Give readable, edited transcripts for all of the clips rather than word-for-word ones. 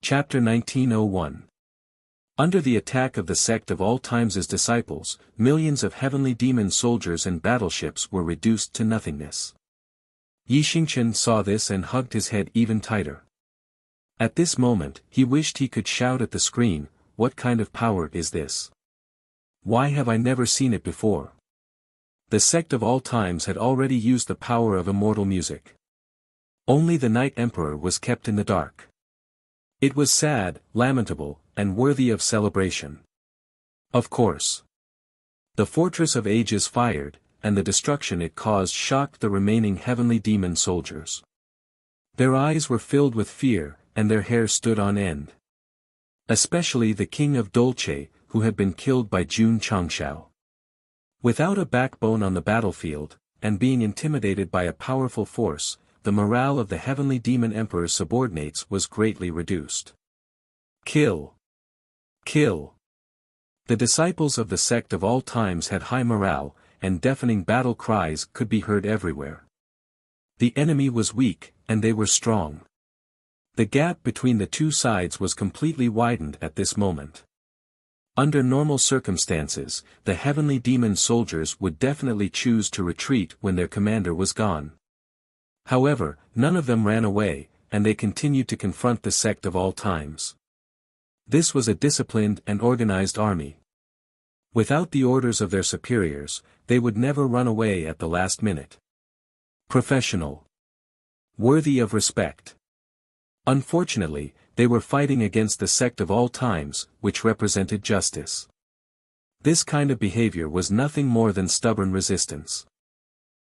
Chapter 1901. Under the attack of the Sect of All Times' disciples, millions of heavenly demon soldiers and battleships were reduced to nothingness. Yi Xingchen saw this and hugged his head even tighter. At this moment, he wished he could shout at the screen, "What kind of power is this? Why have I never seen it before?" The Sect of All Times had already used the power of immortal music. Only the Night Emperor was kept in the dark. It was sad, lamentable, and worthy of celebration. Of course. The Fortress of Ages fired, and the destruction it caused shocked the remaining heavenly demon soldiers. Their eyes were filled with fear, and their hair stood on end. Especially the King of Dolce, who had been killed by Jun Changshao. Without a backbone on the battlefield, and being intimidated by a powerful force, the morale of the heavenly demon emperor's subordinates was greatly reduced. Kill! Kill! The disciples of the Sect of All Times had high morale, and deafening battle cries could be heard everywhere. The enemy was weak, and they were strong. The gap between the two sides was completely widened at this moment. Under normal circumstances, the heavenly demon soldiers would definitely choose to retreat when their commander was gone. However, none of them ran away, and they continued to confront the Sect of All Times. This was a disciplined and organized army. Without the orders of their superiors, they would never run away at the last minute. Professional. Worthy of respect. Unfortunately, they were fighting against the Sect of All Times, which represented justice. This kind of behavior was nothing more than stubborn resistance.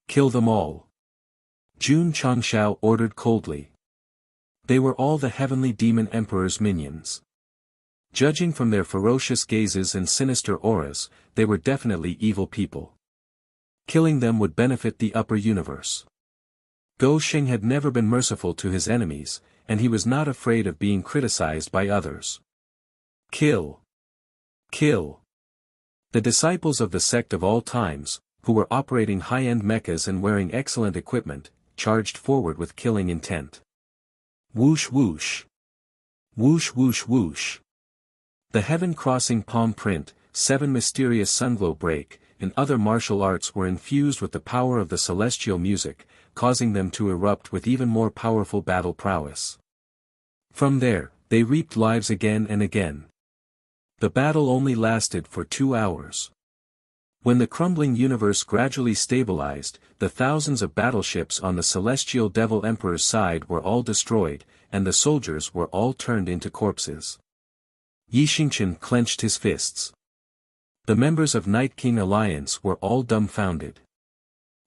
Kill them all. Jun Changshao ordered coldly. They were all the heavenly demon emperor's minions. Judging from their ferocious gazes and sinister auras, they were definitely evil people. Killing them would benefit the upper universe. Go Sheng had never been merciful to his enemies, and he was not afraid of being criticized by others. Kill! Kill! The disciples of the Sect of All Times, who were operating high-end mechas and wearing excellent equipment, charged forward with killing intent. Whoosh whoosh! Whoosh whoosh whoosh! The heaven-crossing palm print, 7 mysterious sunglow break, and other martial arts were infused with the power of the celestial music, causing them to erupt with even more powerful battle prowess. From there, they reaped lives again and again. The battle only lasted for 2 hours. When the crumbling universe gradually stabilized, the thousands of battleships on the celestial devil emperor's side were all destroyed, and the soldiers were all turned into corpses. Yi Xingchen clenched his fists. The members of Night King Alliance were all dumbfounded.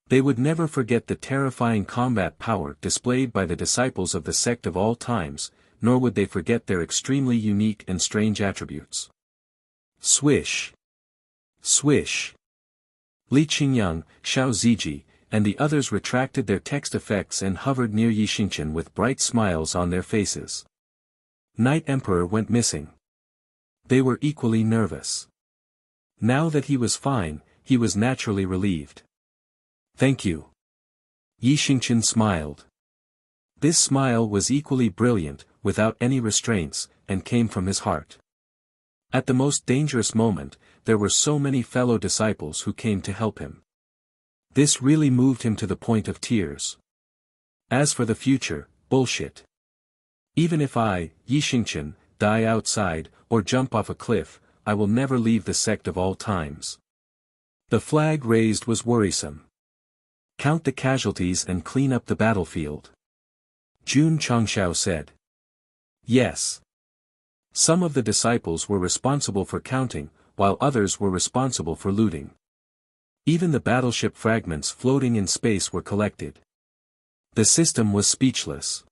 They would never forget the terrifying combat power displayed by the disciples of the Sect of All Times, nor would they forget their extremely unique and strange attributes. Swish! Swish! Li Qingyang, Xiao Ziji, and the others retracted their text effects and hovered near Yi Xingchen with bright smiles on their faces. Night Emperor went missing. They were equally nervous. Now that he was fine, he was naturally relieved. Thank you. Yi Xingchen smiled. This smile was equally brilliant, without any restraints, and came from his heart. At the most dangerous moment, there were so many fellow disciples who came to help him. This really moved him to the point of tears. As for the future, bullshit. Even if I, Yi Xingchen, die outside, or jump off a cliff, I will never leave the Sect of All Times. The flag raised was worrisome. Count the casualties and clean up the battlefield. Jun Changshao said. Yes. Some of the disciples were responsible for counting, while others were responsible for looting. Even the battleship fragments floating in space were collected. The system was speechless.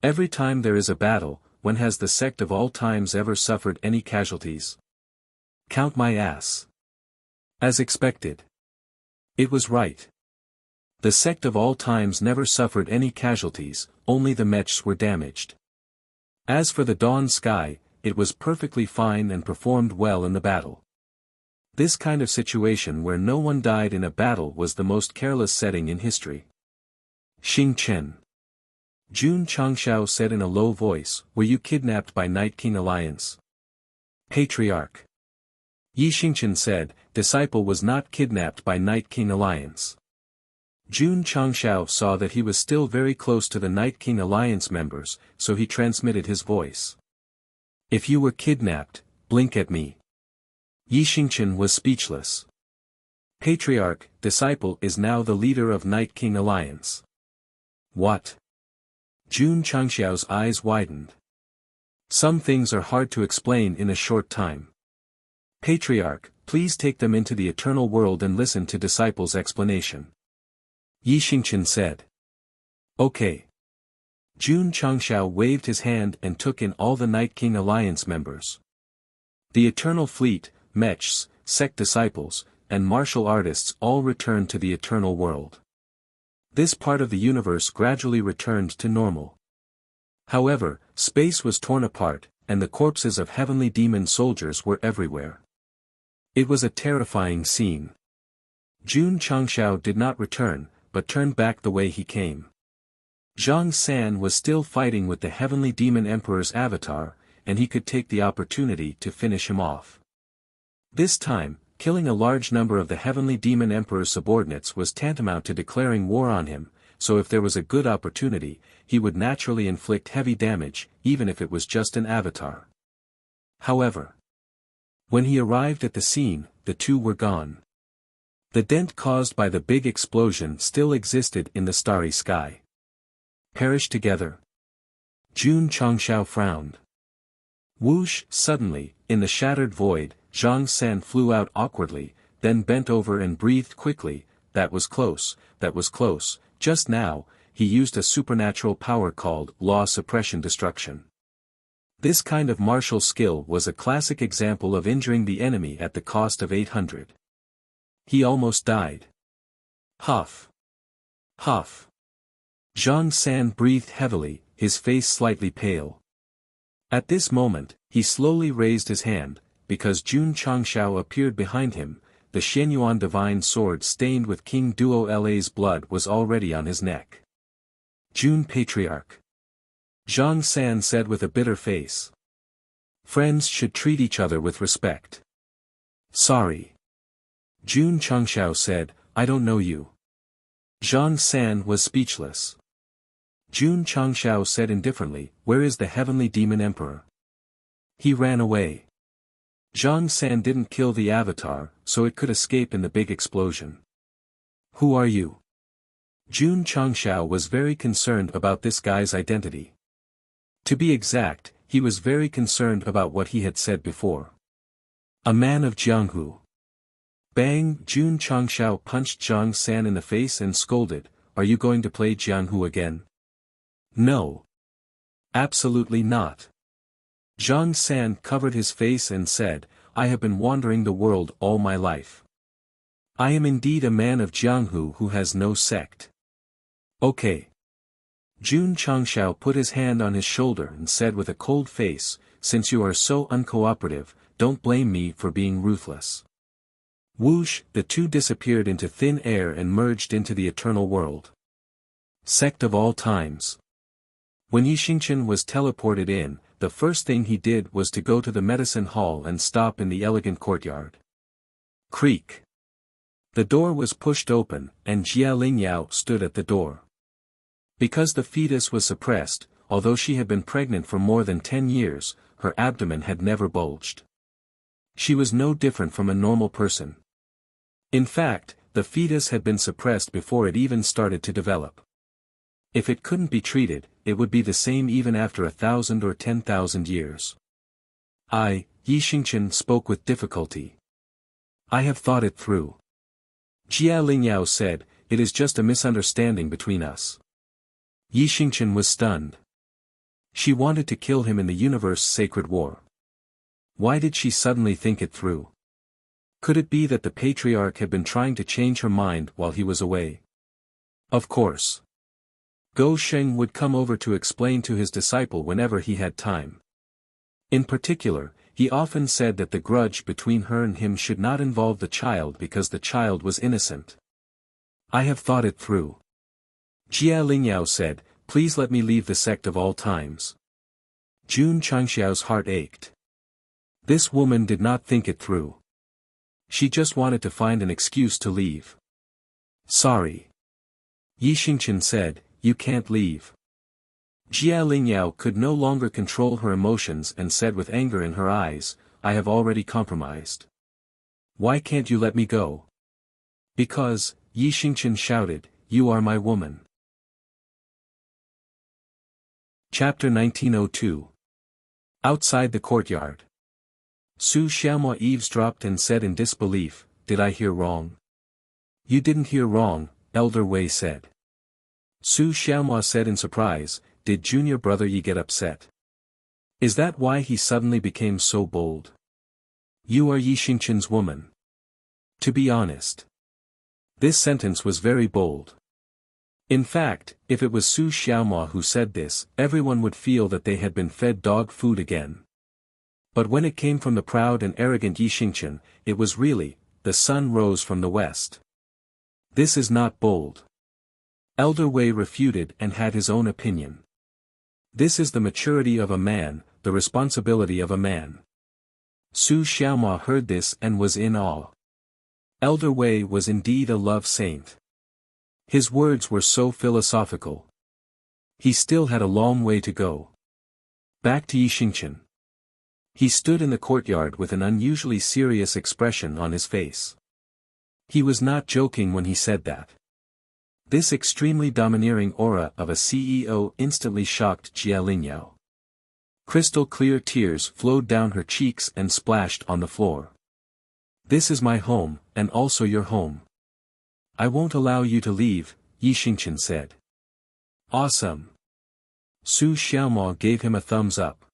Every time there is a battle, when has the Sect of All Times ever suffered any casualties? Count my ass. As expected. It was right. The Sect of All Times never suffered any casualties, only the mechs were damaged. As for the Dawn Sky, it was perfectly fine and performed well in the battle. This kind of situation where no one died in a battle was the most careless setting in history. Xing Chen. Jun Changshao said in a low voice, "Were you kidnapped by Night King Alliance?" Patriarch. Yi Xingqian said, "Disciple was not kidnapped by Night King Alliance." Jun Changshao saw that he was still very close to the Night King Alliance members, so he transmitted his voice. "If you were kidnapped, blink at me." Yi Xingqian was speechless. Patriarch, disciple is now the leader of Night King Alliance. What? Jun Changxiao's eyes widened. Some things are hard to explain in a short time. Patriarch, please take them into the eternal world and listen to disciple's explanation. Yi Xingqian said. Okay. Jun Changxiao waved his hand and took in all the Night King Alliance members. The Eternal Fleet, mechs, sect disciples, and martial artists all returned to the eternal world. This part of the universe gradually returned to normal. However, space was torn apart, and the corpses of heavenly demon soldiers were everywhere. It was a terrifying scene. Jun Changxiao did not return, but turned back the way he came. Zhang San was still fighting with the heavenly demon emperor's avatar, and he could take the opportunity to finish him off. This time, killing a large number of the heavenly demon emperor's subordinates was tantamount to declaring war on him, so if there was a good opportunity, he would naturally inflict heavy damage, even if it was just an avatar. However, when he arrived at the scene, the two were gone. The dent caused by the big explosion still existed in the starry sky. Perish together. Jun Changxiao frowned. Whoosh! Suddenly, in the shattered void, Zhang San flew out awkwardly, then bent over and breathed quickly. That was close, just now, he used a supernatural power called Law Suppression Destruction. This kind of martial skill was a classic example of injuring the enemy at the cost of 800. He almost died. Huff. Huff. Zhang San breathed heavily, his face slightly pale. At this moment, he slowly raised his hand, because Jun Changxiao appeared behind him. The Shenyuan divine sword stained with King Duo La's blood was already on his neck. Jun Patriarch. Zhang San said with a bitter face. Friends should treat each other with respect. Sorry. Jun Changxiao said, I don't know you. Zhang San was speechless. Jun Changxiao said indifferently, where is the heavenly demon emperor? He ran away. Zhang San didn't kill the avatar, so it could escape in the big explosion. Who are you? Jun Changxiao was very concerned about this guy's identity. To be exact, he was very concerned about what he had said before. A man of Jianghu. Bang! Jun Changxiao punched Zhang San in the face and scolded, are you going to play Jianghu again? No. Absolutely not. Zhang San covered his face and said, I have been wandering the world all my life. I am indeed a man of Jianghu who has no sect. Okay. Jun Changxiao put his hand on his shoulder and said with a cold face, since you are so uncooperative, don't blame me for being ruthless. Whoosh! The two disappeared into thin air and merged into the eternal world. Sect of all times. When Yi Xingqian was teleported in, the first thing he did was to go to the medicine hall and stop in the elegant courtyard. Creak. The door was pushed open, and Jia Lingyao stood at the door. Because the fetus was suppressed, although she had been pregnant for more than 10 years, her abdomen had never bulged. She was no different from a normal person. In fact, the fetus had been suppressed before it even started to develop. If it couldn't be treated, it would be the same even after 1,000 or 10,000 years. Yi Xingqian spoke with difficulty. I have thought it through. Jia Lingyao said, it is just a misunderstanding between us. Yi Xingqian was stunned. She wanted to kill him in the universe's sacred war. Why did she suddenly think it through? Could it be that the patriarch had been trying to change her mind while he was away? Of course. Go Sheng would come over to explain to his disciple whenever he had time. In particular, he often said that the grudge between her and him should not involve the child because the child was innocent. I have thought it through. Jia Lingyao said, Please let me leave the sect of all times. Jun Changxiao's heart ached. This woman did not think it through. She just wanted to find an excuse to leave. Sorry. Yi Xingqian said, you can't leave. Jia Lingyao could no longer control her emotions and said with anger in her eyes, I have already compromised. Why can't you let me go? Because, Yi Xingqian shouted, you are my woman. Chapter 1902. Outside the courtyard. Su Xiaomao eavesdropped and said in disbelief, did I hear wrong? You didn't hear wrong, Elder Wei said. Su Xiaomao said in surprise, did junior brother Yi get upset? Is that why he suddenly became so bold? You are Yi Xingqian's woman. To be honest. This sentence was very bold. In fact, if it was Su Xiaomao who said this, everyone would feel that they had been fed dog food again. But when it came from the proud and arrogant Yi Xingqian, it was really, the sun rose from the west. This is not bold. Elder Wei refuted and had his own opinion. This is the maturity of a man, the responsibility of a man. Su Xiaomao heard this and was in awe. Elder Wei was indeed a love saint. His words were so philosophical. He still had a long way to go. Back to Yi Xingqian. He stood in the courtyard with an unusually serious expression on his face. He was not joking when he said that. This extremely domineering aura of a CEO instantly shocked Jia Lingyao. Crystal clear tears flowed down her cheeks and splashed on the floor. This is my home, and also your home. I won't allow you to leave, Yi Xingqian said. Awesome. Su Xiaomao gave him a thumbs up.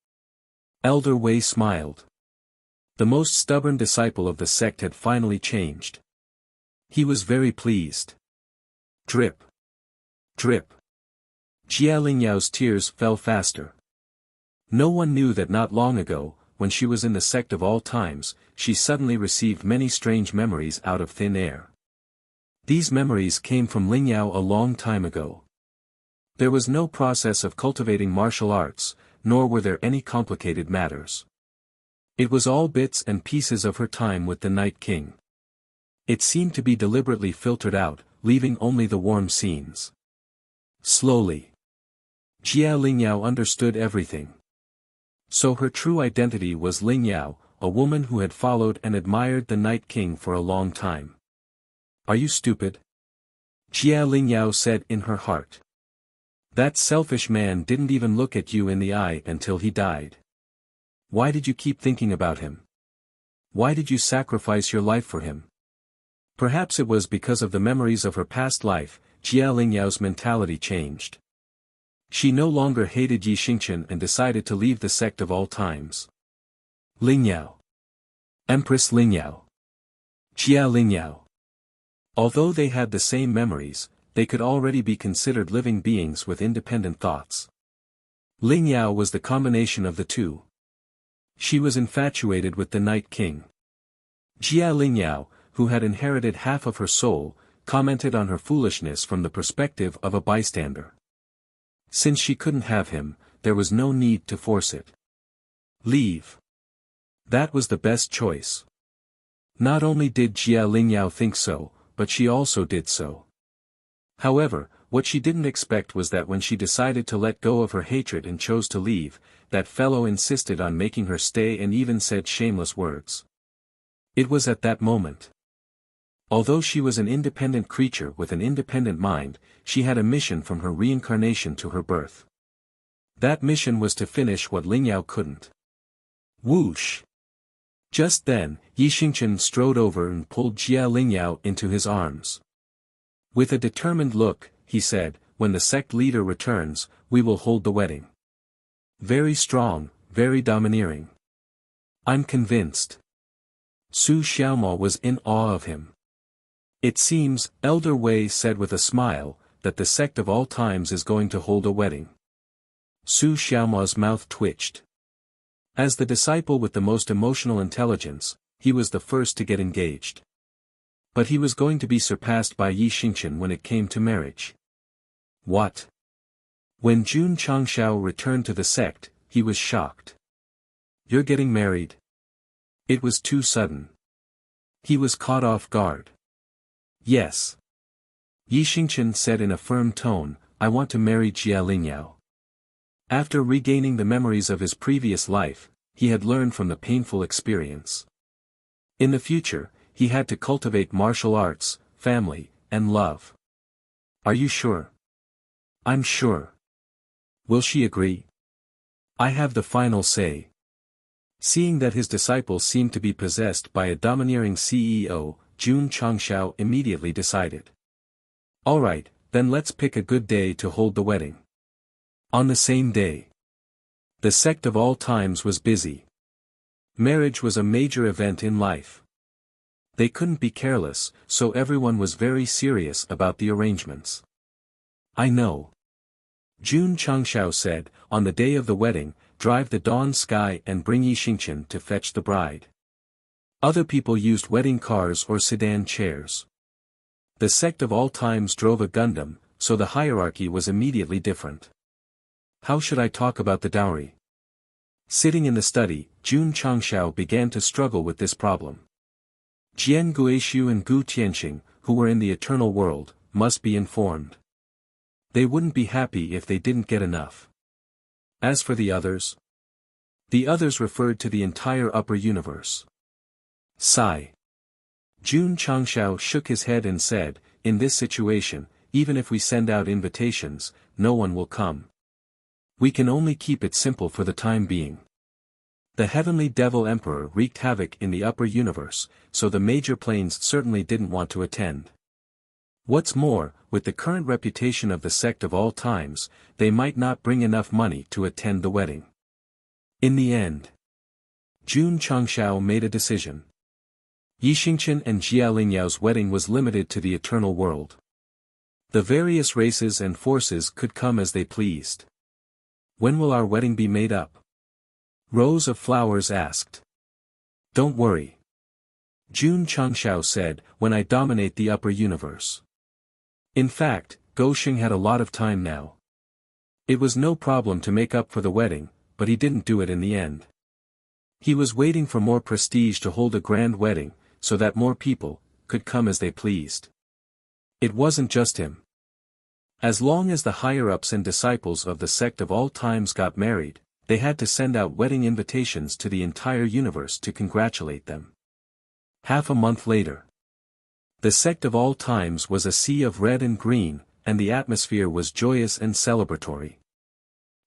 Elder Wei smiled. The most stubborn disciple of the sect had finally changed. He was very pleased. Drip. Drip. Jia Lingyao's tears fell faster. No one knew that not long ago, when she was in the sect of all times, she suddenly received many strange memories out of thin air. These memories came from Lingyao a long time ago. There was no process of cultivating martial arts, nor were there any complicated matters. It was all bits and pieces of her time with the Night King. It seemed to be deliberately filtered out, leaving only the warm scenes. Slowly. Jia Lingyao understood everything. So her true identity was Lingyao, a woman who had followed and admired the Night King for a long time. Are you stupid? Jia Lingyao said in her heart. That selfish man didn't even look at you in the eye until he died. Why did you keep thinking about him? Why did you sacrifice your life for him? Perhaps it was because of the memories of her past life. Jia Lingyao's mentality changed. She no longer hated Yi Xingqian and decided to leave the sect of all times. Lingyao. Empress Lingyao. Jia Lingyao. Although they had the same memories, they could already be considered living beings with independent thoughts. Lingyao was the combination of the two. She was infatuated with the Night King. Jia Lingyao, who had inherited half of her soul, commented on her foolishness from the perspective of a bystander. Since she couldn't have him, there was no need to force it. Leave. That was the best choice. Not only did Jia Lingyao think so, but she also did so. However, what she didn't expect was that when she decided to let go of her hatred and chose to leave, that fellow insisted on making her stay and even said shameless words. It was at that moment. Although she was an independent creature with an independent mind, she had a mission from her reincarnation to her birth. That mission was to finish what Lingyao couldn't. Whoosh! Just then, Yi Xingqian strode over and pulled Jia Lingyao into his arms. With a determined look, he said, when the sect leader returns, we will hold the wedding. Very strong, very domineering. I'm convinced. Su Xiaomao was in awe of him. It seems, Elder Wei said with a smile, that the sect of all times is going to hold a wedding. Su Xiaomao's mouth twitched. As the disciple with the most emotional intelligence, he was the first to get engaged. But he was going to be surpassed by Yi Xingqian when it came to marriage. What? When Jun Changshao returned to the sect, he was shocked. "You're getting married?" It was too sudden. He was caught off guard. "Yes." Yi Xingqian said in a firm tone, "I want to marry Jia Lingyao." After regaining the memories of his previous life, he had learned from the painful experience. In the future, he had to cultivate martial arts, family, and love. "Are you sure?" "I'm sure." "Will she agree?" "I have the final say." Seeing that his disciples seemed to be possessed by a domineering CEO, Jun Changshao immediately decided. "All right, then let's pick a good day to hold the wedding." On the same day, the sect of all times was busy. Marriage was a major event in life. They couldn't be careless, so everyone was very serious about the arrangements. "I know," Jun Changshao said, "on the day of the wedding, drive the dawn sky and bring Yi Xingqian to fetch the bride." Other people used wedding cars or sedan chairs. The sect of all times drove a Gundam, so the hierarchy was immediately different. How should I talk about the dowry? Sitting in the study, Jun Changshao began to struggle with this problem. Jian Guishu and Gu Tianqing, who were in the eternal world, must be informed. They wouldn't be happy if they didn't get enough. As for the others referred to the entire upper universe. Sigh. Jun Changshao shook his head and said, "In this situation, even if we send out invitations, no one will come. We can only keep it simple for the time being." The heavenly devil emperor wreaked havoc in the upper universe, so the major planes certainly didn't want to attend. What's more, with the current reputation of the sect of all times, they might not bring enough money to attend the wedding. In the end, Jun Changshao made a decision. Yi Xingqian and Jia Lingyao's wedding was limited to the eternal world. The various races and forces could come as they pleased. "When will our wedding be made up?" Rose of Flowers asked. "Don't worry," Jun Changshao said, "when I dominate the upper universe." In fact, Gosheng had a lot of time now. It was no problem to make up for the wedding, but he didn't do it in the end. He was waiting for more prestige to hold a grand wedding, so that more people could come as they pleased. It wasn't just him. As long as the higher-ups and disciples of the sect of all times got married, they had to send out wedding invitations to the entire universe to congratulate them. Half a month later, the sect of all times was a sea of red and green, and the atmosphere was joyous and celebratory.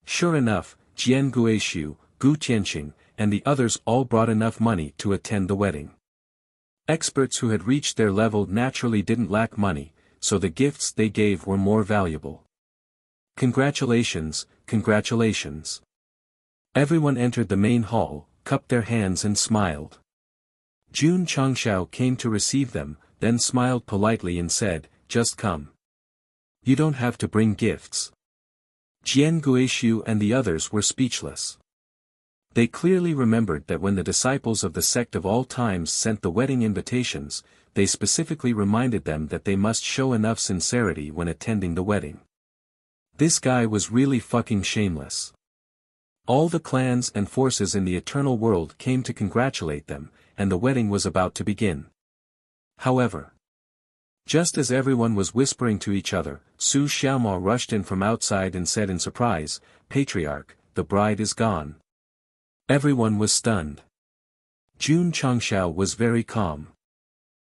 Sure enough, Jian Guishu, Gu Tianqing, and the others all brought enough money to attend the wedding. Experts who had reached their level naturally didn't lack money, so the gifts they gave were more valuable. "Congratulations, congratulations." Everyone entered the main hall, cupped their hands and smiled. Jun Changshao came to receive them, then smiled politely and said, "Just come. You don't have to bring gifts." Jian Guishu and the others were speechless. They clearly remembered that when the disciples of the sect of all times sent the wedding invitations, they specifically reminded them that they must show enough sincerity when attending the wedding. This guy was really fucking shameless. All the clans and forces in the eternal world came to congratulate them, and the wedding was about to begin. However, just as everyone was whispering to each other, Su Xiaomao rushed in from outside and said in surprise, "Patriarch, the bride is gone." Everyone was stunned. Jun Changshao was very calm.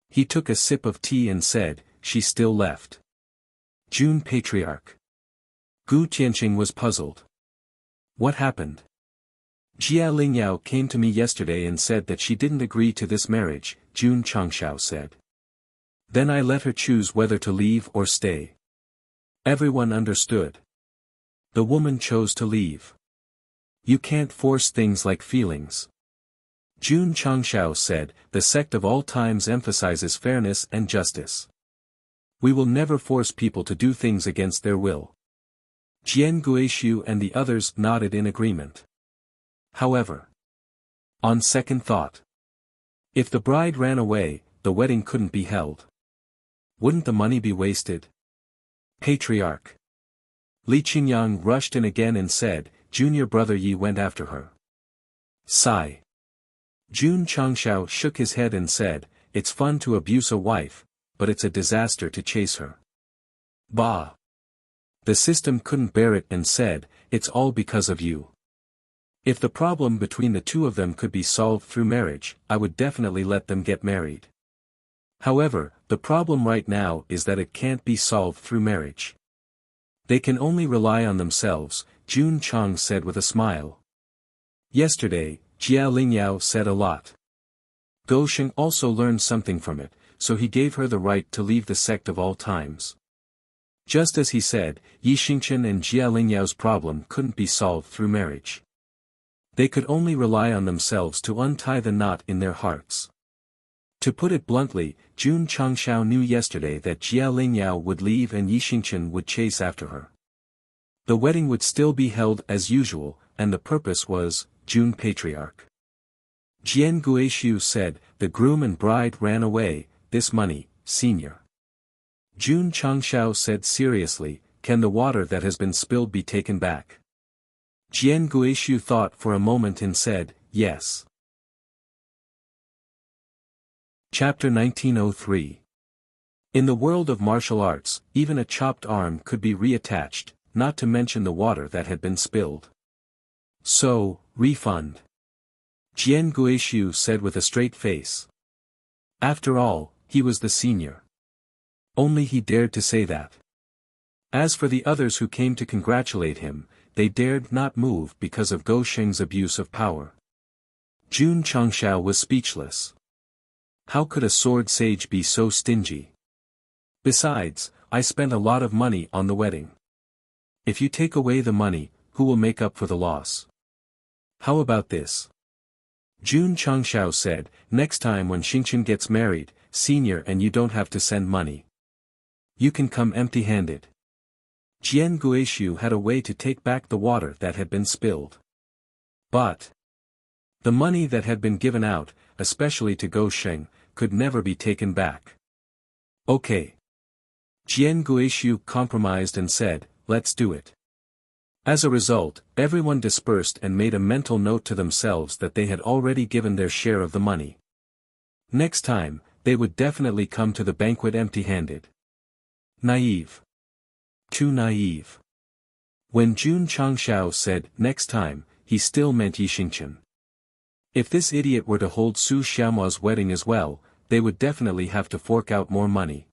He took a sip of tea and said, "She still left." "Jun Patriarch." Gu Tianqing was puzzled. "What happened?" "Jia Lingyao came to me yesterday and said that she didn't agree to this marriage," Jun Changshao said. "Then I let her choose whether to leave or stay." Everyone understood. The woman chose to leave. "You can't force things like feelings." Jun Changshao said, "The sect of all times emphasizes fairness and justice. We will never force people to do things against their will." Jian Guishu and the others nodded in agreement. However, on second thought, if the bride ran away, the wedding couldn't be held. Wouldn't the money be wasted? "Patriarch." Li Qingyang rushed in again and said, "Junior brother Yi went after her." Sigh. Jun Changshao shook his head and said, "It's fun to abuse a wife, but it's a disaster to chase her." Bah! The system couldn't bear it and said, "It's all because of you. If the problem between the two of them could be solved through marriage, I would definitely let them get married. However, the problem right now is that it can't be solved through marriage. They can only rely on themselves," Jun Chang said with a smile. Yesterday, Jia Lingyao said a lot. Gou Sheng also learned something from it, so he gave her the right to leave the sect of all times. Just as he said, Yi Xingchen and Jia Lingyao's problem couldn't be solved through marriage. They could only rely on themselves to untie the knot in their hearts. To put it bluntly, Jun Changshao knew yesterday that Jia Lingyao would leave and Yi Xingchen would chase after her. The wedding would still be held as usual, and the purpose was, Jun Patriarch. Jian Guishu said, "The groom and bride ran away, this money, senior." Jun Changshao said seriously, "Can the water that has been spilled be taken back?" Jian Guishu thought for a moment and said, "Yes." Chapter 1903. In the world of martial arts, even a chopped arm could be reattached, not to mention the water that had been spilled. So, refund. Jian Guishu said with a straight face. After all, he was the senior. Only he dared to say that. As for the others who came to congratulate him, they dared not move because of Gou Sheng's abuse of power. Jun Changshao was speechless. How could a sword sage be so stingy? Besides, I spent a lot of money on the wedding. If you take away the money, who will make up for the loss? How about this? Jun Changshao said, "Next time when Xingchen gets married, senior, and you don't have to send money. You can come empty-handed." Jian Guishu had a way to take back the water that had been spilled. But the money that had been given out, especially to Gou Sheng, could never be taken back. Okay. Jian Guishu compromised and said, "Let's do it." As a result, everyone dispersed and made a mental note to themselves that they had already given their share of the money. Next time, they would definitely come to the banquet empty-handed. Naive. Too naive. When Jun Changshao said, "next time," he still meant Yi Xingchen. If this idiot were to hold Su Xiaomua's wedding as well, they would definitely have to fork out more money.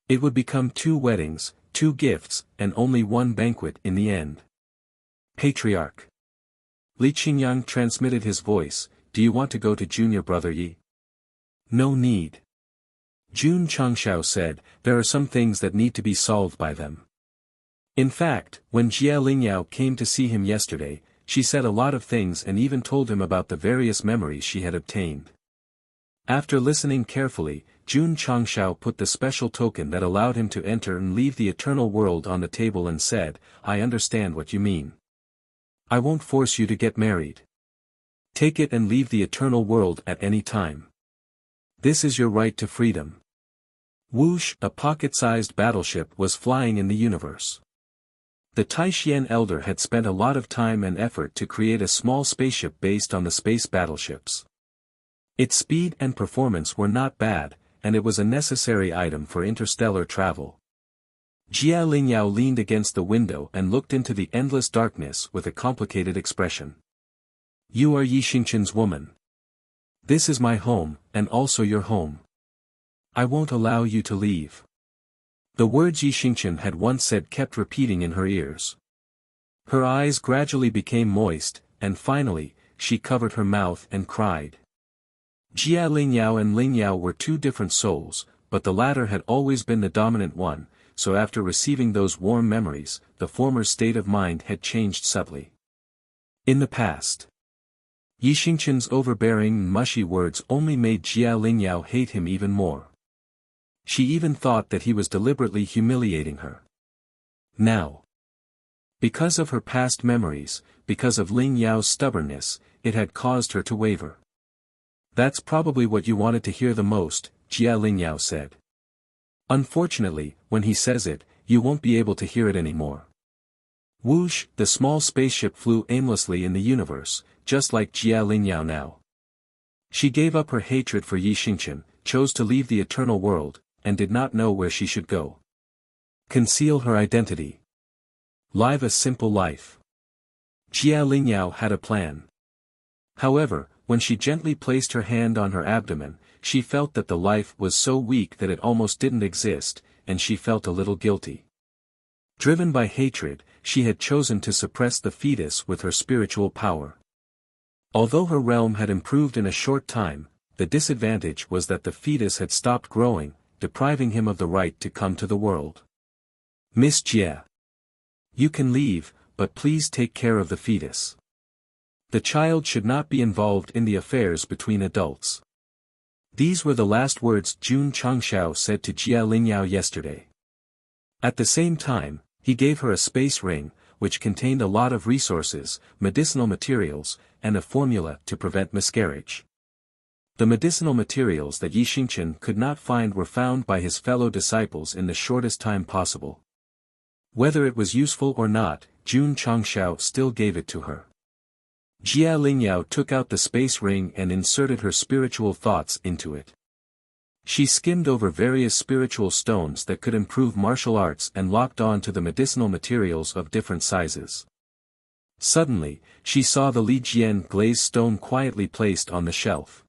It would become 2 weddings, 2 gifts, and only 1 banquet in the end. Patriarch. Li Qingyang transmitted his voice, "Do you want to go to junior brother Yi?" "No need." Jun Changshao said, "There are some things that need to be solved by them." In fact, when Jia Lingyao came to see him yesterday, she said a lot of things and even told him about the various memories she had obtained. After listening carefully, Jun Changshao put the special token that allowed him to enter and leave the eternal world on the table and said, "I understand what you mean. I won't force you to get married. Take it and leave the eternal world at any time. This is your right to freedom." Whoosh, a pocket-sized battleship was flying in the universe. The Taishian elder had spent a lot of time and effort to create a small spaceship based on the space battleships. Its speed and performance were not bad, and it was a necessary item for interstellar travel. Jia Lingyao leaned against the window and looked into the endless darkness with a complicated expression. "You are Yi Xingchen's woman. This is my home, and also your home. I won't allow you to leave." The words Yi Xingchen had once said kept repeating in her ears. Her eyes gradually became moist, and finally, she covered her mouth and cried. Jia Lingyao and Lingyao were 2 different souls, but the latter had always been the dominant one, so after receiving those warm memories, the former's state of mind had changed subtly. In the past, Yi Xingchen's overbearing, mushy words only made Jia Lingyao hate him even more. She even thought that he was deliberately humiliating her. Now, because of her past memories, because of Lingyao's stubbornness, it had caused her to waver. "That's probably what you wanted to hear the most," Jia Lingyao said. "Unfortunately, when he says it, you won't be able to hear it anymore. Whoosh, the small spaceship flew aimlessly in the universe, just like Jia Lingyao now. She gave up her hatred for Yi Xingqian, chose to leave the eternal world, and did not know where she should go. Conceal her identity. Live a simple life. Jia Lingyao had a plan. However, when she gently placed her hand on her abdomen, she felt that the life was so weak that it almost didn't exist, and she felt a little guilty. Driven by hatred, she had chosen to suppress the fetus with her spiritual power. Although her realm had improved in a short time, the disadvantage was that the fetus had stopped growing, depriving him of the right to come to the world. Miss Jia. You can leave, but please take care of the fetus. The child should not be involved in the affairs between adults. These were the last words Jun Changshao said to Jia Lingyao yesterday. At the same time, he gave her a space ring, which contained a lot of resources, medicinal materials, and a formula to prevent miscarriage. The medicinal materials that Yi Xingqian could not find were found by his fellow disciples in the shortest time possible. Whether it was useful or not, Jun Changshao still gave it to her. Jia Lingyao took out the space ring and inserted her spiritual thoughts into it. She skimmed over various spiritual stones that could improve martial arts and locked on to the medicinal materials of different sizes. Suddenly, she saw the Li Jian glazed stone quietly placed on the shelf.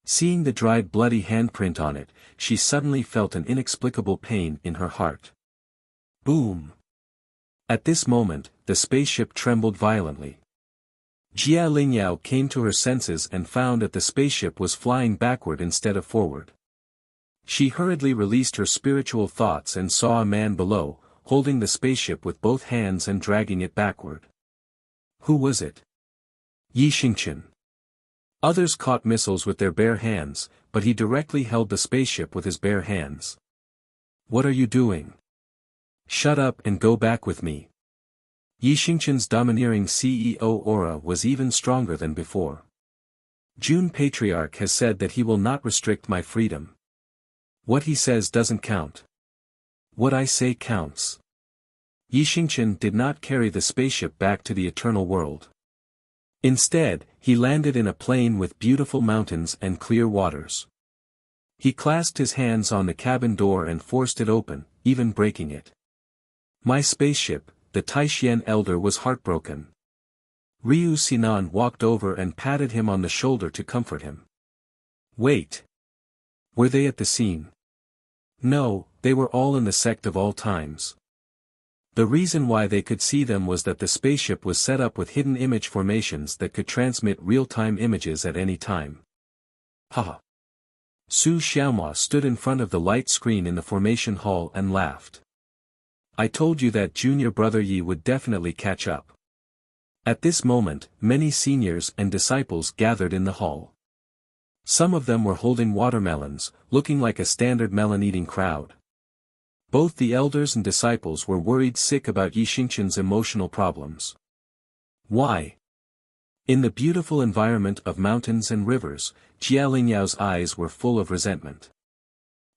Seeing the dried bloody handprint on it, she suddenly felt an inexplicable pain in her heart. Boom! At this moment, the spaceship trembled violently. Jia Lingyao came to her senses and found that the spaceship was flying backward instead of forward. She hurriedly released her spiritual thoughts and saw a man below, holding the spaceship with both hands and dragging it backward. Who was it? Yi Xingqian. Others caught missiles with their bare hands, but he directly held the spaceship with his bare hands. What are you doing? Shut up and go back with me. Yi Xingqian's domineering CEO aura was even stronger than before. Jun Patriarch has said that he will not restrict my freedom. What he says doesn't count. What I say counts. Yi Xingqian did not carry the spaceship back to the eternal world. Instead, he landed in a plain with beautiful mountains and clear waters. He clasped his hands on the cabin door and forced it open, even breaking it. My spaceship, the Taishian elder was heartbroken. Ryu Sinan walked over and patted him on the shoulder to comfort him. Wait. Were they at the scene? No, they were all in the Sect of all times. The reason why they could see them was that the spaceship was set up with hidden image formations that could transmit real-time images at any time. Haha. Su Xiaomua stood in front of the light screen in the formation hall and laughed. I told you that junior brother Yi would definitely catch up. At this moment, many seniors and disciples gathered in the hall. Some of them were holding watermelons, looking like a standard melon-eating crowd. Both the elders and disciples were worried sick about Yi Xingqian's emotional problems. Why? In the beautiful environment of mountains and rivers, Jia Lingyao's eyes were full of resentment.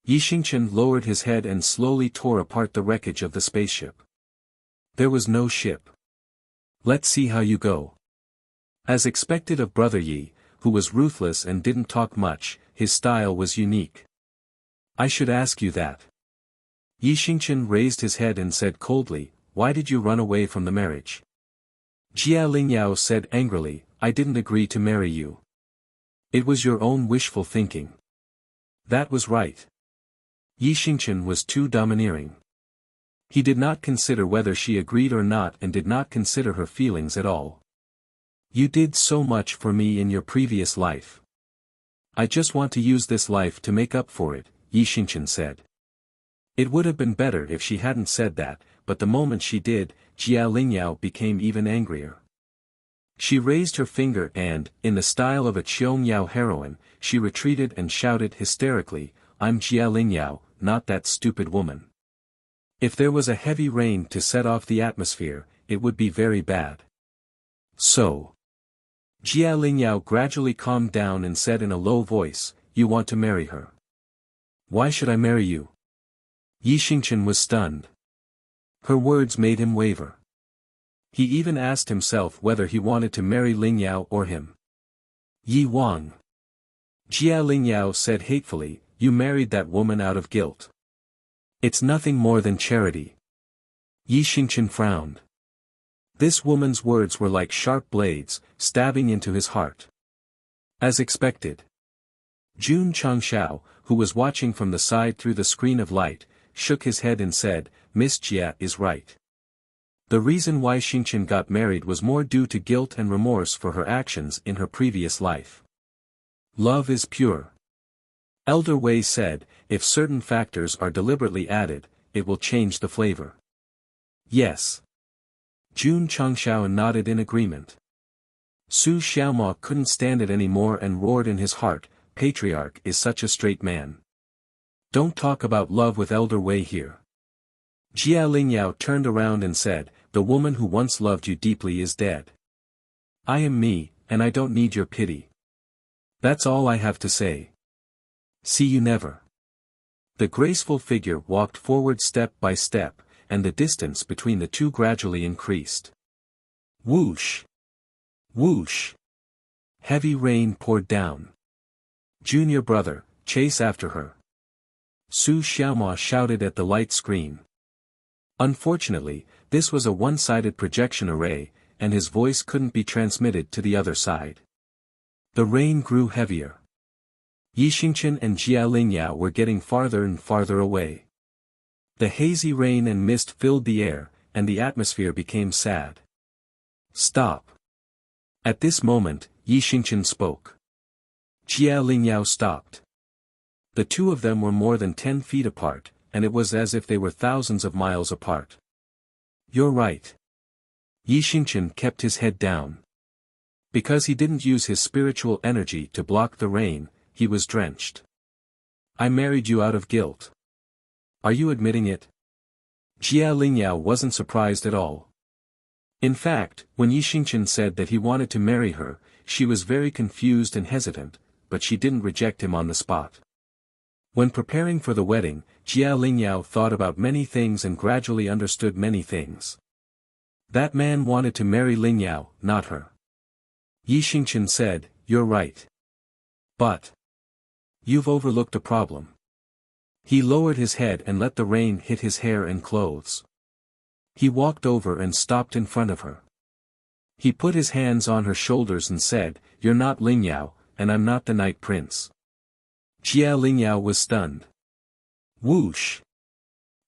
Yi Xingqian lowered his head and slowly tore apart the wreckage of the spaceship. There was no ship. Let's see how you go. As expected of Brother Yi, who was ruthless and didn't talk much, his style was unique. I should ask you that. Yi Xingqian raised his head and said coldly, why did you run away from the marriage? Jia Lingyao said angrily, I didn't agree to marry you. It was your own wishful thinking. That was right. Yi Xingqian was too domineering. He did not consider whether she agreed or not and did not consider her feelings at all. You did so much for me in your previous life. I just want to use this life to make up for it, Yi Xingqian said. It would have been better if she hadn't said that, but the moment she did, Jia Lingyao became even angrier. She raised her finger and, in the style of a Qiong heroine, she retreated and shouted hysterically, I'm Jia Lingyao, not that stupid woman. If there was a heavy rain to set off the atmosphere, it would be very bad. So. Jia Lingyao gradually calmed down and said in a low voice, you want to marry her. Why should I marry you? Yi Xingqian was stunned. Her words made him waver. He even asked himself whether he wanted to marry Lingyao or him. Yi Wang. Jia Lingyao said hatefully, you married that woman out of guilt. It's nothing more than charity. Yi Xingqian frowned. This woman's words were like sharp blades, stabbing into his heart. As expected. Jun Changshao, who was watching from the side through the screen of light, shook his head and said, Miss Jia is right. The reason why Xingqian got married was more due to guilt and remorse for her actions in her previous life. Love is pure. Elder Wei said, if certain factors are deliberately added, it will change the flavor. Yes. Jun Changshao nodded in agreement. Su Xiaoma couldn't stand it anymore and roared in his heart, Patriarch is such a straight man. Don't talk about love with Elder Wei here. Jia Lingyao turned around and said, the woman who once loved you deeply is dead. I am me, and I don't need your pity. That's all I have to say. See you never. The graceful figure walked forward step by step, and the distance between the two gradually increased. Whoosh! Whoosh! Heavy rain poured down. Junior brother, chase after her. Su Xiaoma shouted at the light screen. Unfortunately, this was a one-sided projection array, and his voice couldn't be transmitted to the other side. The rain grew heavier. Yi Xingqian and Jia Lingyao were getting farther and farther away. The hazy rain and mist filled the air, and the atmosphere became sad. Stop. At this moment, Yi Xingqian spoke. Jia Lingyao stopped. The two of them were more than 10 feet apart, and it was as if they were thousands of miles apart. You're right. Yi Xingqian kept his head down. Because he didn't use his spiritual energy to block the rain, he was drenched. I married you out of guilt. Are you admitting it? Jia Lingyao wasn't surprised at all. In fact, when Yi Xingqian said that he wanted to marry her, she was very confused and hesitant, but she didn't reject him on the spot. When preparing for the wedding, Jia Lingyao thought about many things and gradually understood many things. That man wanted to marry Lingyao, not her. Yi Xingqian said, you're right. But you've overlooked a problem. He lowered his head and let the rain hit his hair and clothes. He walked over and stopped in front of her. He put his hands on her shoulders and said, you're not Lingyao, and I'm not the Night Prince. Jia Lingyao was stunned. Whoosh!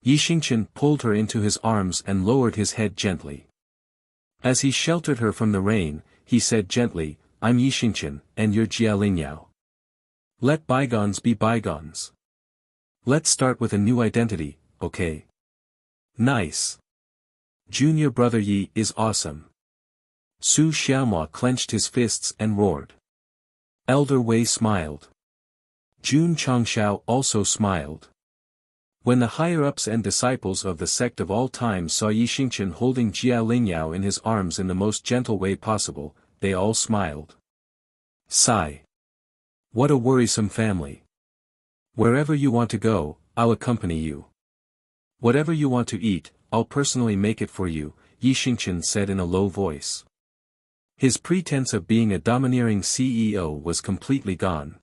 Yi Xingqian pulled her into his arms and lowered his head gently. As he sheltered her from the rain, he said gently, I'm Yi Xingqian, and you're Jia Lingyao. Let bygones be bygones. Let's start with a new identity, okay? Nice. Junior brother Yi is awesome. Su Xiaoma clenched his fists and roared. Elder Wei smiled. Jun Changshao also smiled. When the higher-ups and disciples of the sect of all time saw Yi Xingqian holding Jia Lingyao in his arms in the most gentle way possible, they all smiled. Sigh. What a worrisome family. Wherever you want to go, I'll accompany you. Whatever you want to eat, I'll personally make it for you, Yi Xingqian said in a low voice. His pretense of being a domineering CEO was completely gone.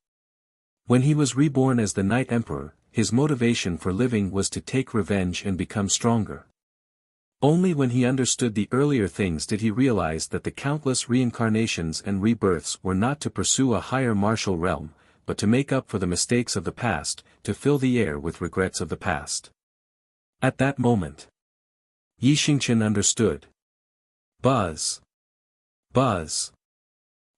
When he was reborn as the Night Emperor, his motivation for living was to take revenge and become stronger. Only when he understood the earlier things did he realize that the countless reincarnations and rebirths were not to pursue a higher martial realm, but to make up for the mistakes of the past, to fill the air with regrets of the past. At that moment, Yi Xingqian understood. Buzz. Buzz.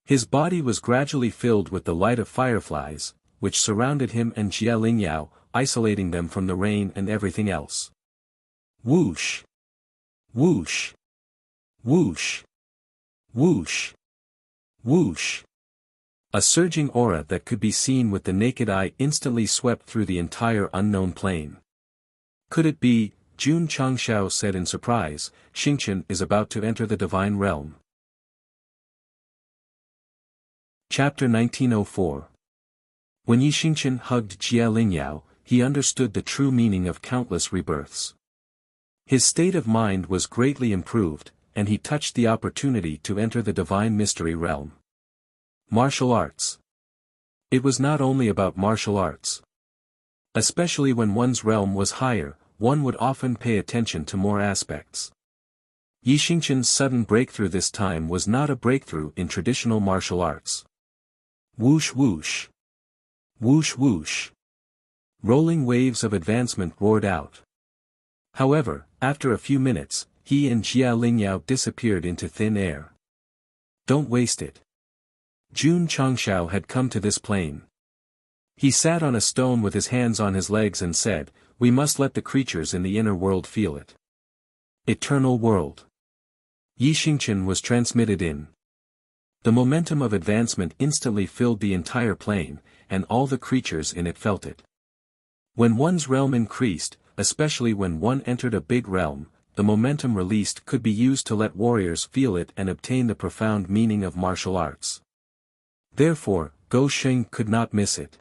His body was gradually filled with the light of fireflies, which surrounded him and Jia Lingyao, isolating them from the rain and everything else. Whoosh! Whoosh! Whoosh! Whoosh! Whoosh! A surging aura that could be seen with the naked eye instantly swept through the entire unknown plane. Could it be, Jun Changshao said in surprise, Xingqian is about to enter the divine realm. Chapter 1904. When Yi Xingqian hugged Jia Lingyao, he understood the true meaning of countless rebirths. His state of mind was greatly improved, and he touched the opportunity to enter the divine mystery realm. Martial arts. It was not only about martial arts. Especially when one's realm was higher, one would often pay attention to more aspects. Yixingqian's sudden breakthrough this time was not a breakthrough in traditional martial arts. Whoosh whoosh. Whoosh whoosh. Rolling waves of advancement roared out. However, after a few minutes, he and Jia Lingyao disappeared into thin air. Don't waste it. Jun Changshao had come to this plane. He sat on a stone with his hands on his legs and said, "We must let the creatures in the inner world feel it." Eternal world. Yixingqian was transmitted in. The momentum of advancement instantly filled the entire plane, and all the creatures in it felt it. When one's realm increased, especially when one entered a big realm, the momentum released could be used to let warriors feel it and obtain the profound meaning of martial arts. Therefore, Gou Sheng could not miss it.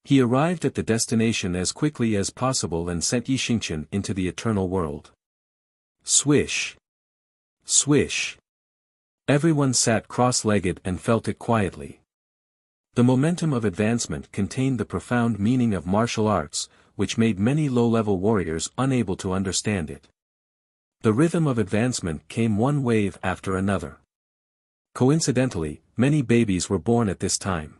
He arrived at the destination as quickly as possible and sent Yixingqian into the eternal world. Swish. Swish. Everyone sat cross-legged and felt it quietly. The momentum of advancement contained the profound meaning of martial arts, which made many low-level warriors unable to understand it. The rhythm of advancement came one wave after another. Coincidentally, many babies were born at this time.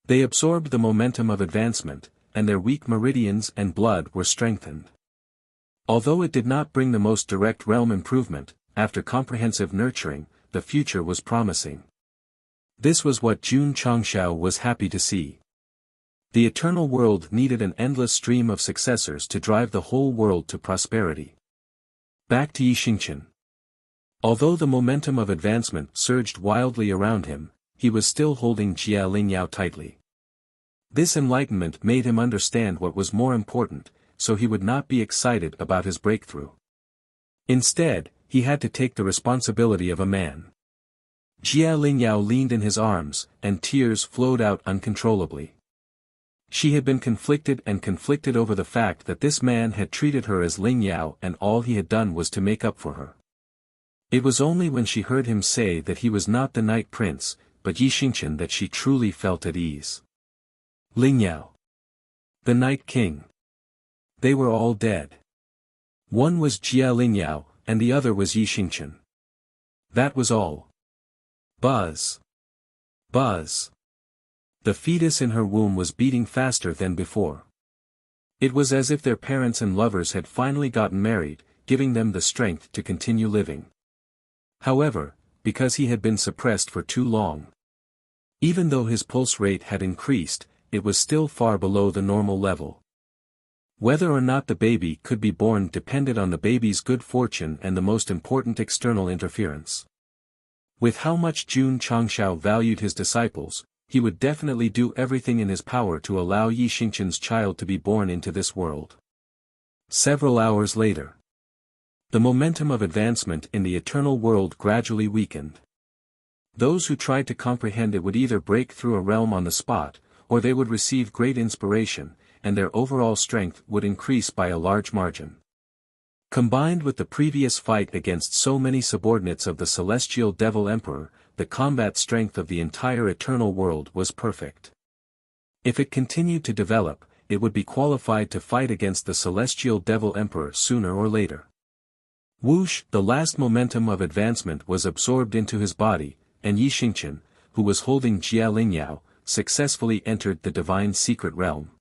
They absorbed the momentum of advancement, and their weak meridians and blood were strengthened. Although it did not bring the most direct realm improvement, after comprehensive nurturing, the future was promising. This was what Jun Changshao was happy to see. The eternal world needed an endless stream of successors to drive the whole world to prosperity. Back to Yixingqian. Although the momentum of advancement surged wildly around him, he was still holding Jia Lingyao tightly. This enlightenment made him understand what was more important, so he would not be excited about his breakthrough. Instead, he had to take the responsibility of a man. Jia Lingyao leaned in his arms, and tears flowed out uncontrollably. She had been conflicted over the fact that this man had treated her as Lingyao and all he had done was to make up for her. It was only when she heard him say that he was not the Night Prince, but Yixingqian that she truly felt at ease. Lingyao. The Night King. They were all dead. One was Jia Lingyao, and the other was Yixingqian. That was all. Buzz. Buzz. The fetus in her womb was beating faster than before. It was as if their parents and lovers had finally gotten married, giving them the strength to continue living. However, because he had been suppressed for too long. Even though his pulse rate had increased, it was still far below the normal level. Whether or not the baby could be born depended on the baby's good fortune and the most important external interference. With how much Jun Changshao valued his disciples, he would definitely do everything in his power to allow Yixingqian's child to be born into this world. Several hours later. The momentum of advancement in the eternal world gradually weakened. Those who tried to comprehend it would either break through a realm on the spot, or they would receive great inspiration, and their overall strength would increase by a large margin. Combined with the previous fight against so many subordinates of the celestial devil emperor, the combat strength of the entire eternal world was perfect. If it continued to develop, it would be qualified to fight against the celestial devil emperor sooner or later. Whoosh! The last momentum of advancement was absorbed into his body, and Yixingqian, who was holding Jia Lingyao, successfully entered the divine secret realm.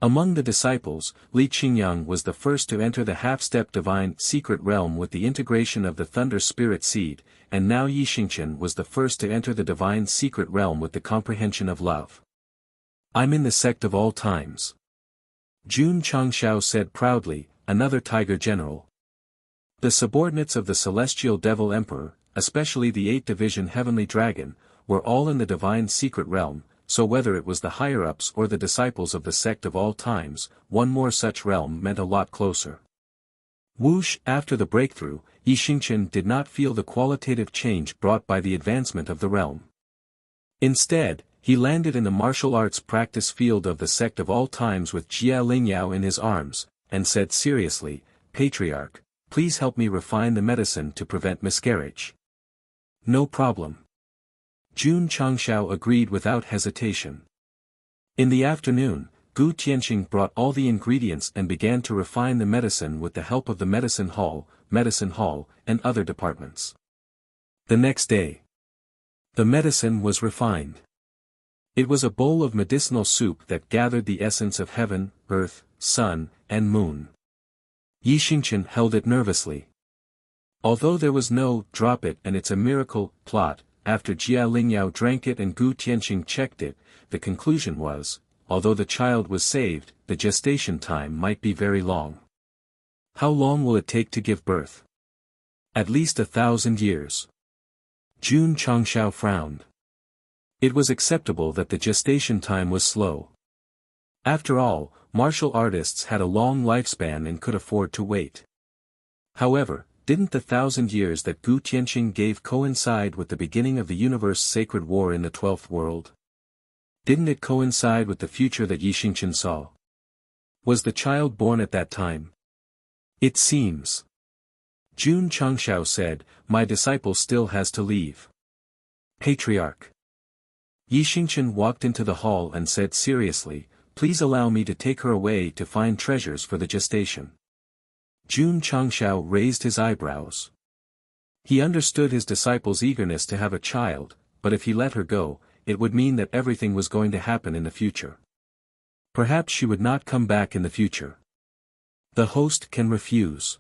Among the disciples, Li Qingyang was the first to enter the half-step divine secret realm with the integration of the thunder spirit seed, and now Yixingqian was the first to enter the divine secret realm with the comprehension of love. I'm in the sect of all times. Jun Changshao said proudly, another tiger general. The subordinates of the celestial devil emperor, especially the 8th division heavenly dragon, were all in the divine secret realm, so whether it was the higher-ups or the disciples of the sect of all times, one more such realm meant a lot closer. Whoosh! After the breakthrough, Yixingqian did not feel the qualitative change brought by the advancement of the realm. Instead, he landed in the martial arts practice field of the sect of all times with Jia Lingyao in his arms, and said seriously, Patriarch, please help me refine the medicine to prevent miscarriage. No problem. Jun Changshao agreed without hesitation. In the afternoon, Gu Tianxing brought all the ingredients and began to refine the medicine with the help of the medicine hall, and other departments. The next day, the medicine was refined. It was a bowl of medicinal soup that gathered the essence of heaven, earth, sun, and moon. Yi Xingqian held it nervously. Although there was no drop it and it's a miracle plot, after Jia Lingyao drank it and Gu Tianxing checked it, the conclusion was, although the child was saved, the gestation time might be very long. How long will it take to give birth? At least 1,000 years. Jun Changshao frowned. It was acceptable that the gestation time was slow. After all, martial artists had a long lifespan and could afford to wait. However, didn't the 1,000 years that Gu Tianxing gave coincide with the beginning of the universe's sacred war in the 12th world? Didn't it coincide with the future that Yi Xingqian saw? Was the child born at that time? It seems. Jun Changshao said, my disciple still has to leave. Patriarch. Yi Xingqian walked into the hall and said seriously, please allow me to take her away to find treasures for the gestation. Jun Changshao raised his eyebrows. He understood his disciple's eagerness to have a child, but if he let her go, it would mean that everything was going to happen in the future. Perhaps she would not come back in the future. The host can refuse.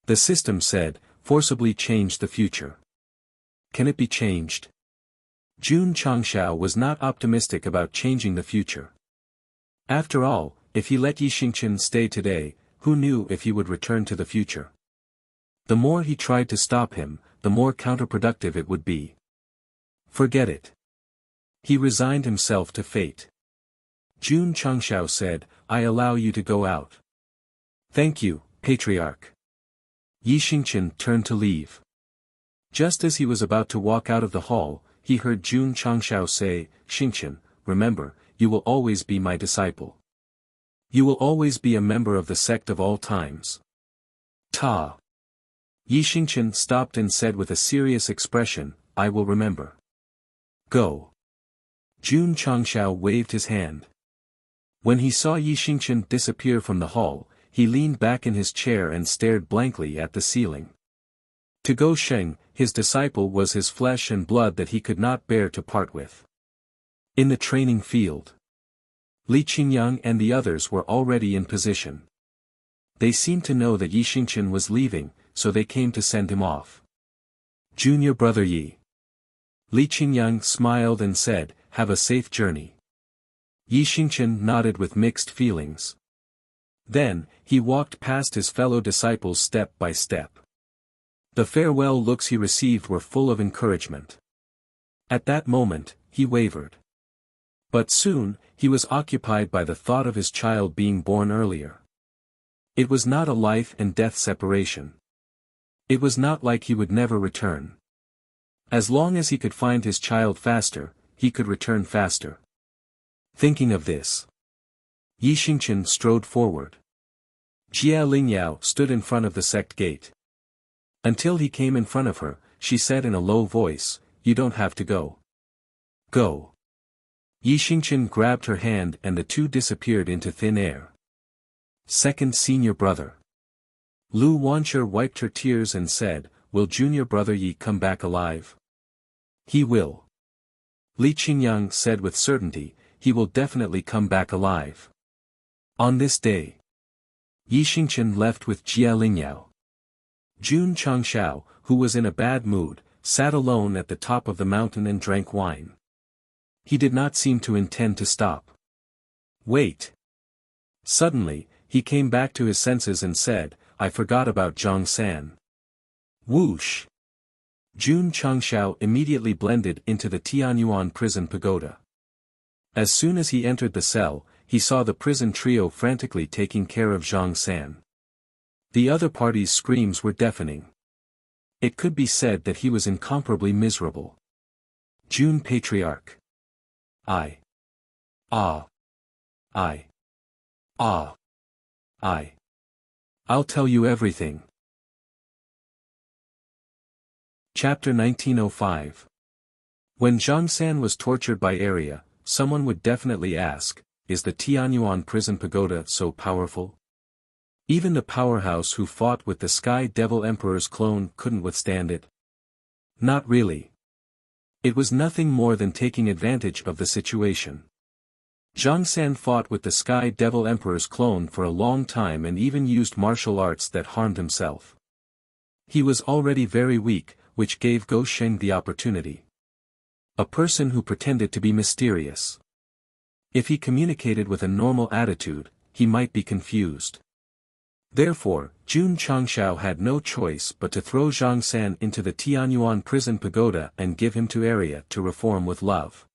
The system said, forcibly change the future. Can it be changed? Jun Changshao was not optimistic about changing the future. After all, if he let Yi Xingqian stay today, who knew if he would return to the future? The more he tried to stop him, the more counterproductive it would be. Forget it. He resigned himself to fate. Jun Changshao said, I allow you to go out. Thank you, Patriarch. Yi Xingqian turned to leave. Just as he was about to walk out of the hall, he heard Jun Changshao say, Xingqian, remember, you will always be my disciple. You will always be a member of the sect of all times. Ta. Yi Xingqian stopped and said with a serious expression, I will remember. Go. Jun Changshao waved his hand. When he saw Yi Xingqian disappear from the hall, he leaned back in his chair and stared blankly at the ceiling. To Go Sheng, his disciple was his flesh and blood that he could not bear to part with. In the training field, Li Qingyang and the others were already in position. They seemed to know that Yi Xingqian was leaving, so they came to send him off. Junior brother Yi. Li Qingyang smiled and said, have a safe journey. Yi Xingqian nodded with mixed feelings. Then, he walked past his fellow disciples step by step. The farewell looks he received were full of encouragement. At that moment, he wavered. But soon, he was occupied by the thought of his child being born earlier. It was not a life and death separation. It was not like he would never return. As long as he could find his child faster, he could return faster. Thinking of this, Yi Xingqian strode forward. Jia Lingyao stood in front of the sect gate. Until he came in front of her, she said in a low voice, you don't have to go. Go. Yi Xingqian grabbed her hand and the two disappeared into thin air. Second senior brother. Lu Wancher wiped her tears and said, will junior brother Yi come back alive? He will. Li Qingyang said with certainty, he will definitely come back alive. On this day, Yi Xingqian left with Jia Lingyao. Jun Changshao, who was in a bad mood, sat alone at the top of the mountain and drank wine. He did not seem to intend to stop. Wait. Suddenly, he came back to his senses and said, I forgot about Zhang San. Whoosh. Jun Changshao immediately blended into the Tianyuan prison pagoda. As soon as he entered the cell, he saw the prison trio frantically taking care of Zhang San. The other party's screams were deafening. It could be said that he was incomparably miserable. Jun Patriarch. I. Ah. I. Ah. I. I'll tell you everything. Chapter 1905. When Zhangsan was tortured by Arya, someone would definitely ask, is the Tianyuan prison pagoda so powerful? Even the powerhouse who fought with the Sky Devil Emperor's clone couldn't withstand it. Not really. It was nothing more than taking advantage of the situation. Zhangsan fought with the Sky Devil Emperor's clone for a long time and even used martial arts that harmed himself. He was already very weak, which gave Go Sheng the opportunity. A person who pretended to be mysterious. If he communicated with a normal attitude, he might be confused. Therefore, Jun Changshao had no choice but to throw Zhangsan into the Tianyuan prison pagoda and give him to Arya to reform with love.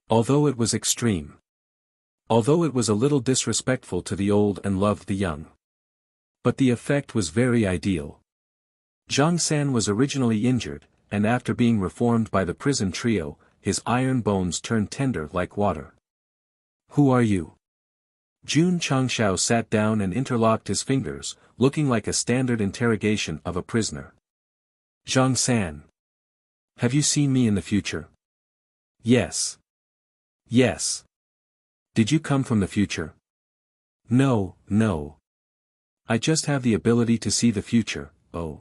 Although it was extreme. Although it was a little disrespectful to the old and loved the young. But the effect was very ideal. Zhangsan was originally injured, and after being reformed by the prison trio, his iron bones turned tender like water. Who are you? Jun Changshao sat down and interlocked his fingers, looking like a standard interrogation of a prisoner. Zhangsan. Have you seen me in the future? Yes. Yes. Did you come from the future? No, no. I just have the ability to see the future, oh.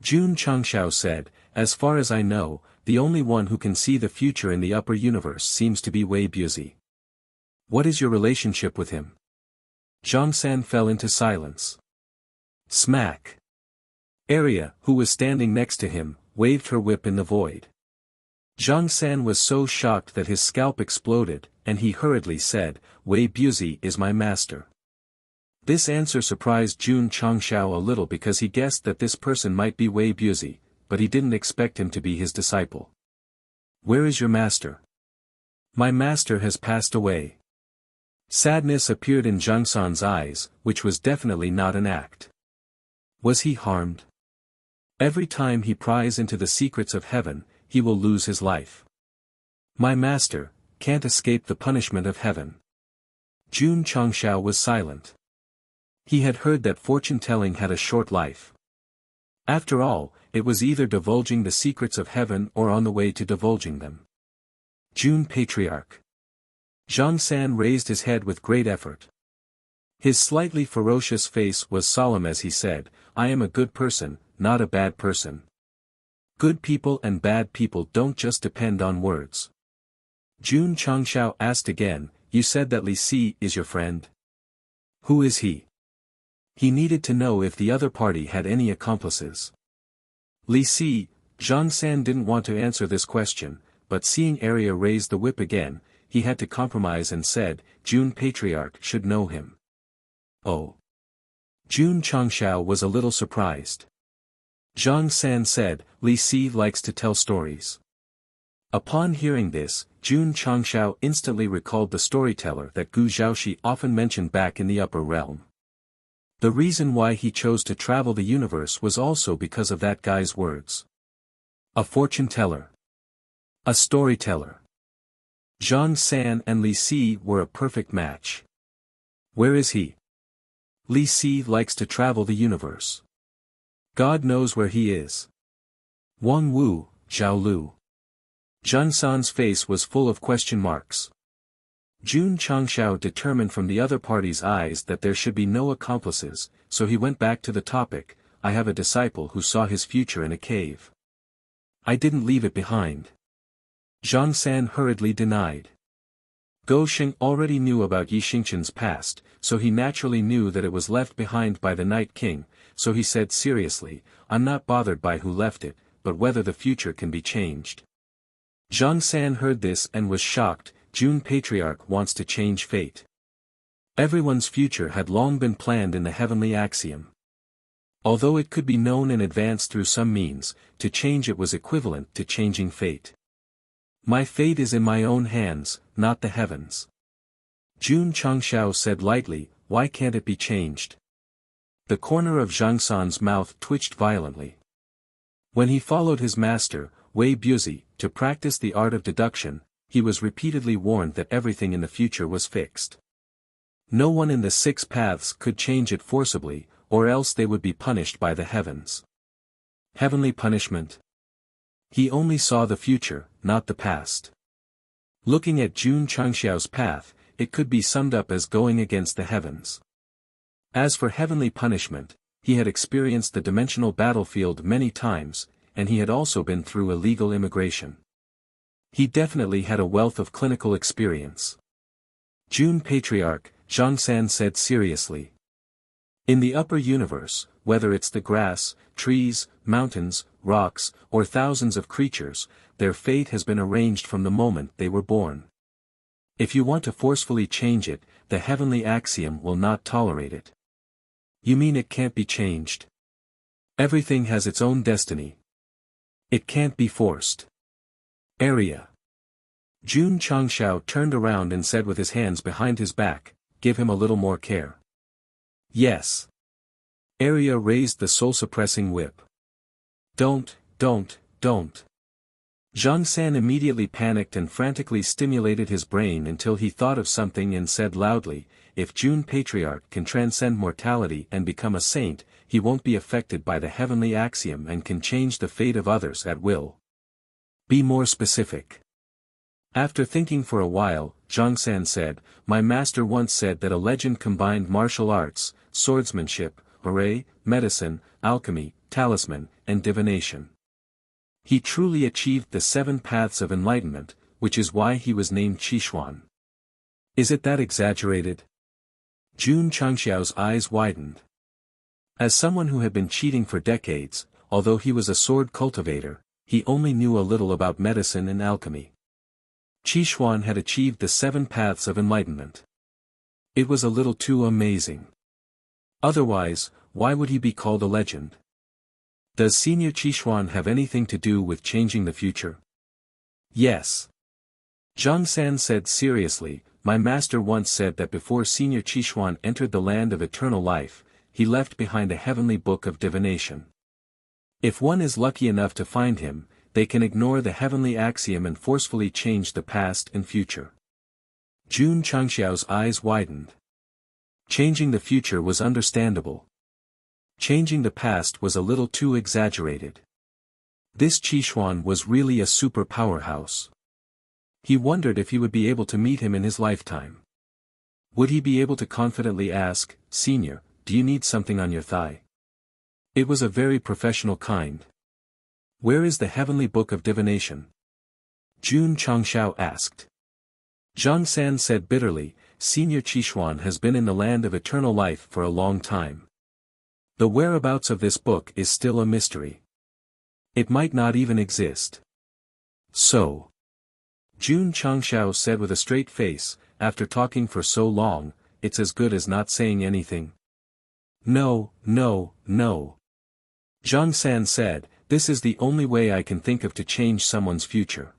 Jun Changshao said, as far as I know, the only one who can see the future in the upper universe seems to be Wei Buzi. What is your relationship with him? Zhangsan fell into silence. Smack. Arya, who was standing next to him, waved her whip in the void. Zhangsan was so shocked that his scalp exploded, and he hurriedly said, Wei Buzi is my master. This answer surprised Jun Changshao a little because he guessed that this person might be Wei Buzi, but he didn't expect him to be his disciple. Where is your master? My master has passed away. Sadness appeared in Zhangsan's eyes, which was definitely not an act. Was he harmed? Every time he pries into the secrets of heaven, he will lose his life. My master can't escape the punishment of heaven. Jun Changshao was silent. He had heard that fortune-telling had a short life. After all, it was either divulging the secrets of heaven or on the way to divulging them. Jun Patriarch. Zhangsan raised his head with great effort. His slightly ferocious face was solemn as he said, I am a good person, not a bad person. Good people and bad people don't just depend on words. Jun Changshao asked again, you said that Li Si is your friend? Who is he? He needed to know if the other party had any accomplices. Li Si, Zhangsan didn't want to answer this question, but seeing Arya raise the whip again, he had to compromise and said, Jun Patriarch should know him. Oh. Jun Changshao was a little surprised. Zhangsan said, Li Si likes to tell stories. Upon hearing this, Jun Changshao instantly recalled the storyteller that Gu Zhaoxi often mentioned back in the upper realm. The reason why he chose to travel the universe was also because of that guy's words. A fortune-teller. A storyteller. Zhangsan and Li Si were a perfect match. Where is he? Li Si likes to travel the universe. God knows where he is. Wang Wu, Zhao Lu. Zhangsan's face was full of question marks. Jun Changshao determined from the other party's eyes that there should be no accomplices, so he went back to the topic, I have a disciple who saw his future in a cave. I didn't leave it behind. Zhangsan hurriedly denied. Go Sheng already knew about Yi Xingqian's past, so he naturally knew that it was left behind by the Night King, so he said seriously, I'm not bothered by who left it, but whether the future can be changed. Zhangsan heard this and was shocked. Jun Patriarch wants to change fate. Everyone's future had long been planned in the heavenly axiom. Although it could be known in advance through some means, to change it was equivalent to changing fate. My fate is in my own hands, not the heavens. Jun Changshao said lightly, why can't it be changed? The corner of Zhangsan's mouth twitched violently. When he followed his master, Wei Buzi, to practice the art of deduction, he was repeatedly warned that everything in the future was fixed. No one in the 6 paths could change it forcibly, or else they would be punished by the heavens. Heavenly punishment. He only saw the future, not the past. Looking at Jun Changxiao's path, it could be summed up as going against the heavens. As for heavenly punishment, he had experienced the dimensional battlefield many times, and he had also been through illegal immigration. He definitely had a wealth of clinical experience. Jun Patriarch, Zhang San said seriously. In the upper universe, whether it's the grass, trees, mountains, rocks, or thousands of creatures, their fate has been arranged from the moment they were born. If you want to forcefully change it, the heavenly axiom will not tolerate it. You mean it can't be changed? Everything has its own destiny. It can't be forced. Area. Jun Changxiao turned around and said with his hands behind his back, "Give him a little more care." Yes. Area raised the soul-suppressing whip. Don't. Zhang San immediately panicked and frantically stimulated his brain until he thought of something and said loudly, "If Jun Patriarch can transcend mortality and become a saint, he won't be affected by the heavenly axiom and can change the fate of others at will. Be more specific." After thinking for a while, Zhang San said, "My master once said that a legend combined martial arts, swordsmanship, array, medicine, alchemy, talisman, and divination. He truly achieved the 7 paths of enlightenment, which is why he was named Qixuan. Is it that exaggerated?" Jun Changxiao's eyes widened. As someone who had been cheating for decades, although he was a sword cultivator, he only knew a little about medicine and alchemy. Qixuan had achieved the 7 paths of enlightenment. It was a little too amazing. Otherwise, why would he be called a legend? Does Senior Qixuan have anything to do with changing the future? Yes. Zhang San said seriously, "My master once said that before Senior Qixuan entered the land of eternal life, he left behind a heavenly book of divination. If one is lucky enough to find him, they can ignore the heavenly axiom and forcefully change the past and future." Jun Changxiao's eyes widened. Changing the future was understandable. Changing the past was a little too exaggerated. This Qixuan was really a super powerhouse. He wondered if he would be able to meet him in his lifetime. Would he be able to confidently ask, "Senior, do you need something on your thigh?" It was a very professional kind. "Where is the heavenly book of divination?" Jun Changxiao asked. Zhang San said bitterly, "Senior Qixuan has been in the land of eternal life for a long time. The whereabouts of this book is still a mystery. It might not even exist." "So," Jun Changxiao said with a straight face, "after talking for so long, it's as good as not saying anything." No. Zhang San said, "This is the only way I can think of to change someone's future."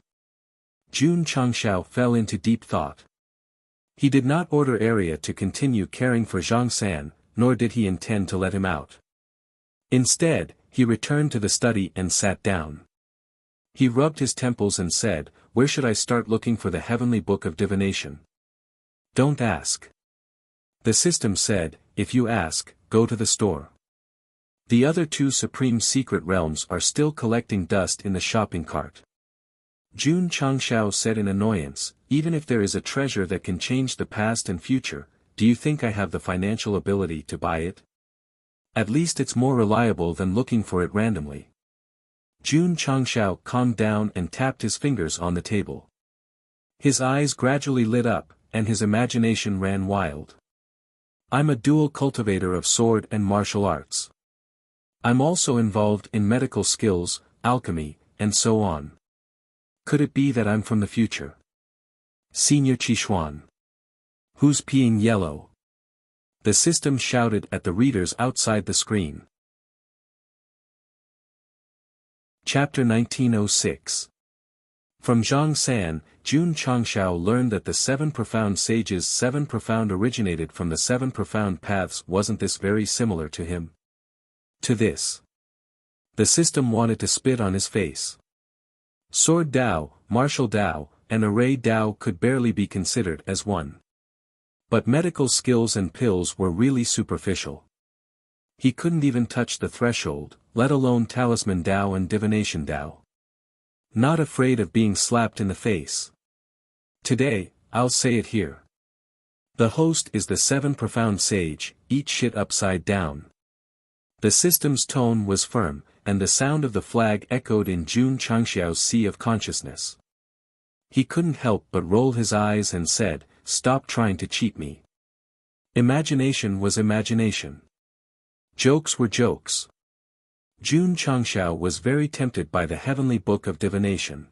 Jun Changxiao fell into deep thought. He did not order Area to continue caring for Zhang San, nor did he intend to let him out. Instead, he returned to the study and sat down. He rubbed his temples and said, "Where should I start looking for the heavenly book of divination?" "Don't ask." The system said, "If you ask, go to the store." The other 2 supreme secret realms are still collecting dust in the shopping cart. Jun Changxiao said in annoyance, "Even if there is a treasure that can change the past and future, do you think I have the financial ability to buy it? At least it's more reliable than looking for it randomly." Jun Changxiao calmed down and tapped his fingers on the table. His eyes gradually lit up, and his imagination ran wild. "I'm a dual cultivator of sword and martial arts. I'm also involved in medical skills, alchemy, and so on. Could it be that I'm from the future? Senior Qixuan. Who's peeing yellow?" The system shouted at the readers outside the screen. Chapter 1906. From Zhang San, Jun Changxiao learned that the 7 profound sages' 7 profound originated from the 7 profound paths. Wasn't this very similar to him? To this. The system wanted to spit on his face. Sword Dao, martial Dao, and array Dao could barely be considered as one. But medical skills and pills were really superficial. He couldn't even touch the threshold, let alone talisman Dao and divination Dao. Not afraid of being slapped in the face. Today, I'll say it here. The host is the 7 profound sage, eat shit upside down. The system's tone was firm, and the sound of the flag echoed in Jun Changxiao's sea of consciousness. He couldn't help but roll his eyes and said, "Stop trying to cheat me." Imagination was imagination. Jokes were jokes. Jun Changxiao was very tempted by the heavenly book of divination.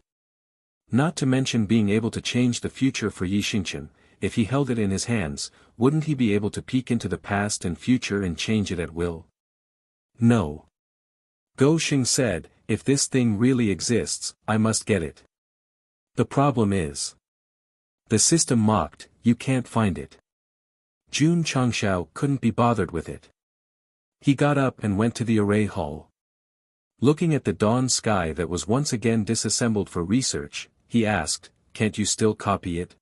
Not to mention being able to change the future for Yi Xingqian. If he held it in his hands, wouldn't he be able to peek into the past and future and change it at will? No. Go Xing said, "If this thing really exists, I must get it. The problem is." The system mocked, "You can't find it." Jun Changxiao couldn't be bothered with it. He got up and went to the array hall. Looking at the dawn sky that was once again disassembled for research, he asked, "Can't you still copy it?"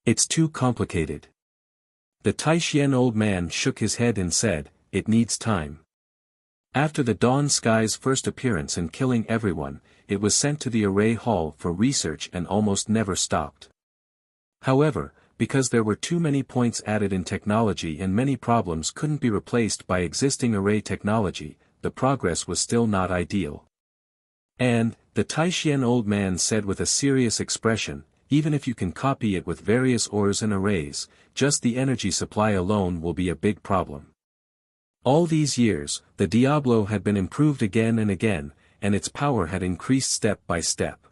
"It's too complicated." The Taishian old man shook his head and said, "It needs time." After the dawn sky's first appearance and killing everyone, it was sent to the array hall for research and almost never stopped. However, because there were too many points added in technology and many problems couldn't be replaced by existing array technology, the progress was still not ideal. And, the Taishian old man said with a serious expression, "Even if you can copy it with various ores and arrays, just the energy supply alone will be a big problem." All these years, the Diablo had been improved again and again, and its power had increased step by step.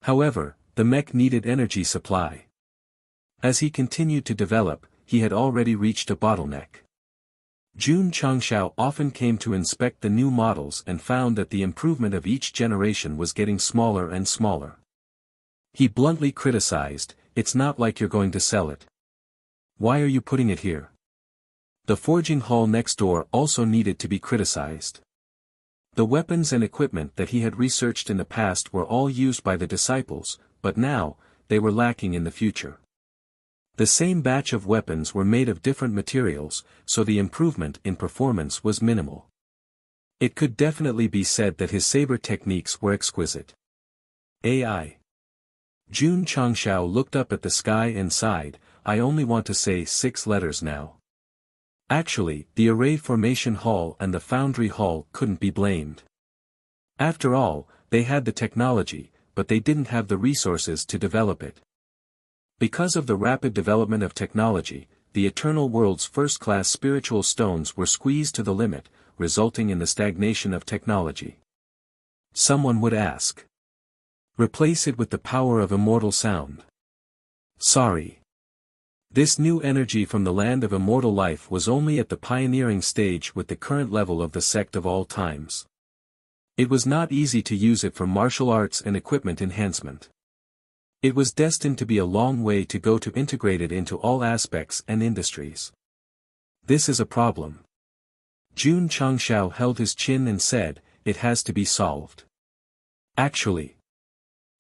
However, the mech needed energy supply. As he continued to develop, he had already reached a bottleneck. Jun Changxiao often came to inspect the new models and found that the improvement of each generation was getting smaller and smaller. He bluntly criticized, "It's not like you're going to sell it. Why are you putting it here?" The forging hall next door also needed to be criticized. The weapons and equipment that he had researched in the past were all used by the disciples, but now, they were lacking in the future. The same batch of weapons were made of different materials, so the improvement in performance was minimal. It could definitely be said that his saber techniques were exquisite. AI. Jun Changxiao looked up at the sky and sighed, "I only want to say 6 letters now." Actually, the array formation hall and the foundry hall couldn't be blamed. After all, they had the technology, but they didn't have the resources to develop it. Because of the rapid development of technology, the eternal world's first-class spiritual stones were squeezed to the limit, resulting in the stagnation of technology. Someone would ask. Replace it with the power of immortal sound. Sorry. This new energy from the land of immortal life was only at the pioneering stage with the current level of the sect of all times. It was not easy to use it for martial arts and equipment enhancement. It was destined to be a long way to go to integrate it into all aspects and industries. This is a problem. Jun Changxiao held his chin and said, "It has to be solved." Actually.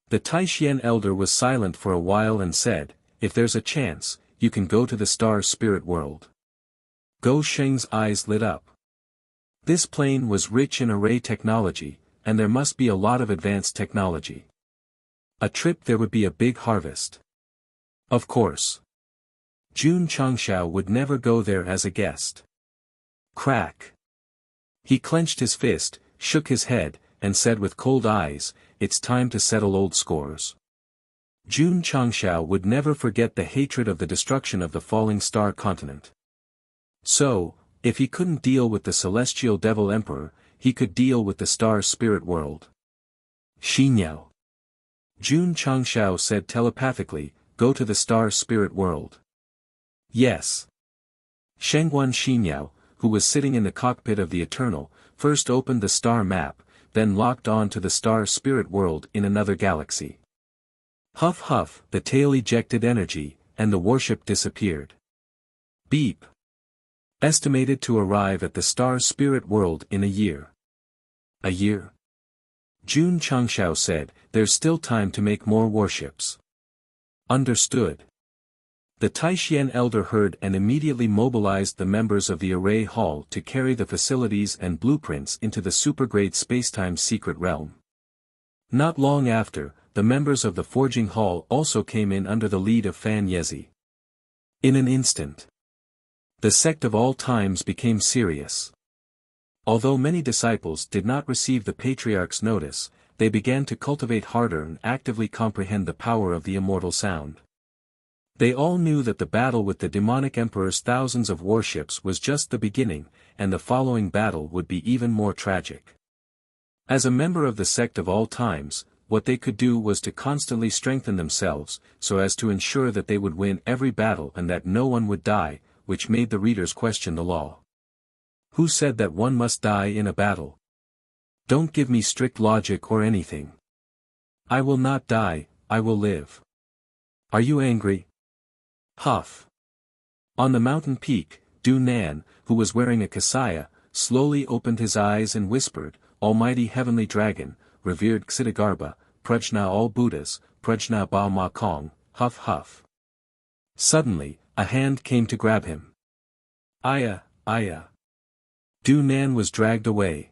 The Taishian elder was silent for a while and said, "If there's a chance, you can go to the star spirit world." Go Sheng's eyes lit up. This plane was rich in array technology, and there must be a lot of advanced technology. A trip there would be a big harvest. Of course. Jun Changxiao would never go there as a guest. Crack. He clenched his fist, shook his head, and said with cold eyes, "It's time to settle old scores." Jun Changxiao would never forget the hatred of the destruction of the falling star continent. So, if he couldn't deal with the celestial devil emperor, he could deal with the star spirit world. Xinyao. Jun Changxiao said telepathically, "Go to the star spirit world." Yes. Shengguan Xinyao, who was sitting in the cockpit of the Eternal, first opened the star map, then locked on to the star spirit world in another galaxy. Huff huff, the tail ejected energy, and the warship disappeared. Beep. Estimated to arrive at the star spirit world in a year. A year? Jun Changxiao said, "There's still time to make more warships." Understood. The Taishian elder heard and immediately mobilized the members of the array hall to carry the facilities and blueprints into the supergrade spacetime secret realm. Not long after, the members of the forging hall also came in under the lead of Fan Yezi. In an instant, the sect of all times became serious. Although many disciples did not receive the patriarch's notice, they began to cultivate harder and actively comprehend the power of the immortal sound. They all knew that the battle with the demonic emperor's thousands of warships was just the beginning, and the following battle would be even more tragic. As a member of the sect of all times, what they could do was to constantly strengthen themselves, so as to ensure that they would win every battle and that no one would die, which made the readers question the law. Who said that one must die in a battle? Don't give me strict logic or anything. I will not die, I will live. Are you angry? Huff. On the mountain peak, Du Nan, who was wearing a kasaya, slowly opened his eyes and whispered, Almighty Heavenly Dragon, revered Ksitigarbha, Prajna all Buddhas, Prajna Ba Ma Kong, huff huff. Suddenly, a hand came to grab him. Aya, Aya. Du Nan was dragged away.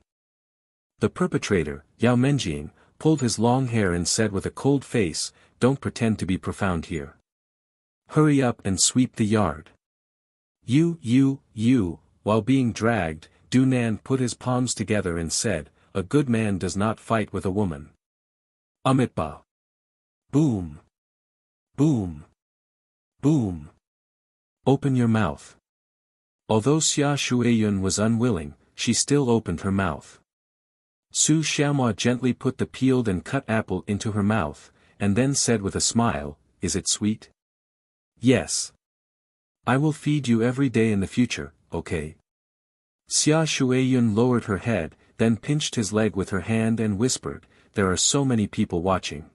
The perpetrator, Yao Menjing, pulled his long hair and said with a cold face, Don't pretend to be profound here. Hurry up and sweep the yard. You, while being dragged, Du Nan put his palms together and said, A good man does not fight with a woman. Amitba. Boom. Boom. Boom. Open your mouth. Although Xia Shuiyun was unwilling, she still opened her mouth. Su Xiaomua gently put the peeled and cut apple into her mouth, and then said with a smile, Is it sweet? Yes. I will feed you every day in the future, okay? Xia Shuiyun lowered her head, then pinched his leg with her hand and whispered, There are so many people watching.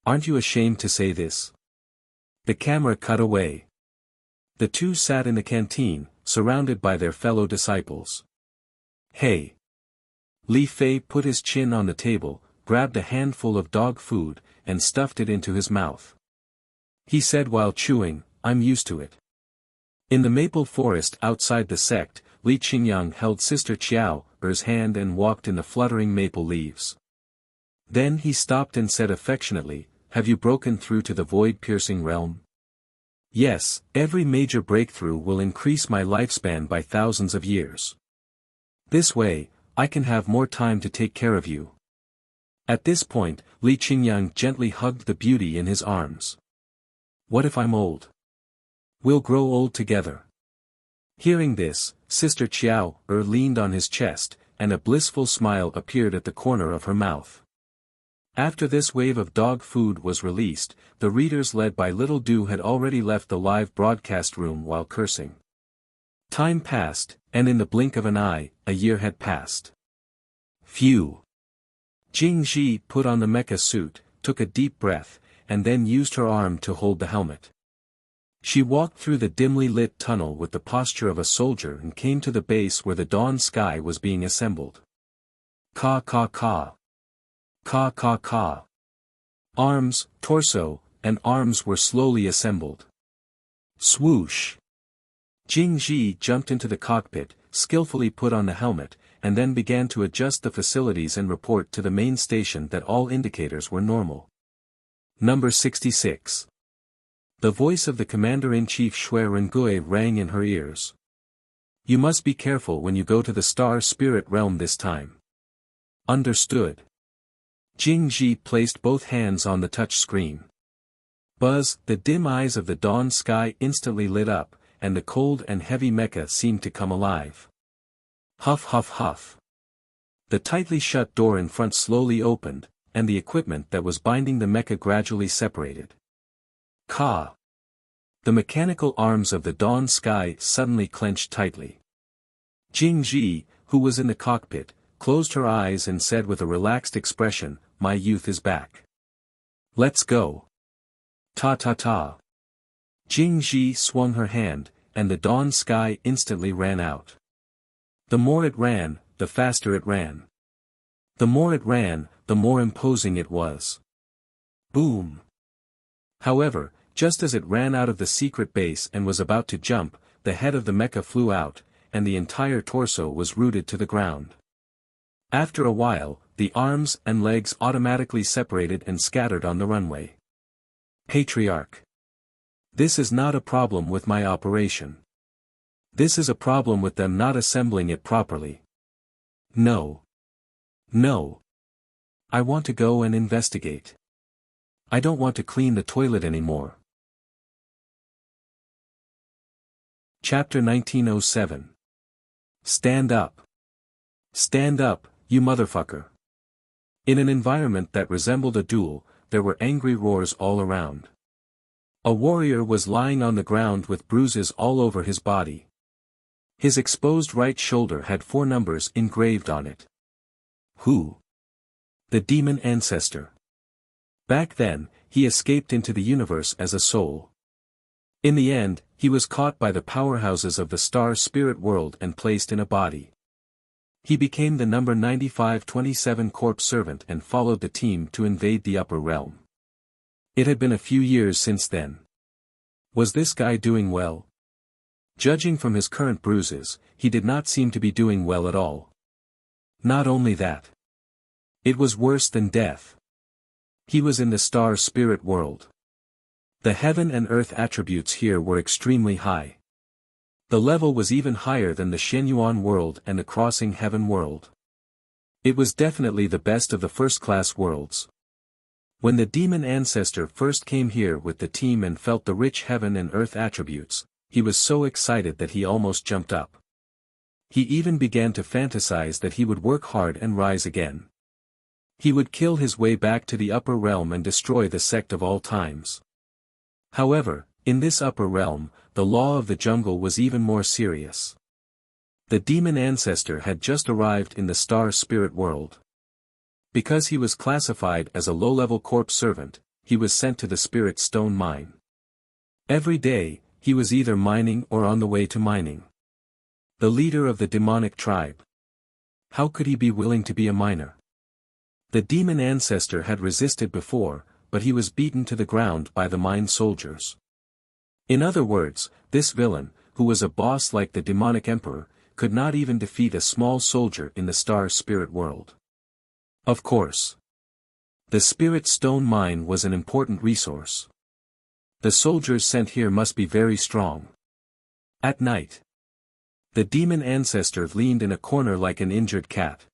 Aren't you ashamed to say this? The camera cut away. The two sat in the canteen, surrounded by their fellow disciples. Hey! Li Fei put his chin on the table, grabbed a handful of dog food, and stuffed it into his mouth. He said while chewing, I'm used to it. In the maple forest outside the sect, Li Qingyang held Sister Chiao's hand and walked in the fluttering maple leaves. Then he stopped and said affectionately, Have you broken through to the void-piercing realm? Yes, every major breakthrough will increase my lifespan by thousands of years. This way, I can have more time to take care of you. At this point, Li Qingyang gently hugged the beauty in his arms. What if I'm old? We'll grow old together. Hearing this, Sister Chiao leaned on his chest, and a blissful smile appeared at the corner of her mouth. After this wave of dog food was released, the readers led by Little Du had already left the live broadcast room while cursing. Time passed, and in the blink of an eye, a year had passed. Phew! Jing Ji put on the mecha suit, took a deep breath, and then used her arm to hold the helmet. She walked through the dimly lit tunnel with the posture of a soldier and came to the base where the dawn sky was being assembled. Ka ka ka. Ka ka ka. Arms, torso, and arms were slowly assembled. Swoosh! Jing Ji jumped into the cockpit, skillfully put on the helmet, and then began to adjust the facilities and report to the main station that all indicators were normal. Number 66. The voice of the Commander-in-Chief Shui Rengui rang in her ears. You must be careful when you go to the Star Spirit Realm this time. Understood. Jing Ji placed both hands on the touch screen. Buzz, the dim eyes of the dawn sky instantly lit up, and the cold and heavy mecha seemed to come alive. Huff huff huff. The tightly shut door in front slowly opened, and the equipment that was binding the mecha gradually separated. Ka! The mechanical arms of the dawn sky suddenly clenched tightly. Jing Ji, who was in the cockpit, closed her eyes and said with a relaxed expression, My youth is back. Let's go. Ta ta ta. Jing Ji swung her hand, and the dawn sky instantly ran out. The more it ran, the faster it ran. The more it ran, the more imposing it was. Boom. However, just as it ran out of the secret base and was about to jump, the head of the mecha flew out, and the entire torso was rooted to the ground. After a while, the arms and legs automatically separated and scattered on the runway. Patriarch. This is not a problem with my operation. This is a problem with them not assembling it properly. No. No. I want to go and investigate. I don't want to clean the toilet anymore. Chapter 1907. Stand up. Stand up, you motherfucker. In an environment that resembled a duel, there were angry roars all around. A warrior was lying on the ground with bruises all over his body. His exposed right shoulder had 4 numbers engraved on it. Who? The demon ancestor. Back then, he escaped into the universe as a soul. In the end, he was caught by the powerhouses of the star spirit world and placed in a body. He became the number 9527 corpse servant and followed the team to invade the upper realm. It had been a few years since then. Was this guy doing well? Judging from his current bruises, he did not seem to be doing well at all. Not only that. It was worse than death. He was in the star spirit world. The heaven and earth attributes here were extremely high. The level was even higher than the Shenyuan world and the crossing heaven world. It was definitely the best of the first-class worlds. When the demon ancestor first came here with the team and felt the rich heaven and earth attributes, he was so excited that he almost jumped up. He even began to fantasize that he would work hard and rise again. He would kill his way back to the upper realm and destroy the sect of all times. However, in this upper realm, the law of the jungle was even more serious. The demon ancestor had just arrived in the star spirit world. Because he was classified as a low-level corpse servant, he was sent to the spirit stone mine. Every day, he was either mining or on the way to mining. The leader of the demonic tribe. How could he be willing to be a miner? The demon ancestor had resisted before, but he was beaten to the ground by the mine soldiers. In other words, this villain, who was a boss like the demonic emperor, could not even defeat a small soldier in the star spirit world. Of course. The spirit stone mine was an important resource. The soldiers sent here must be very strong. At night. The demon ancestor leaned in a corner like an injured cat.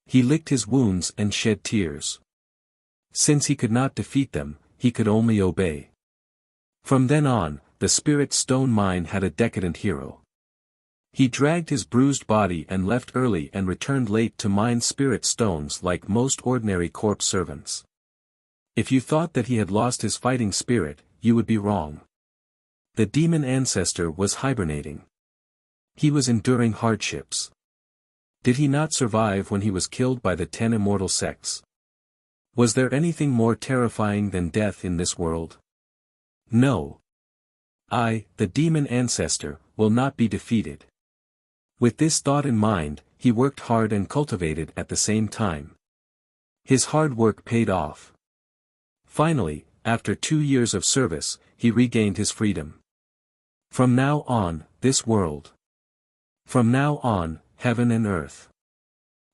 He licked his wounds and shed tears. Since he could not defeat them, he could only obey. From then on, the spirit stone mine had a decadent hero. He dragged his bruised body and left early and returned late to mine spirit stones like most ordinary corpse servants. If you thought that he had lost his fighting spirit, you would be wrong. The demon ancestor was hibernating. He was enduring hardships. Did he not survive when he was killed by the 10 immortal sects? Was there anything more terrifying than death in this world? No. I, the demon ancestor, will not be defeated. With this thought in mind, he worked hard and cultivated at the same time. His hard work paid off. Finally, after 2 years of service, he regained his freedom. From now on, this world. From now on, heaven and earth.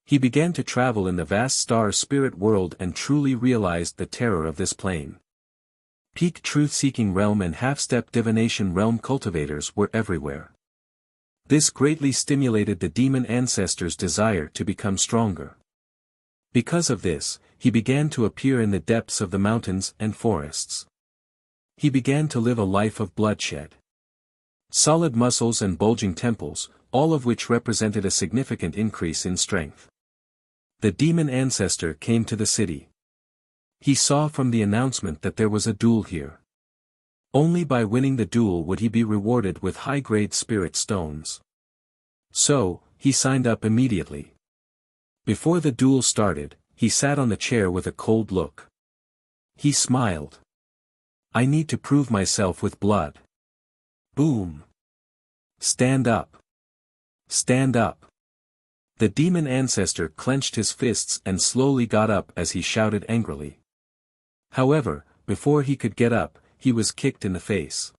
He began to travel in the vast star spirit world and truly realized the terror of this plane. Peak truth-seeking realm and half-step divination realm cultivators were everywhere. This greatly stimulated the demon ancestor's desire to become stronger. Because of this, he began to appear in the depths of the mountains and forests. He began to live a life of bloodshed. Solid muscles and bulging temples, all of which represented a significant increase in strength. The demon ancestor came to the city. He saw from the announcement that there was a duel here. Only by winning the duel would he be rewarded with high-grade spirit stones. So, he signed up immediately. Before the duel started, he sat on the chair with a cold look. He smiled. I need to prove myself with blood. Boom. Stand up. Stand up. The demon ancestor clenched his fists and slowly got up as he shouted angrily. However, before he could get up, he was kicked in the face.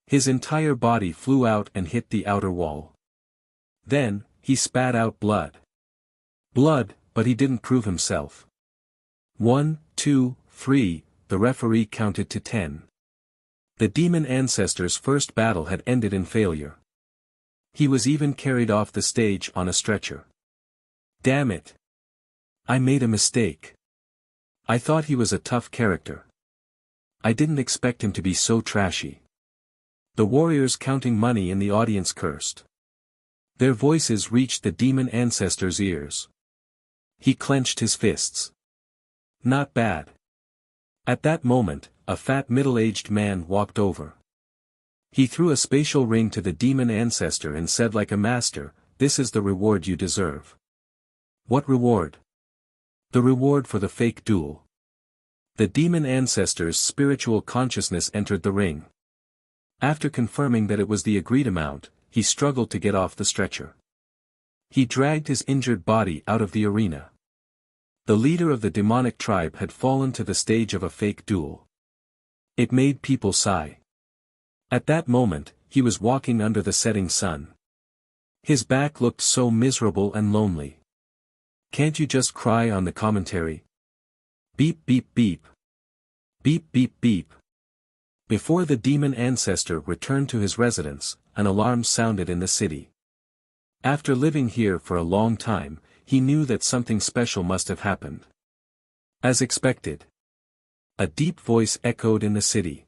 His entire body flew out and hit the outer wall. Then, he spat out blood. Blood, but he didn't prove himself. 1, 2, 3, the referee counted to 10. The demon ancestor's first battle had ended in failure. He was even carried off the stage on a stretcher. Damn it! I made a mistake. I thought he was a tough character. I didn't expect him to be so trashy. The warriors counting money in the audience cursed. Their voices reached the demon ancestor's ears. He clenched his fists. Not bad. At that moment, a fat middle-aged man walked over. He threw a spatial ring to the demon ancestor and said like a master, "This is the reward you deserve." What reward? The reward for the fake duel. The demon ancestor's spiritual consciousness entered the ring. After confirming that it was the agreed amount, he struggled to get off the stretcher. He dragged his injured body out of the arena. The leader of the demonic tribe had fallen to the stage of a fake duel. It made people sigh. At that moment, he was walking under the setting sun. His back looked so miserable and lonely. Can't you just cry on the commentary? Beep beep beep. Beep beep beep. Before the demon ancestor returned to his residence, an alarm sounded in the city. After living here for a long time, he knew that something special must have happened. As expected. A deep voice echoed in the city.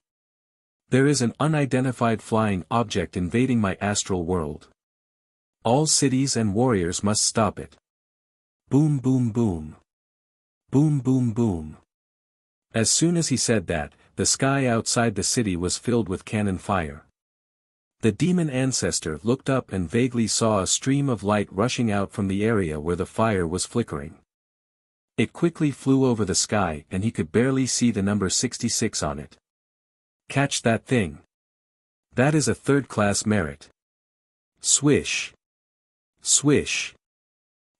There is an unidentified flying object invading my astral world. All cities and warriors must stop it. Boom boom boom. Boom boom boom. As soon as he said that, the sky outside the city was filled with cannon fire. The demon ancestor looked up and vaguely saw a stream of light rushing out from the area where the fire was flickering. It quickly flew over the sky and he could barely see the number 66 on it. Catch that thing. That is a third-class merit. Swish. Swish.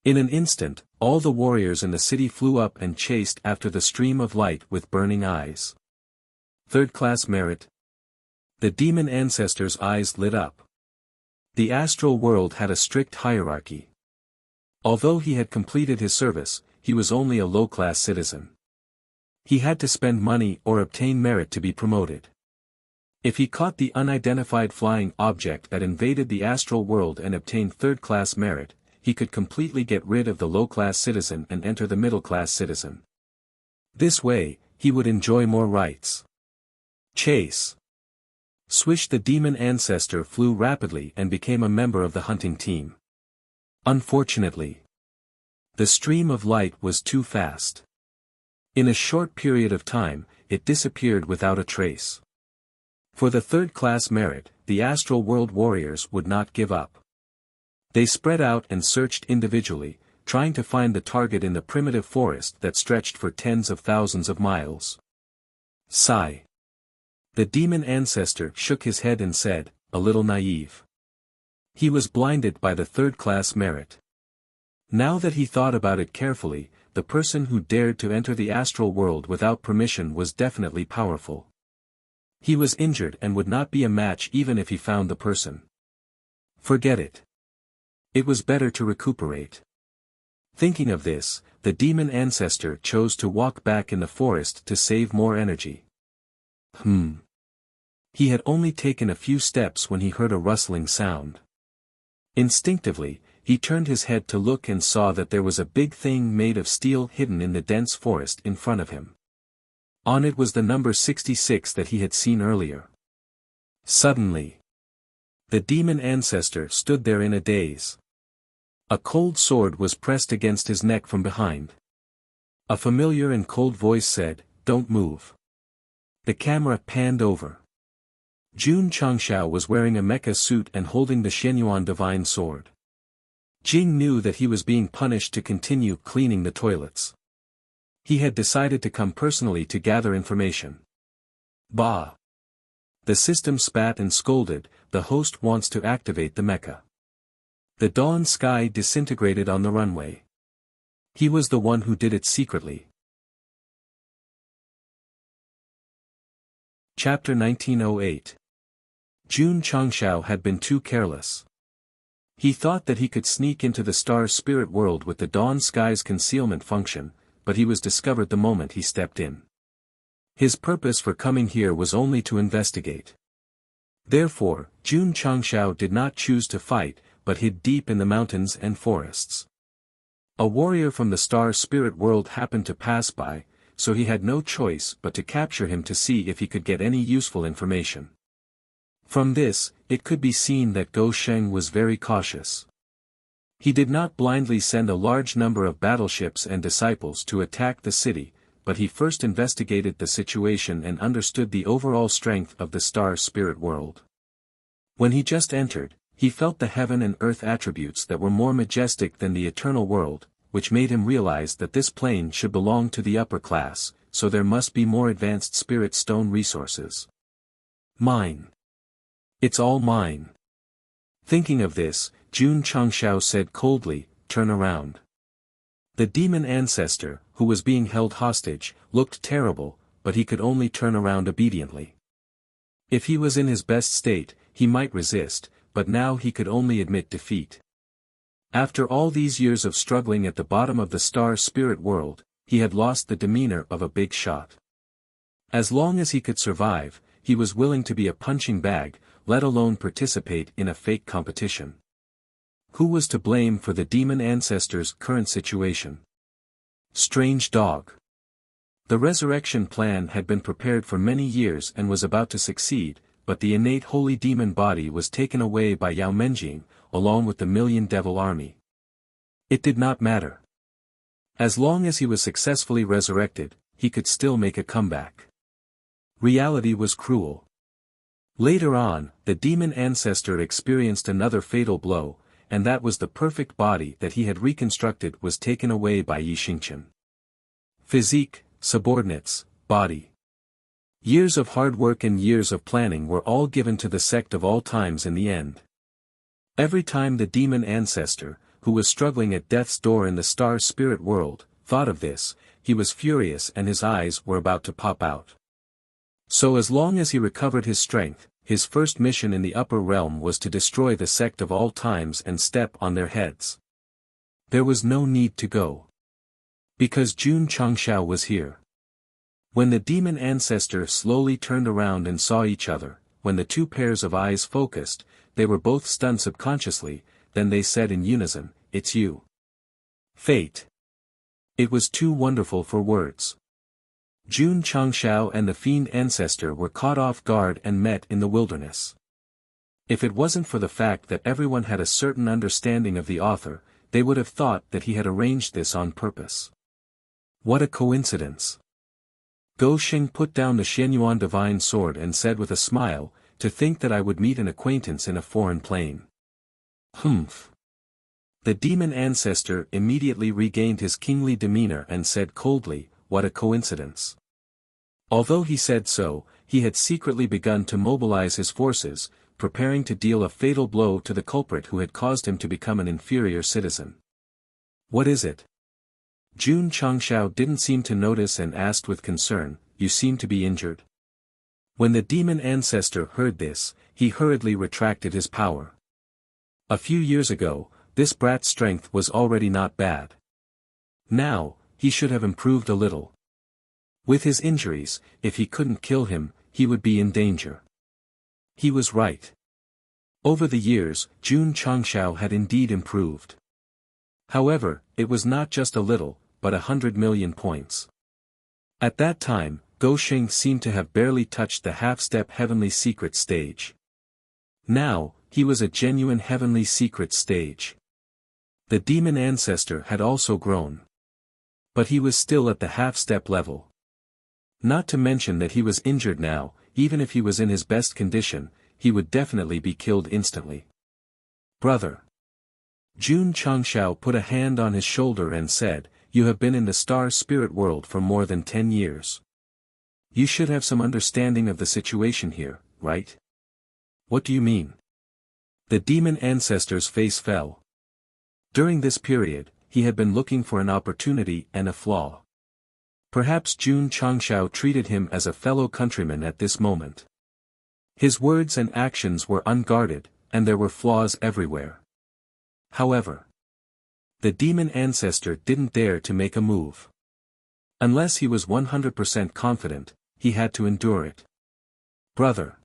In an instant, all the warriors in the city flew up and chased after the stream of light with burning eyes. Third-class merit. The demon ancestor's eyes lit up. The astral world had a strict hierarchy. Although he had completed his service, he was only a low-class citizen. He had to spend money or obtain merit to be promoted. If he caught the unidentified flying object that invaded the astral world and obtained third-class merit, he could completely get rid of the low-class citizen and enter the middle-class citizen. This way, he would enjoy more rights. Chase. Swish. The demon ancestor flew rapidly and became a member of the hunting team. Unfortunately, the stream of light was too fast. In a short period of time, it disappeared without a trace. For the third-class merit, the astral world warriors would not give up. They spread out and searched individually, trying to find the target in the primitive forest that stretched for tens of thousands of miles. Sigh. The demon ancestor shook his head and said, a little naive. He was blinded by the third-class merit. Now that he thought about it carefully, the person who dared to enter the astral world without permission was definitely powerful. He was injured and would not be a match even if he found the person. Forget it. It was better to recuperate. Thinking of this, the demon ancestor chose to walk back in the forest to save more energy. He had only taken a few steps when he heard a rustling sound. Instinctively, he turned his head to look and saw that there was a big thing made of steel hidden in the dense forest in front of him. On it was the number 66 that he had seen earlier. Suddenly, the demon ancestor stood there in a daze. A cold sword was pressed against his neck from behind. A familiar and cold voice said, "Don't move." The camera panned over. Jun Changshao was wearing a mecha suit and holding the Shenyuan divine sword. Jing knew that he was being punished to continue cleaning the toilets. He had decided to come personally to gather information. Bah! The system spat and scolded, "The host wants to activate the mecha." The dawn sky disintegrated on the runway. He was the one who did it secretly. Chapter 1908. Jun Changshao had been too careless. He thought that he could sneak into the star spirit world with the dawn sky's concealment function, but he was discovered the moment he stepped in. His purpose for coming here was only to investigate. Therefore, Jun Changshao did not choose to fight, but hid deep in the mountains and forests. A warrior from the star spirit world happened to pass by, so he had no choice but to capture him to see if he could get any useful information. From this, it could be seen that Go Sheng was very cautious. He did not blindly send a large number of battleships and disciples to attack the city, but he first investigated the situation and understood the overall strength of the star spirit world. When he just entered, he felt the heaven and earth attributes that were more majestic than the eternal world, which made him realize that this plane should belong to the upper class, so there must be more advanced spirit stone resources. Mine. It's all mine. Thinking of this, Jun Changshao said coldly, "Turn around." The demon ancestor, who was being held hostage, looked terrible, but he could only turn around obediently. If he was in his best state, he might resist, but now he could only admit defeat. After all these years of struggling at the bottom of the star spirit world, he had lost the demeanor of a big shot. As long as he could survive, he was willing to be a punching bag, let alone participate in a fake competition. Who was to blame for the demon ancestor's current situation? Strange dog. The resurrection plan had been prepared for many years and was about to succeed, but the innate holy demon body was taken away by Yao Menjing, along with the million devil army. It did not matter. As long as he was successfully resurrected, he could still make a comeback. Reality was cruel. Later on, the demon ancestor experienced another fatal blow, and that was the perfect body that he had reconstructed was taken away by Yi Xingqian. Physique, subordinates, body. Years of hard work and years of planning were all given to the sect of all times in the end. Every time the demon ancestor, who was struggling at death's door in the star spirit world, thought of this, he was furious and his eyes were about to pop out. So as long as he recovered his strength, his first mission in the upper realm was to destroy the sect of all times and step on their heads. There was no need to go. Because Jun Changshao was here. When the demon ancestor slowly turned around and saw each other, when the two pairs of eyes focused, they were both stunned subconsciously, then they said in unison, "It's you." Fate. It was too wonderful for words. Jun Changshao and the fiend ancestor were caught off guard and met in the wilderness. If it wasn't for the fact that everyone had a certain understanding of the author, they would have thought that he had arranged this on purpose. What a coincidence. Go Sheng put down the Xianyuan divine sword and said with a smile, "To think that I would meet an acquaintance in a foreign plane." Humph. The demon ancestor immediately regained his kingly demeanor and said coldly, "What a coincidence." Although he said so, he had secretly begun to mobilize his forces, preparing to deal a fatal blow to the culprit who had caused him to become an inferior citizen. "What is it?" Jun Changshao didn't seem to notice and asked with concern, "You seem to be injured." When the demon ancestor heard this, he hurriedly retracted his power. A few years ago, this brat's strength was already not bad. Now, he should have improved a little. With his injuries, if he couldn't kill him, he would be in danger. He was right. Over the years, Jun Changshao had indeed improved. However, it was not just a little, but 100 million points. At that time, Go Sheng seemed to have barely touched the half-step heavenly secret stage. Now, he was a genuine heavenly secret stage. The demon ancestor had also grown. But he was still at the half-step level. Not to mention that he was injured now, even if he was in his best condition, he would definitely be killed instantly. "Brother." Jun Changshao put a hand on his shoulder and said, "You have been in the star spirit world for more than 10 years. You should have some understanding of the situation here, right?" "What do you mean?" The demon ancestor's face fell. During this period, he had been looking for an opportunity and a flaw. Perhaps Jun Changshao treated him as a fellow countryman at this moment. His words and actions were unguarded, and there were flaws everywhere. However, the demon ancestor didn't dare to make a move. Unless he was 100% confident, he had to endure it. Brother,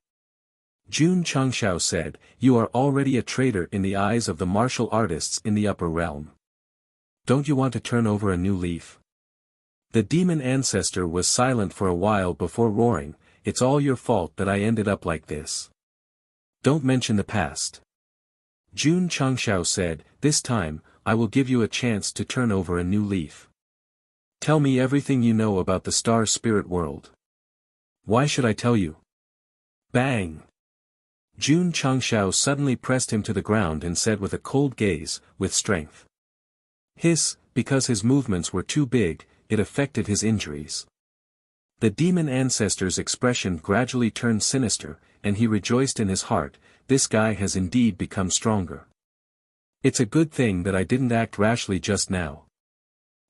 Jun Changshao said, you are already a traitor in the eyes of the martial artists in the upper realm. Don't you want to turn over a new leaf? The demon ancestor was silent for a while before roaring, it's all your fault that I ended up like this. Don't mention the past. Jun Changshao said, this time, I will give you a chance to turn over a new leaf. Tell me everything you know about the star spirit world. Why should I tell you? Bang! Jun Changshao suddenly pressed him to the ground and said with a cold gaze, with strength. Hiss, because his movements were too big, it affected his injuries. The demon ancestor's expression gradually turned sinister, and he rejoiced in his heart, this guy has indeed become stronger. It's a good thing that I didn't act rashly just now.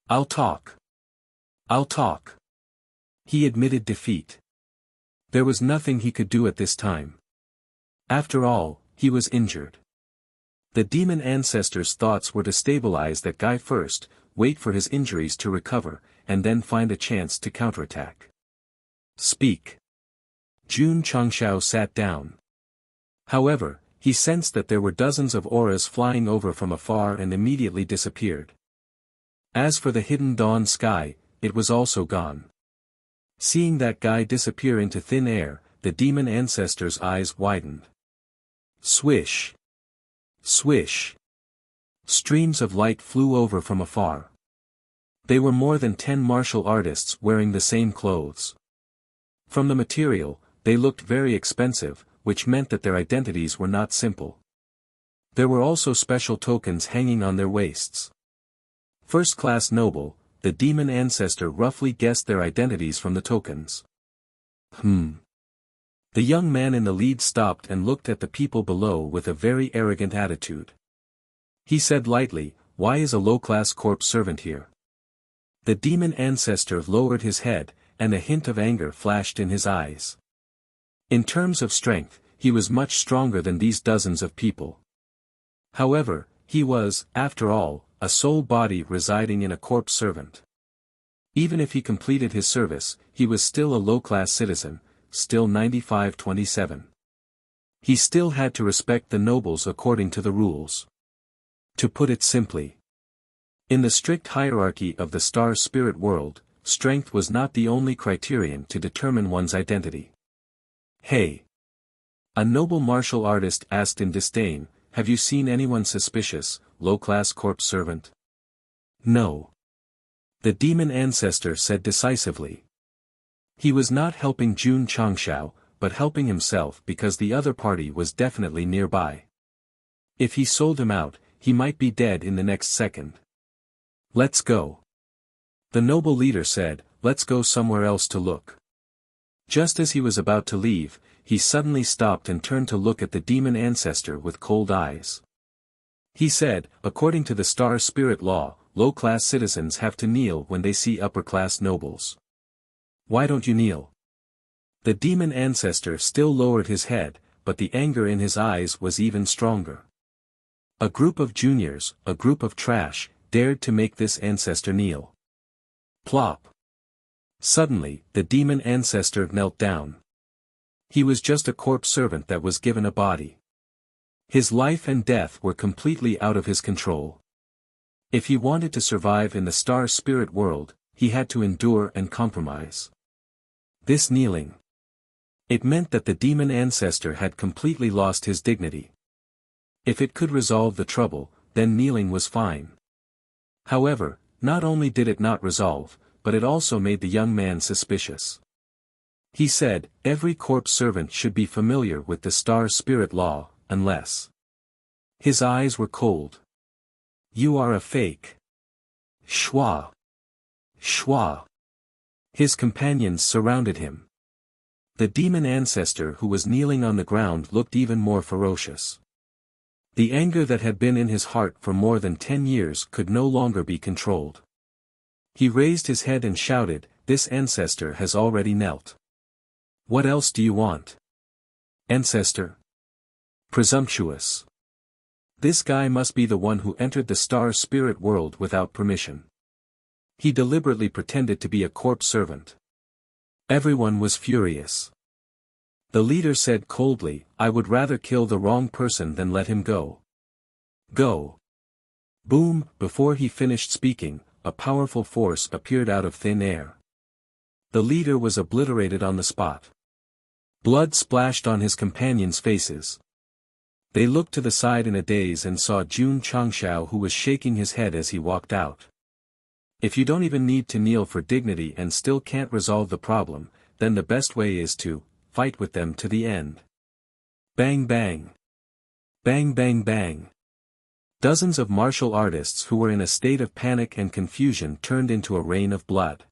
I'll talk. He admitted defeat. There was nothing he could do at this time. After all, he was injured. The demon ancestor's thoughts were to stabilize that guy first, wait for his injuries to recover, and then find a chance to counterattack. Speak. Jun Changshao sat down. However, he sensed that there were dozens of auras flying over from afar and immediately disappeared. As for the hidden dawn sky, it was also gone. Seeing that guy disappear into thin air, the demon ancestor's eyes widened. Swish. Swish. Streams of light flew over from afar. They were more than 10 martial artists wearing the same clothes. From the material, they looked very expensive, which meant that their identities were not simple. There were also special tokens hanging on their waists. First-class noble, the demon ancestor roughly guessed their identities from the tokens. The young man in the lead stopped and looked at the people below with a very arrogant attitude. He said lightly, why is a low-class corpse servant here? The demon ancestor lowered his head, and a hint of anger flashed in his eyes. In terms of strength, he was much stronger than these dozens of people. However, he was, after all, a soul body residing in a corpse servant. Even if he completed his service, he was still a low-class citizen, still 95-27. He still had to respect the nobles according to the rules. To put it simply, in the strict hierarchy of the star spirit world, strength was not the only criterion to determine one's identity. Hey! A noble martial artist asked in disdain, have you seen anyone suspicious, low-class corpse servant? No. The demon ancestor said decisively. He was not helping Jun Changshao, but helping himself because the other party was definitely nearby. If he sold him out, he might be dead in the next second. Let's go. The noble leader said, let's go somewhere else to look. Just as he was about to leave, he suddenly stopped and turned to look at the demon ancestor with cold eyes. He said, according to the star spirit law, low-class citizens have to kneel when they see upper-class nobles. Why don't you kneel? The demon ancestor still lowered his head, but the anger in his eyes was even stronger. A group of juniors, a group of trash, dared to make this ancestor kneel. Plop. Suddenly, the demon ancestor knelt down. He was just a corpse servant that was given a body. His life and death were completely out of his control. If he wanted to survive in the star spirit world, he had to endure and compromise. This kneeling. It meant that the demon ancestor had completely lost his dignity. If it could resolve the trouble, then kneeling was fine. However, not only did it not resolve, but it also made the young man suspicious. He said, every corpse servant should be familiar with the star spirit law, unless. His eyes were cold. You are a fake. Schwa. Schwa. His companions surrounded him. The demon ancestor who was kneeling on the ground looked even more ferocious. The anger that had been in his heart for more than 10 years could no longer be controlled. He raised his head and shouted, this ancestor has already knelt. What else do you want? Ancestor? Presumptuous. This guy must be the one who entered the star spirit world without permission. He deliberately pretended to be a corpse servant. Everyone was furious. The leader said coldly, "I would rather kill the wrong person than let him go. Go." Boom! Before he finished speaking, a powerful force appeared out of thin air. The leader was obliterated on the spot. Blood splashed on his companions' faces. They looked to the side in a daze and saw Jun Changshao, who was shaking his head as he walked out. If you don't even need to kneel for dignity and still can't resolve the problem, then the best way is to fight with them to the end. Bang bang. Bang bang bang. Dozens of martial artists who were in a state of panic and confusion turned into a rain of blood.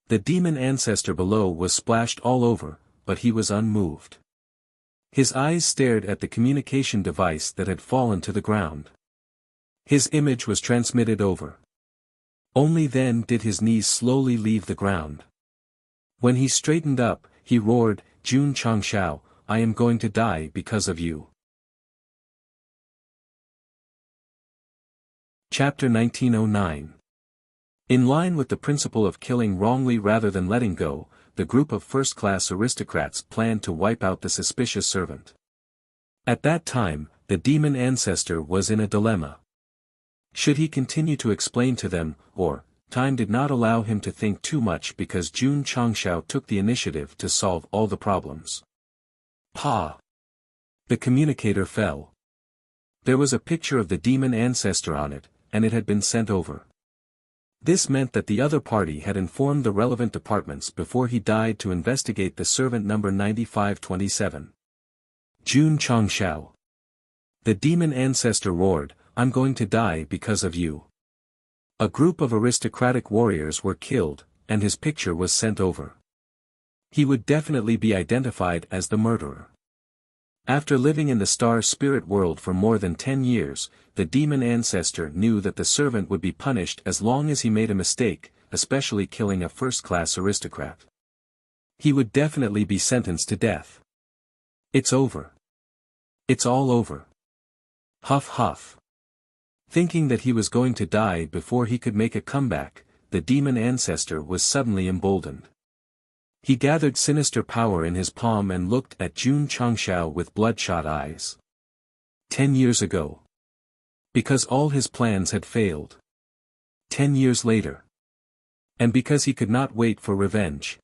The demon ancestor below was splashed all over, but he was unmoved. His eyes stared at the communication device that had fallen to the ground. His image was transmitted over. Only then did his knees slowly leave the ground. When he straightened up, he roared, "Jun Changshao, I am going to die because of you." Chapter 1909. In line with the principle of killing wrongly rather than letting go, the group of first-class aristocrats planned to wipe out the suspicious servant. At that time, the demon ancestor was in a dilemma. Should he continue to explain to them, or, time did not allow him to think too much because Jun Changshao took the initiative to solve all the problems. Pa! The communicator fell. There was a picture of the demon ancestor on it, and it had been sent over. This meant that the other party had informed the relevant departments before he died to investigate the servant number 9527. Jun Changshao. The demon ancestor roared, "I'm going to die because of you." A group of aristocratic warriors were killed, and his picture was sent over. He would definitely be identified as the murderer. After living in the star spirit world for more than 10 years, the demon ancestor knew that the servant would be punished as long as he made a mistake, especially killing a first-class aristocrat. He would definitely be sentenced to death. It's over. It's all over. Huff huff. Thinking that he was going to die before he could make a comeback, the demon ancestor was suddenly emboldened. He gathered sinister power in his palm and looked at Jun Changshao with bloodshot eyes. 10 years ago. Because all his plans had failed. 10 years later. And because he could not wait for revenge.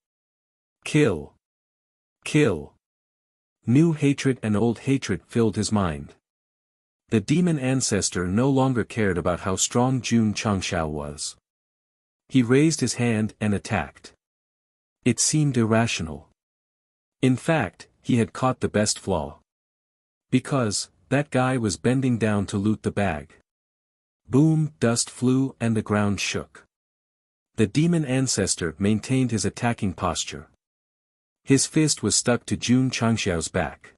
Kill. Kill. New hatred and old hatred filled his mind. The demon ancestor no longer cared about how strong Jun Changshao was. He raised his hand and attacked. It seemed irrational. In fact, he had caught the best flaw. Because, that guy was bending down to loot the bag. Boom, dust flew and the ground shook. The demon ancestor maintained his attacking posture. His fist was stuck to Jun Changshao's back.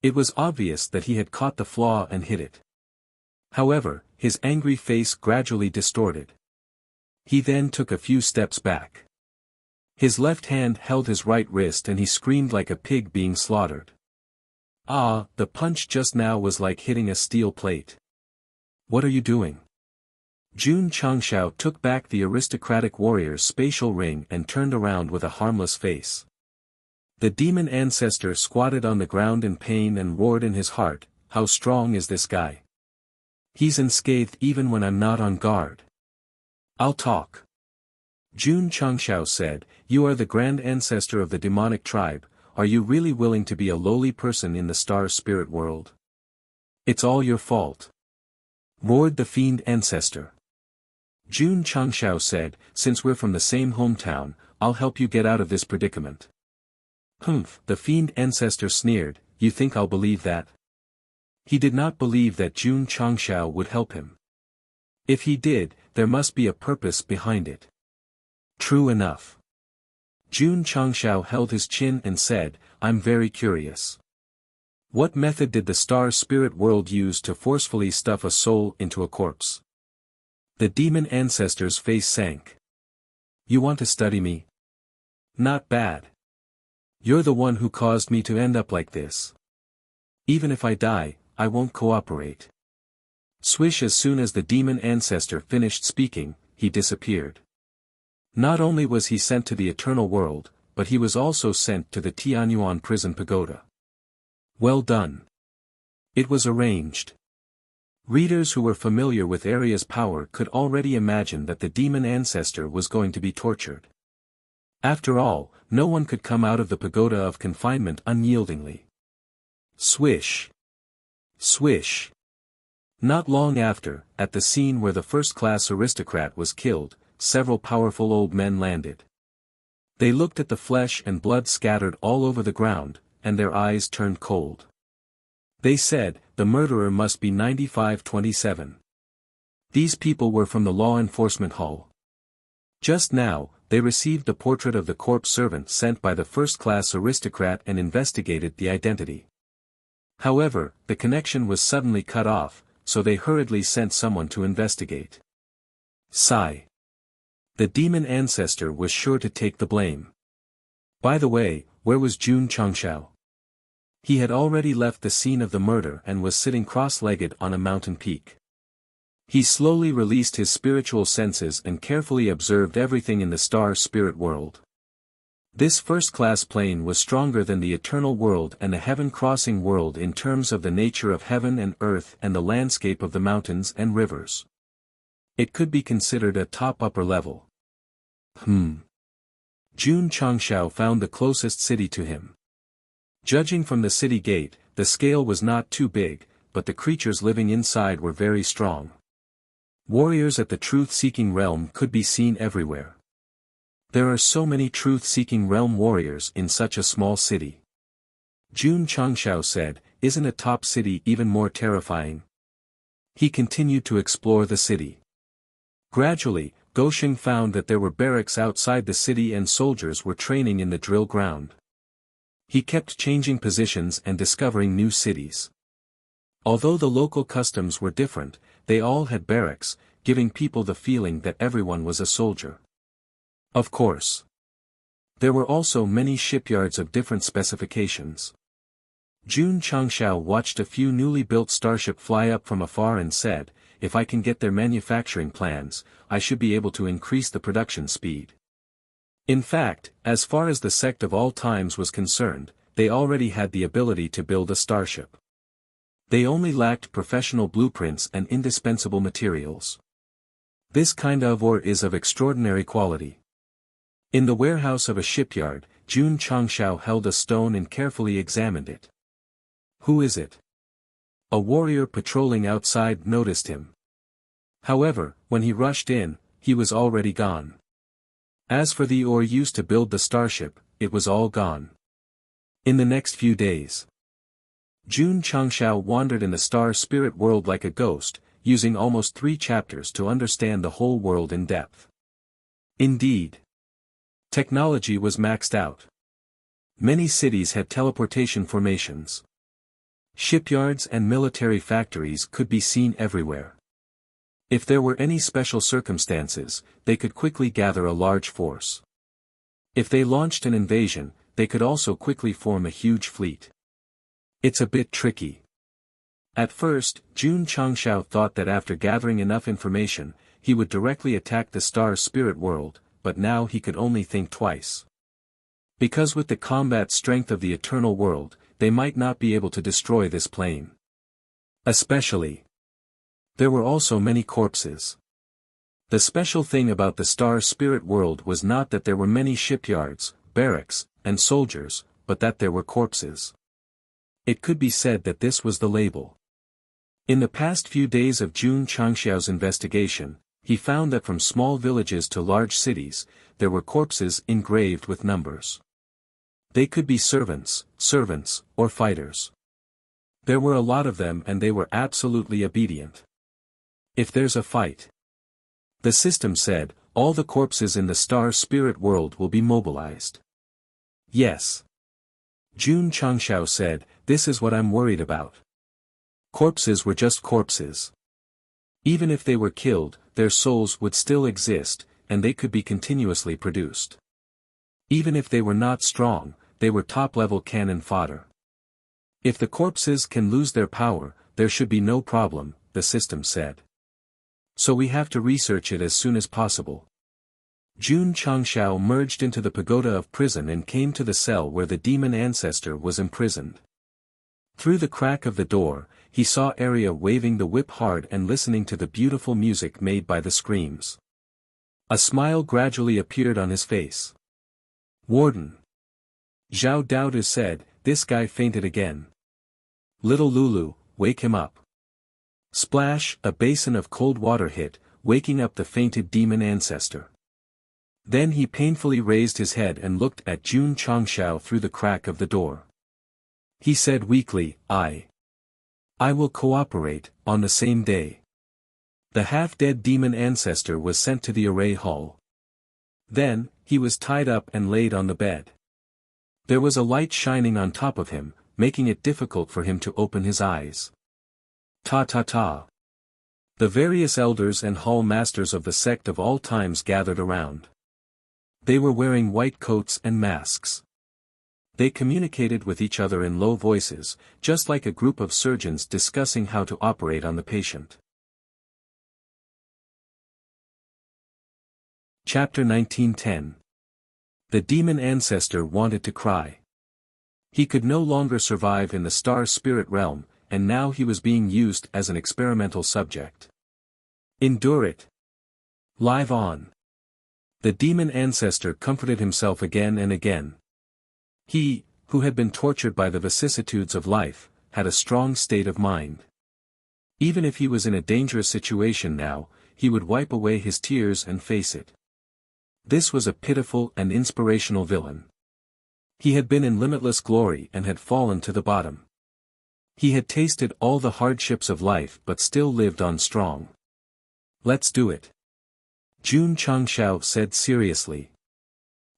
It was obvious that he had caught the flaw and hit it. However, his angry face gradually distorted. He then took a few steps back. His left hand held his right wrist and he screamed like a pig being slaughtered. Ah, the punch just now was like hitting a steel plate. What are you doing? Jun Changshao took back the aristocratic warrior's spatial ring and turned around with a harmless face. The demon ancestor squatted on the ground in pain and roared in his heart, "How strong is this guy? He's unscathed even when I'm not on guard. I'll talk." Jun Changshao said, "You are the grand ancestor of the demonic tribe, are you really willing to be a lowly person in the star spirit world? It's all your fault," roared the fiend ancestor. Jun Changshao said, "Since we're from the same hometown, I'll help you get out of this predicament." Humph, the fiend ancestor sneered, "You think I'll believe that?" He did not believe that Jun Changshao would help him. If he did, there must be a purpose behind it. True enough. Jun Changshao held his chin and said, "I'm very curious. What method did the star spirit world use to forcefully stuff a soul into a corpse?" The demon ancestor's face sank. "You want to study me? Not bad. You're the one who caused me to end up like this. Even if I die, I won't cooperate. Swish, as soon as the demon ancestor finished speaking, he disappeared. Not only was he sent to the eternal world, but he was also sent to the Tianyuan prison pagoda. Well done. It was arranged. Readers who were familiar with Arya's power could already imagine that the demon ancestor was going to be tortured. After all, no one could come out of the pagoda of confinement unyieldingly. Swish. Swish. Not long after, at the scene where the first-class aristocrat was killed, several powerful old men landed. They looked at the flesh and blood scattered all over the ground, and their eyes turned cold. They said, the murderer must be 9527. These people were from the law enforcement hall. Just now, they received the portrait of the corpse servant sent by the first-class aristocrat and investigated the identity. However, the connection was suddenly cut off, so they hurriedly sent someone to investigate. Sigh. The demon ancestor was sure to take the blame. By the way, where was Jun Changshao? He had already left the scene of the murder and was sitting cross-legged on a mountain peak. He slowly released his spiritual senses and carefully observed everything in the star spirit world. This first-class plane was stronger than the eternal world and the heaven-crossing world in terms of the nature of heaven and earth and the landscape of the mountains and rivers. It could be considered a top upper level. Jun Changshao found the closest city to him. Judging from the city gate, the scale was not too big, but the creatures living inside were very strong. Warriors at the truth-seeking realm could be seen everywhere. There are so many truth-seeking realm warriors in such a small city. Jun Changshao said, isn't a top city even more terrifying? He continued to explore the city. Gradually, Gosheng found that there were barracks outside the city and soldiers were training in the drill ground. He kept changing positions and discovering new cities. Although the local customs were different, they all had barracks, giving people the feeling that everyone was a soldier. Of course. There were also many shipyards of different specifications. Jun Changshao watched a few newly built starship fly up from afar and said, if I can get their manufacturing plans, I should be able to increase the production speed. In fact, as far as the Sect of all times was concerned, they already had the ability to build a starship. They only lacked professional blueprints and indispensable materials. This kind of ore is of extraordinary quality. In the warehouse of a shipyard, Jun Changshao held a stone and carefully examined it. Who is it? A warrior patrolling outside noticed him. However, when he rushed in, he was already gone. As for the ore used to build the starship, it was all gone. In the next few days, Jun Changshao wandered in the star spirit world like a ghost, using almost 3 chapters to understand the whole world in depth. Indeed, technology was maxed out. Many cities had teleportation formations. Shipyards and military factories could be seen everywhere. If there were any special circumstances, they could quickly gather a large force. If they launched an invasion, they could also quickly form a huge fleet. It's a bit tricky. At first, Jun Changshao thought that after gathering enough information, he would directly attack the star spirit world, but now he could only think twice. Because with the combat strength of the eternal world, they might not be able to destroy this plane. Especially, there were also many corpses. The special thing about the star spirit world was not that there were many shipyards, barracks, and soldiers, but that there were corpses. It could be said that this was the label. In the past few days of Jun Changshao's investigation, he found that from small villages to large cities, there were corpses engraved with numbers. They could be servants, or fighters. There were a lot of them and they were absolutely obedient. If there's a fight, the system said, all the corpses in the star spirit world will be mobilized. Yes. Jun Changshao said, this is what I'm worried about. Corpses were just corpses. Even if they were killed, their souls would still exist, and they could be continuously produced. Even if they were not strong, they were top-level cannon fodder. If the corpses can lose their power, there should be no problem, the system said. So we have to research it as soon as possible. Jun Changshao merged into the pagoda of prison and came to the cell where the demon ancestor was imprisoned. Through the crack of the door, he saw Arya waving the whip hard and listening to the beautiful music made by the screams. A smile gradually appeared on his face. "Warden." Zhao Daodu said, "This guy fainted again. Little Lulu, wake him up." Splash, a basin of cold water hit, waking up the fainted demon ancestor. Then he painfully raised his head and looked at Jun Changshao through the crack of the door. He said weakly, I will cooperate, on the same day." The half-dead demon ancestor was sent to the array hall. Then, he was tied up and laid on the bed. There was a light shining on top of him, making it difficult for him to open his eyes. Ta. The various elders and hall masters of the sect of all times gathered around. They were wearing white coats and masks. They communicated with each other in low voices, just like a group of surgeons discussing how to operate on the patient. Chapter 1910. The demon ancestor wanted to cry. He could no longer survive in the star spirit realm, and now he was being used as an experimental subject. Endure it. Live on. The demon ancestor comforted himself again and again. He, who had been tortured by the vicissitudes of life, had a strong state of mind. Even if he was in a dangerous situation now, he would wipe away his tears and face it. This was a pitiful and inspirational villain. He had been in limitless glory and had fallen to the bottom. He had tasted all the hardships of life but still lived on strong. "Let's do it," Jun Changshao said seriously.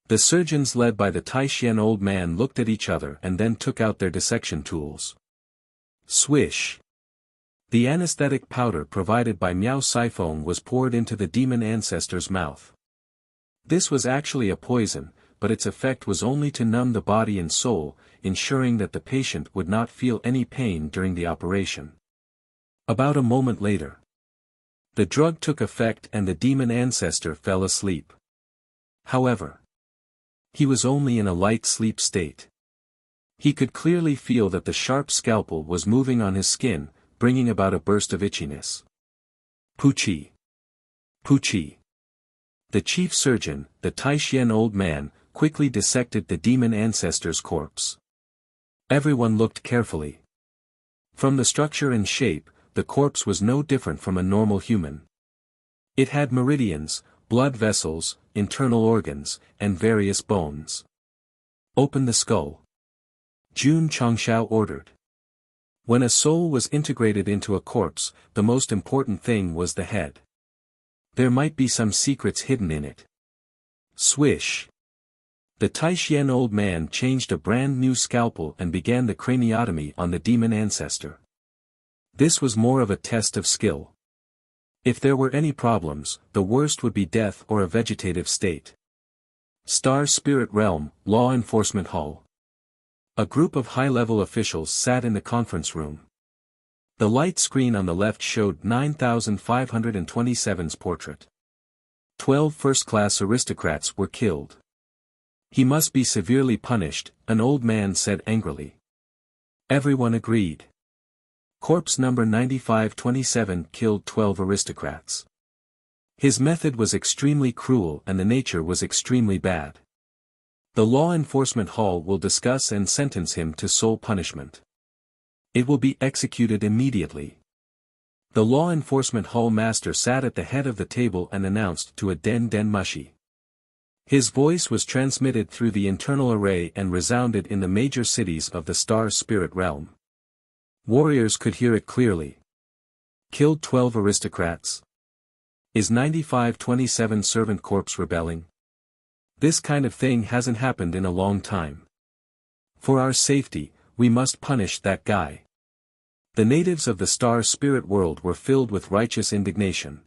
The surgeons led by the Taishan old man looked at each other and then took out their dissection tools. Swish! The anesthetic powder provided by Miao Sifeng was poured into the demon ancestor's mouth. This was actually a poison, but its effect was only to numb the body and soul, ensuring that the patient would not feel any pain during the operation. About a moment later, the drug took effect and the demon ancestor fell asleep. However, he was only in a light sleep state. He could clearly feel that the sharp scalpel was moving on his skin, bringing about a burst of itchiness. Puchi! Puchi! The chief surgeon, the Taishan old man, quickly dissected the demon ancestor's corpse. Everyone looked carefully. From the structure and shape, the corpse was no different from a normal human. It had meridians, blood vessels, internal organs, and various bones. "Open the skull," Jun Changshao ordered. When a soul was integrated into a corpse, the most important thing was the head. There might be some secrets hidden in it. Swish! The Taishan old man changed a brand new scalpel and began the craniotomy on the demon ancestor. This was more of a test of skill. If there were any problems, the worst would be death or a vegetative state. Star Spirit Realm, Law Enforcement Hall. A group of high-level officials sat in the conference room. The light screen on the left showed 9527's portrait. 12 first-class aristocrats were killed. "He must be severely punished," an old man said angrily. Everyone agreed. Corpse number 9527 killed 12 aristocrats. His method was extremely cruel and the nature was extremely bad. The Law Enforcement Hall will discuss and sentence him to soul punishment. It will be executed immediately. The Law Enforcement Hall master sat at the head of the table and announced to a Den Mushi. His voice was transmitted through the internal array and resounded in the major cities of the Star Spirit Realm. Warriors could hear it clearly. Killed 12 aristocrats. Is 9527 servant corpse rebelling? This kind of thing hasn't happened in a long time. For our safety, we must punish that guy. The natives of the Star Spirit world were filled with righteous indignation.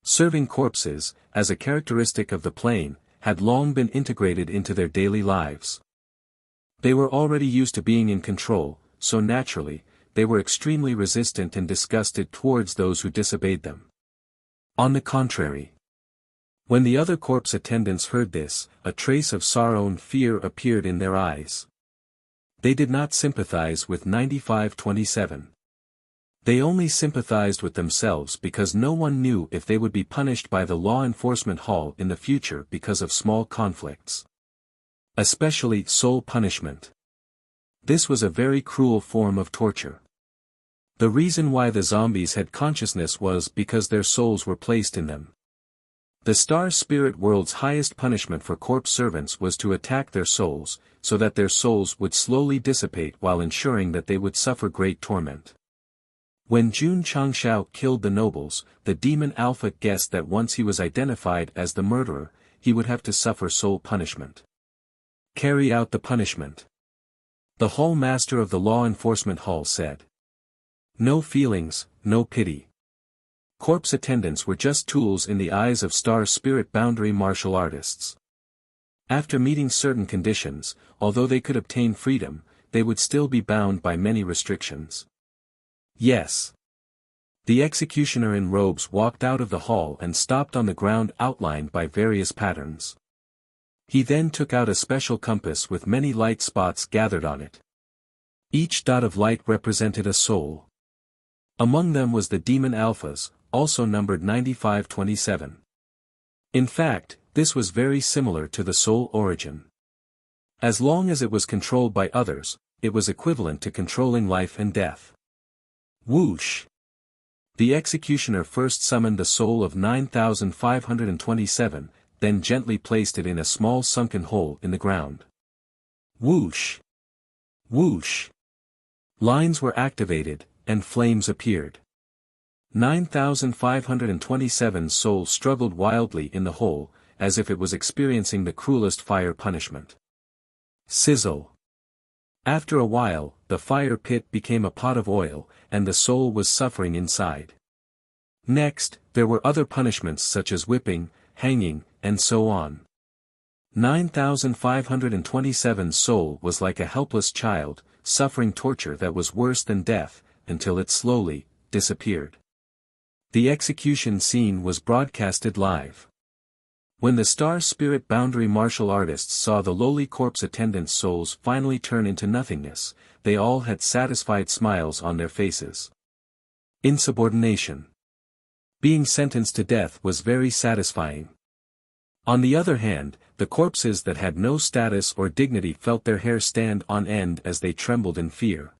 Serving corpses, as a characteristic of the plane, had long been integrated into their daily lives. They were already used to being in control, so naturally, they were extremely resistant and disgusted towards those who disobeyed them. On the contrary, when the other corpse attendants heard this, a trace of sorrow and fear appeared in their eyes. They did not sympathize with 9527. They only sympathized with themselves because no one knew if they would be punished by the law enforcement hall in the future because of small conflicts. Especially soul punishment. This was a very cruel form of torture. The reason why the zombies had consciousness was because their souls were placed in them. The star spirit world's highest punishment for corpse servants was to attack their souls, so that their souls would slowly dissipate while ensuring that they would suffer great torment. When Jun Changshao killed the nobles, the demon Alpha guessed that once he was identified as the murderer, he would have to suffer soul punishment. Carry out the punishment. The Hall Master of the Law Enforcement Hall said. No feelings, no pity. Corpse attendants were just tools in the eyes of star spirit boundary martial artists. After meeting certain conditions, although they could obtain freedom, they would still be bound by many restrictions. Yes. The executioner in robes walked out of the hall and stopped on the ground outlined by various patterns. He then took out a special compass with many light spots gathered on it. Each dot of light represented a soul. Among them was the demon Alphas, also numbered 9527. In fact, this was very similar to the soul origin. As long as it was controlled by others, it was equivalent to controlling life and death. Whoosh! The executioner first summoned the soul of 9527, then gently placed it in a small sunken hole in the ground. Whoosh! Whoosh! Lines were activated, and flames appeared. 9527 soul struggled wildly in the hole, as if it was experiencing the cruelest fire punishment. Sizzle. After a while, the fire pit became a pot of oil, and the soul was suffering inside. Next, there were other punishments such as whipping, hanging, and so on. 9527 soul was like a helpless child, suffering torture that was worse than death, until it slowly disappeared. The execution scene was broadcasted live. When the star spirit boundary martial artists saw the lowly corpse attendants' souls finally turn into nothingness, they all had satisfied smiles on their faces. Insubordination. Being sentenced to death was very satisfying. On the other hand, the corpses that had no status or dignity felt their hair stand on end as they trembled in fear.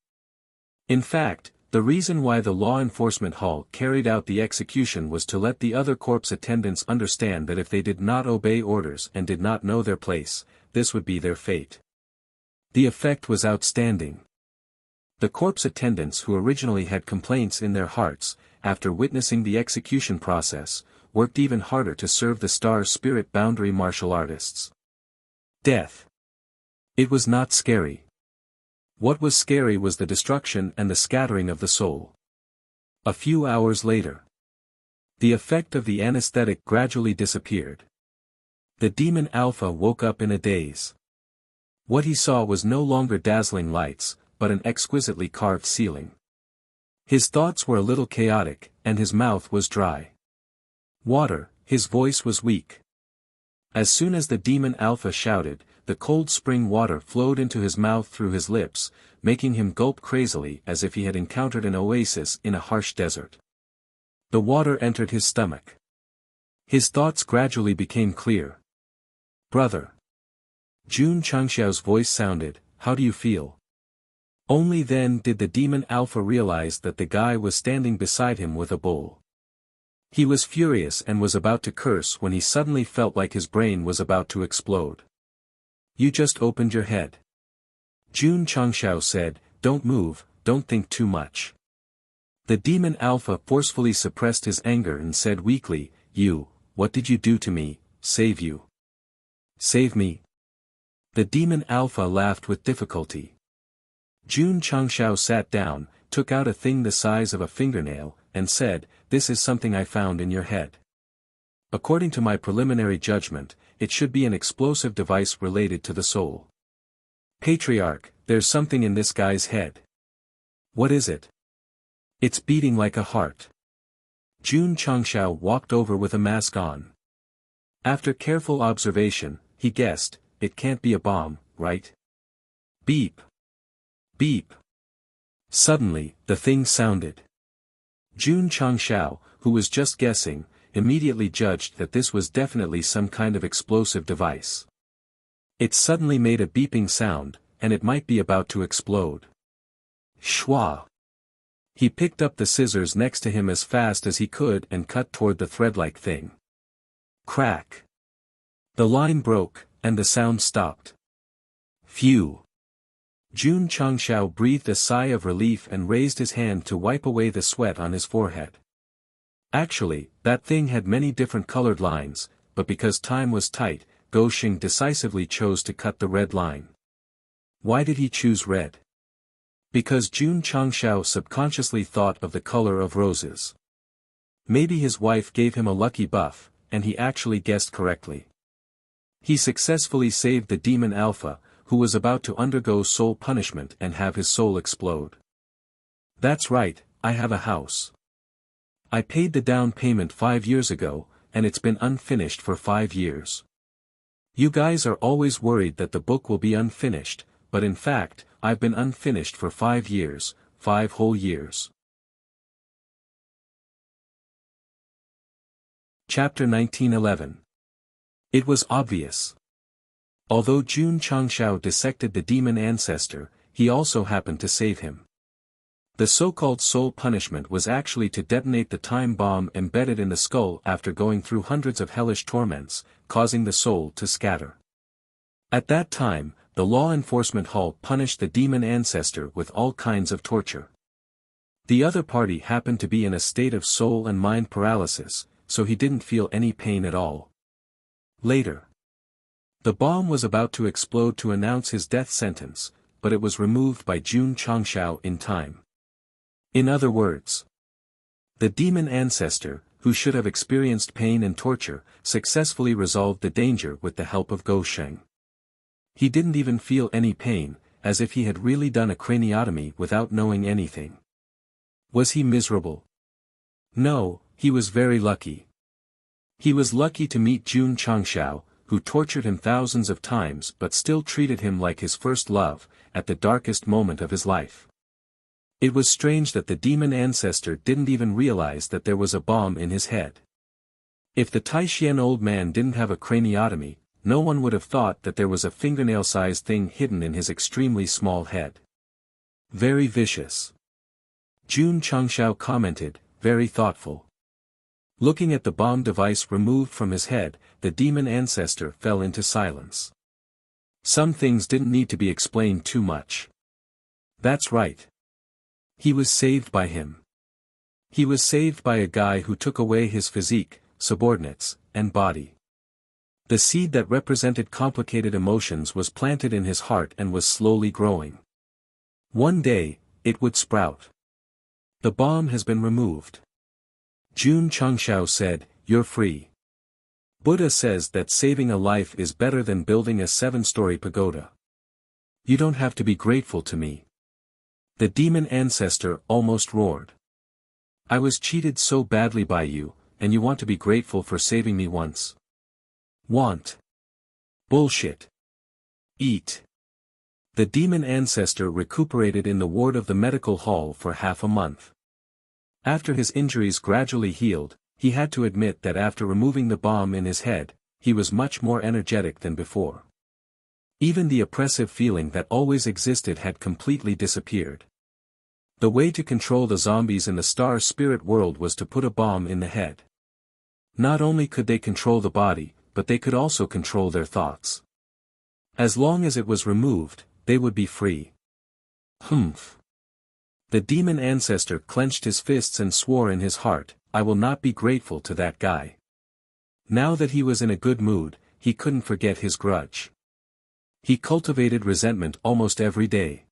In fact, the reason why the law enforcement hall carried out the execution was to let the other corpse attendants understand that if they did not obey orders and did not know their place, this would be their fate. The effect was outstanding. The corpse attendants who originally had complaints in their hearts, after witnessing the execution process, worked even harder to serve the star spirit boundary martial artists. Death. It was not scary. What was scary was the destruction and the scattering of the soul. A few hours later, the effect of the anesthetic gradually disappeared. The demon Alpha woke up in a daze. What he saw was no longer dazzling lights, but an exquisitely carved ceiling. His thoughts were a little chaotic, and his mouth was dry. Water, his voice was weak. As soon as the demon Alpha shouted, the cold spring water flowed into his mouth through his lips, making him gulp crazily as if he had encountered an oasis in a harsh desert. The water entered his stomach. His thoughts gradually became clear. Brother. Jun Changxiao's voice sounded, how do you feel? Only then did the demon Alpha realize that the guy was standing beside him with a bowl. He was furious and was about to curse when he suddenly felt like his brain was about to explode. You just opened your head. Jun Changxiao said, don't move, don't think too much. The demon Alpha forcefully suppressed his anger and said weakly, what did you do to me? Save you. Save me. The demon Alpha laughed with difficulty. Jun Changxiao sat down, took out a thing the size of a fingernail, and said, this is something I found in your head. According to my preliminary judgment, it should be an explosive device related to the soul. Patriarch, there's something in this guy's head. What is it? It's beating like a heart. Jun Changshao walked over with a mask on. After careful observation, he guessed, it can't be a bomb, right? Beep. Beep. Suddenly, the thing sounded. Jun Changshao, who was just guessing, immediately judged that this was definitely some kind of explosive device. It suddenly made a beeping sound, and it might be about to explode. Shwa. He picked up the scissors next to him as fast as he could and cut toward the thread-like thing. Crack. The line broke, and the sound stopped. Phew. Jun Changshao breathed a sigh of relief and raised his hand to wipe away the sweat on his forehead. Actually, that thing had many different colored lines, but because time was tight, Go Xing decisively chose to cut the red line. Why did he choose red? Because Jun Changshao subconsciously thought of the color of roses. Maybe his wife gave him a lucky buff, and he actually guessed correctly. He successfully saved the demon Alpha, who was about to undergo soul punishment and have his soul explode. That's right, I have a house. I paid the down payment 5 years ago, and it's been unfinished for 5 years. You guys are always worried that the book will be unfinished, but in fact, I've been unfinished for 5 years, 5 whole years. Chapter 1911. It was obvious. Although Jun Changshao dissected the demon ancestor, he also happened to save him. The so-called soul punishment was actually to detonate the time bomb embedded in the skull after going through hundreds of hellish torments, causing the soul to scatter. At that time, the law enforcement hall punished the demon ancestor with all kinds of torture. The other party happened to be in a state of soul and mind paralysis, so he didn't feel any pain at all. Later, the bomb was about to explode to announce his death sentence, but it was removed by Jun Changshao in time. In other words, the demon ancestor, who should have experienced pain and torture, successfully resolved the danger with the help of Go Xing. He didn't even feel any pain, as if he had really done a craniotomy without knowing anything. Was he miserable? No, he was very lucky. He was lucky to meet Jun Changshao, who tortured him thousands of times but still treated him like his first love, at the darkest moment of his life. It was strange that the demon ancestor didn't even realize that there was a bomb in his head. If the Taishan old man didn't have a craniotomy, no one would have thought that there was a fingernail-sized thing hidden in his extremely small head. Very vicious. Jun Changshao commented, very thoughtful. Looking at the bomb device removed from his head, the demon ancestor fell into silence. Some things didn't need to be explained too much. That's right. He was saved by him. He was saved by a guy who took away his physique, subordinates, and body. The seed that represented complicated emotions was planted in his heart and was slowly growing. One day, it would sprout. The bomb has been removed. Jun Changshao said, "You're free." Buddha says that saving a life is better than building a 7-story pagoda. You don't have to be grateful to me. The demon ancestor almost roared. I was cheated so badly by you, and you want to be grateful for saving me once? Want? Bullshit. Eat. The demon ancestor recuperated in the ward of the medical hall for half a month. After his injuries gradually healed, he had to admit that after removing the bomb in his head, he was much more energetic than before. Even the oppressive feeling that always existed had completely disappeared. The way to control the zombies in the star spirit world was to put a bomb in the head. Not only could they control the body, but they could also control their thoughts. As long as it was removed, they would be free. Humph. The demon ancestor clenched his fists and swore in his heart, I will not be grateful to that guy. Now that he was in a good mood, he couldn't forget his grudge. He cultivated resentment almost every day.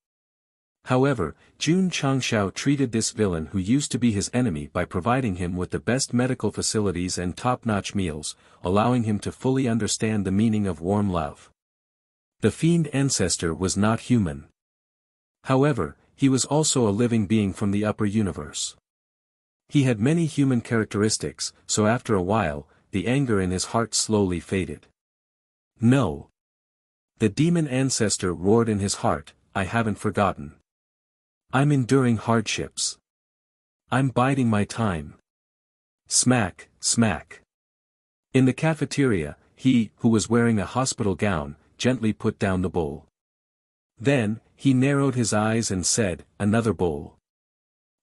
However, Jun Changshao treated this villain who used to be his enemy by providing him with the best medical facilities and top-notch meals, allowing him to fully understand the meaning of warm love. The fiend ancestor was not human. However, he was also a living being from the upper universe. He had many human characteristics, so after a while, the anger in his heart slowly faded. No. The demon ancestor roared in his heart, I haven't forgotten. I'm enduring hardships. I'm biding my time. Smack, smack. In the cafeteria, he, who was wearing a hospital gown, gently put down the bowl. Then, he narrowed his eyes and said, another bowl.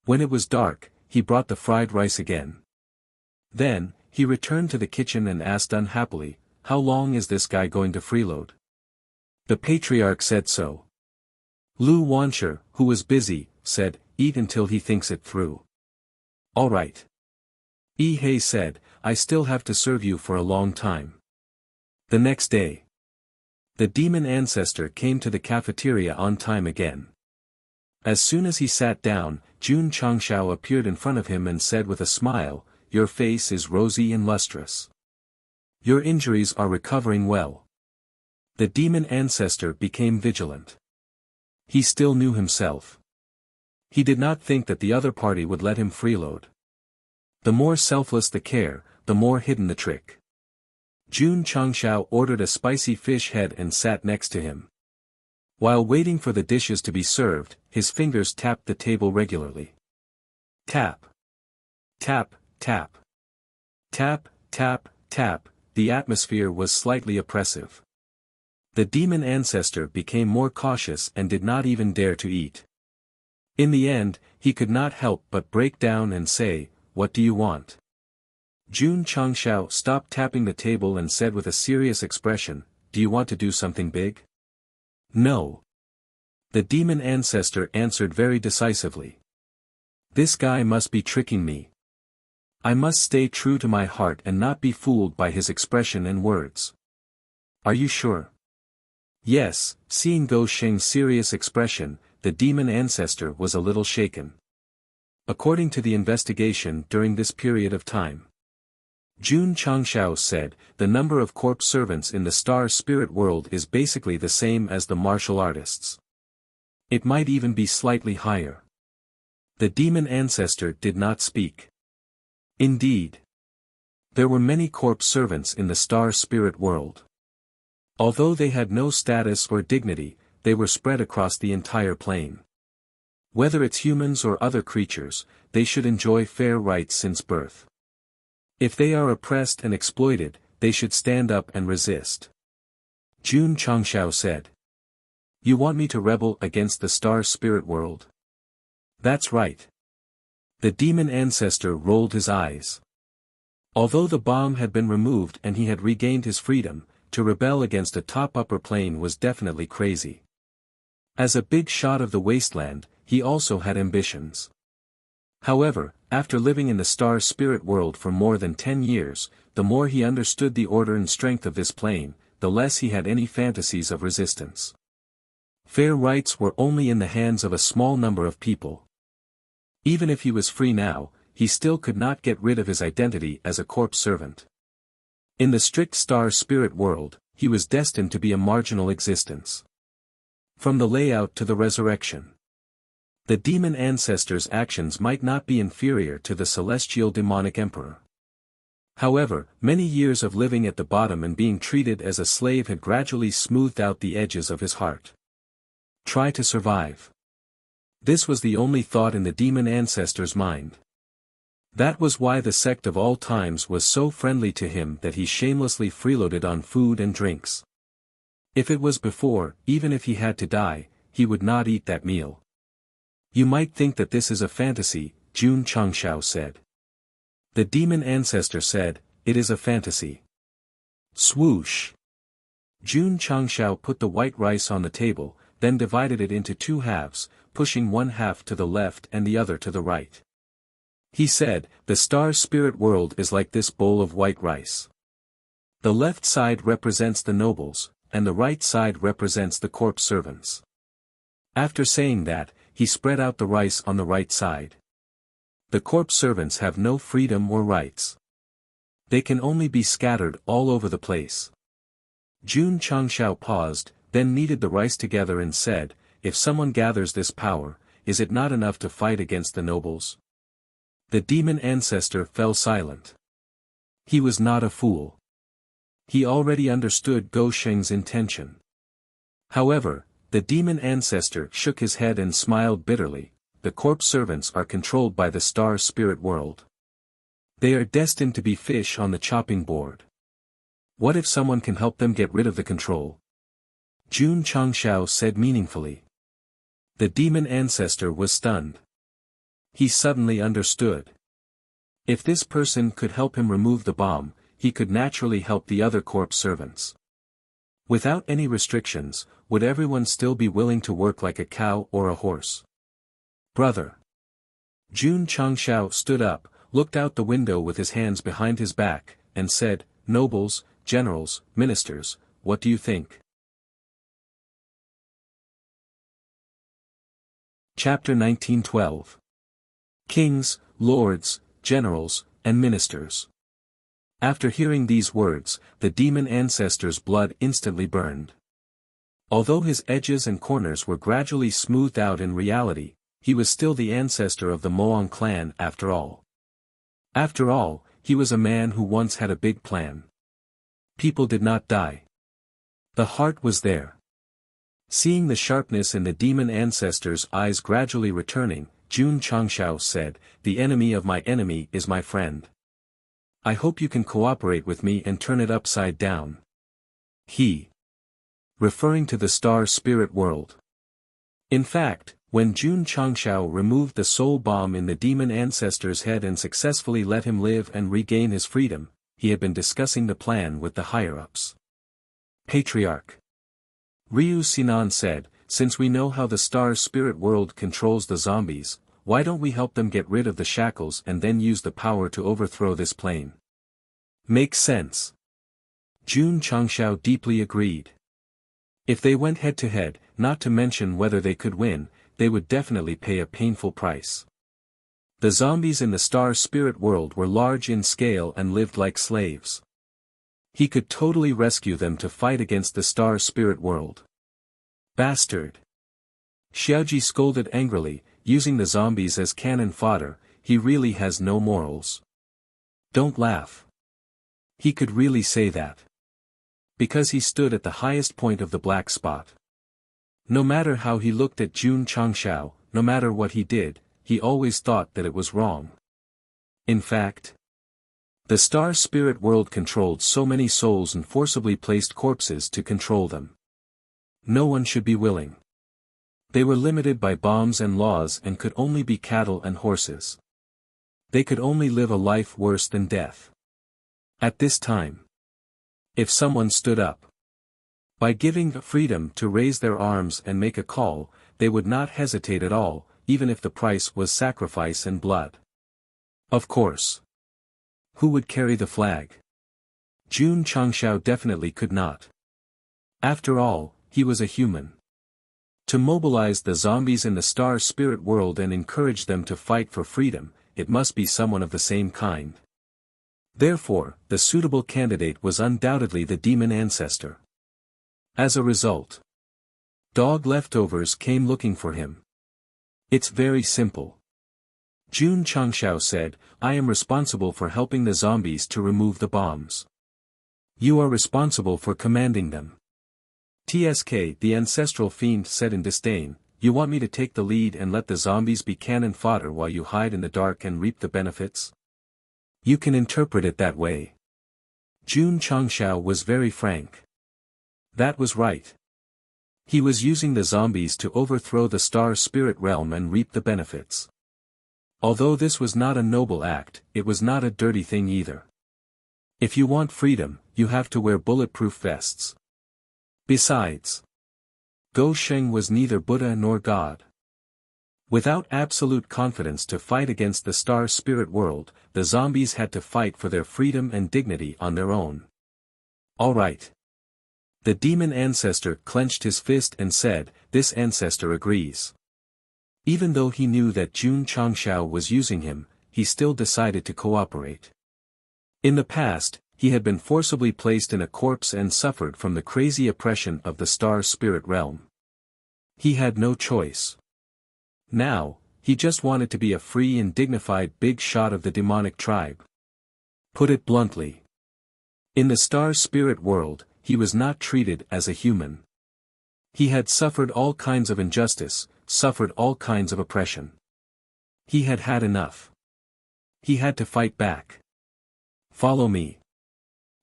When it was dark, he brought the fried rice again. Then, he returned to the kitchen and asked unhappily, how long is this guy going to freeload? The patriarch said so. Lu Wanshi, who was busy, said, eat until he thinks it through. All right. Yi Hei said, I still have to serve you for a long time. The next day, the demon ancestor came to the cafeteria on time again. As soon as he sat down, Jun Changshao appeared in front of him and said with a smile, your face is rosy and lustrous. Your injuries are recovering well. The demon ancestor became vigilant. He still knew himself. He did not think that the other party would let him freeload. The more selfless the care, the more hidden the trick. Jun Changshao ordered a spicy fish head and sat next to him. While waiting for the dishes to be served, his fingers tapped the table regularly. Tap. Tap, tap. Tap, tap, tap, the atmosphere was slightly oppressive. The demon ancestor became more cautious and did not even dare to eat. In the end, he could not help but break down and say, what do you want? Jun Changshao stopped tapping the table and said with a serious expression, do you want to do something big? No. The demon ancestor answered very decisively. This guy must be tricking me. I must stay true to my heart and not be fooled by his expression and words. Are you sure? Yes, seeing Gou Sheng's serious expression, the demon ancestor was a little shaken. According to the investigation during this period of time, Jun Changshao said, the number of corpse servants in the star spirit world is basically the same as the martial artists. It might even be slightly higher. The demon ancestor did not speak. Indeed, there were many corpse servants in the star spirit world. Although they had no status or dignity, they were spread across the entire plane. Whether it's humans or other creatures, they should enjoy fair rights since birth. If they are oppressed and exploited, they should stand up and resist. Jun Changshao said. You want me to rebel against the star spirit world? That's right. The demon ancestor rolled his eyes. Although the bomb had been removed and he had regained his freedom, to rebel against a top upper plane was definitely crazy. As a big shot of the wasteland, he also had ambitions. However, after living in the star spirit world for more than 10 years, the more he understood the order and strength of this plane, the less he had any fantasies of resistance. Fair rights were only in the hands of a small number of people. Even if he was free now, he still could not get rid of his identity as a corpse servant. In the strict star spirit world, he was destined to be a marginal existence. From the layout to the resurrection, the demon ancestor's actions might not be inferior to the celestial demonic emperor. However, many years of living at the bottom and being treated as a slave had gradually smoothed out the edges of his heart. Try to survive. This was the only thought in the demon ancestor's mind. That was why the sect of all times was so friendly to him that he shamelessly freeloaded on food and drinks. If it was before, even if he had to die, he would not eat that meal. You might think that this is a fantasy, Jun Changshao said. The demon ancestor said, it is a fantasy. Swoosh. Jun Changshao put the white rice on the table, then divided it into two halves, pushing one half to the left and the other to the right. He said, the star spirit world is like this bowl of white rice. The left side represents the nobles, and the right side represents the corpse servants. After saying that, he spread out the rice on the right side. The corpse servants have no freedom or rights. They can only be scattered all over the place. Jun Changshao paused, then kneaded the rice together and said, if someone gathers this power, is it not enough to fight against the nobles? The demon ancestor fell silent. He was not a fool. He already understood Gou Sheng's intention. However, the demon ancestor shook his head and smiled bitterly. The corpse servants are controlled by the star spirit world. They are destined to be fish on the chopping board. What if someone can help them get rid of the control? Jun Changshao said meaningfully. The demon ancestor was stunned. He suddenly understood. If this person could help him remove the bomb, he could naturally help the other corpse servants. Without any restrictions, would everyone still be willing to work like a cow or a horse? Brother. Jun Changshao stood up, looked out the window with his hands behind his back, and said, "Nobles, generals, ministers, what do you think?" Chapter 1912. Kings, lords, generals, and ministers. After hearing these words, the demon ancestor's blood instantly burned. Although his edges and corners were gradually smoothed out in reality, he was still the ancestor of the Moang clan after all. After all, he was a man who once had a big plan. People did not die. The heart was there. Seeing the sharpness in the demon ancestor's eyes gradually returning, Jun Changshao said, "The enemy of my enemy is my friend. I hope you can cooperate with me and turn it upside down." He. Referring to the star spirit world. In fact, when Jun Changshao removed the soul bomb in the demon ancestor's head and successfully let him live and regain his freedom, he had been discussing the plan with the higher-ups. Patriarch Ryu Sinan said, "Since we know how the star spirit world controls the zombies, why don't we help them get rid of the shackles and then use the power to overthrow this plane?" Makes sense. Jun Changshao deeply agreed. If they went head-to-head, not to mention whether they could win, they would definitely pay a painful price. The zombies in the star spirit world were large in scale and lived like slaves. He could totally rescue them to fight against the star spirit world. Bastard! Xiaoji scolded angrily, using the zombies as cannon fodder. He really has no morals. Don't laugh. He could really say that. Because he stood at the highest point of the black spot. No matter how he looked at Jun Changshao, no matter what he did, he always thought that it was wrong. In fact, the star spirit world controlled so many souls and forcibly placed corpses to control them. No one should be willing. They were limited by bombs and laws and could only be cattle and horses. They could only live a life worse than death. At this time, if someone stood up, by giving freedom to raise their arms and make a call, they would not hesitate at all, even if the price was sacrifice and blood. Of course. Who would carry the flag? Jun Changshao definitely could not. After all, he was a human. To mobilize the zombies in the star spirit world and encourage them to fight for freedom, it must be someone of the same kind. Therefore, the suitable candidate was undoubtedly the demon ancestor. As a result, dog leftovers came looking for him. It's very simple. Jun Changshao said, "I am responsible for helping the zombies to remove the bombs. You are responsible for commanding them." "TSK," the ancestral fiend said in disdain, "you want me to take the lead and let the zombies be cannon fodder while you hide in the dark and reap the benefits? You can interpret it that way." Jun Changshao was very frank. That was right. He was using the zombies to overthrow the star spirit realm and reap the benefits. Although this was not a noble act, it was not a dirty thing either. If you want freedom, you have to wear bulletproof vests. Besides, Gou Sheng was neither Buddha nor God. Without absolute confidence to fight against the star spirit world, the zombies had to fight for their freedom and dignity on their own. All right. The demon ancestor clenched his fist and said, "This ancestor agrees." Even though he knew that Jun Changshao was using him, he still decided to cooperate. In the past, he had been forcibly placed in a corpse and suffered from the crazy oppression of the star spirit realm. He had no choice. Now, he just wanted to be a free and dignified big shot of the demonic tribe. Put it bluntly. In the star spirit world, he was not treated as a human. He had suffered all kinds of injustice, suffered all kinds of oppression. He had had enough. He had to fight back. Follow me.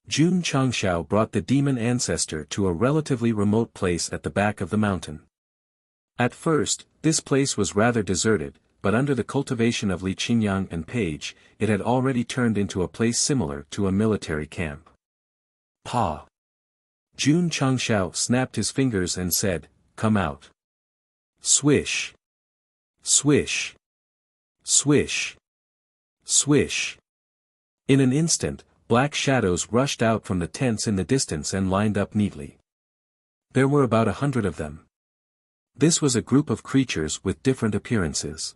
Jun Changshao brought the demon ancestor to a relatively remote place at the back of the mountain. At first, this place was rather deserted, but under the cultivation of Li Qingyang and Page, it had already turned into a place similar to a military camp. Pa! Jun Changshao snapped his fingers and said, "Come out." Swish! Swish! Swish! Swish! In an instant, black shadows rushed out from the tents in the distance and lined up neatly. There were about 100 of them. This was a group of creatures with different appearances.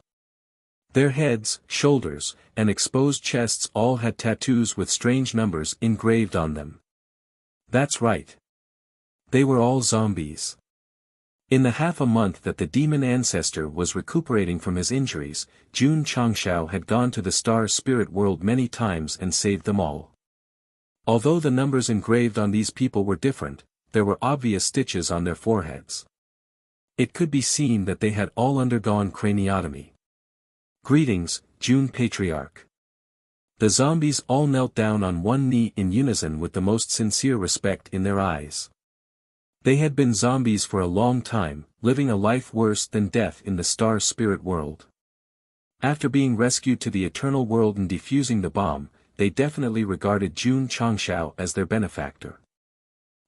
Their heads, shoulders, and exposed chests all had tattoos with strange numbers engraved on them. That's right. They were all zombies. In the half a month that the demon ancestor was recuperating from his injuries, Jun Changshao had gone to the star spirit world many times and saved them all. Although the numbers engraved on these people were different, there were obvious stitches on their foreheads. It could be seen that they had all undergone craniotomy. Greetings, Jun Patriarch. The zombies all knelt down on one knee in unison with the most sincere respect in their eyes. They had been zombies for a long time, living a life worse than death in the star spirit world. After being rescued to the eternal world and defusing the bomb, they definitely regarded Jun Changshao as their benefactor.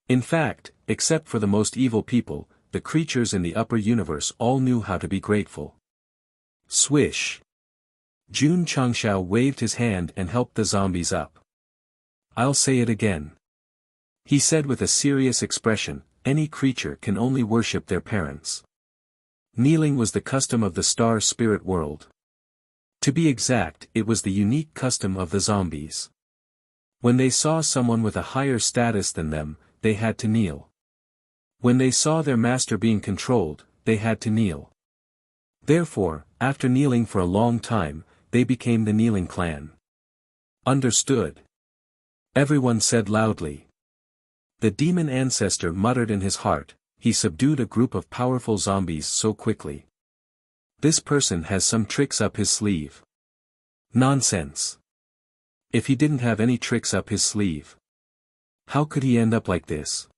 In fact, except for the most evil people, the creatures in the upper universe all knew how to be grateful. Swish! Jun Changshao waved his hand and helped the zombies up. I'll say it again. He said with a serious expression, any creature can only worship their parents. Kneeling was the custom of the star spirit world. To be exact, it was the unique custom of the zombies. When they saw someone with a higher status than them, they had to kneel. When they saw their master being controlled, they had to kneel. Therefore, after kneeling for a long time, they became the kneeling clan. Understood? Everyone said loudly. The demon ancestor muttered in his heart, he subdued a group of powerful zombies so quickly. This person has some tricks up his sleeve. Nonsense. If he didn't have any tricks up his sleeve, how could he end up like this?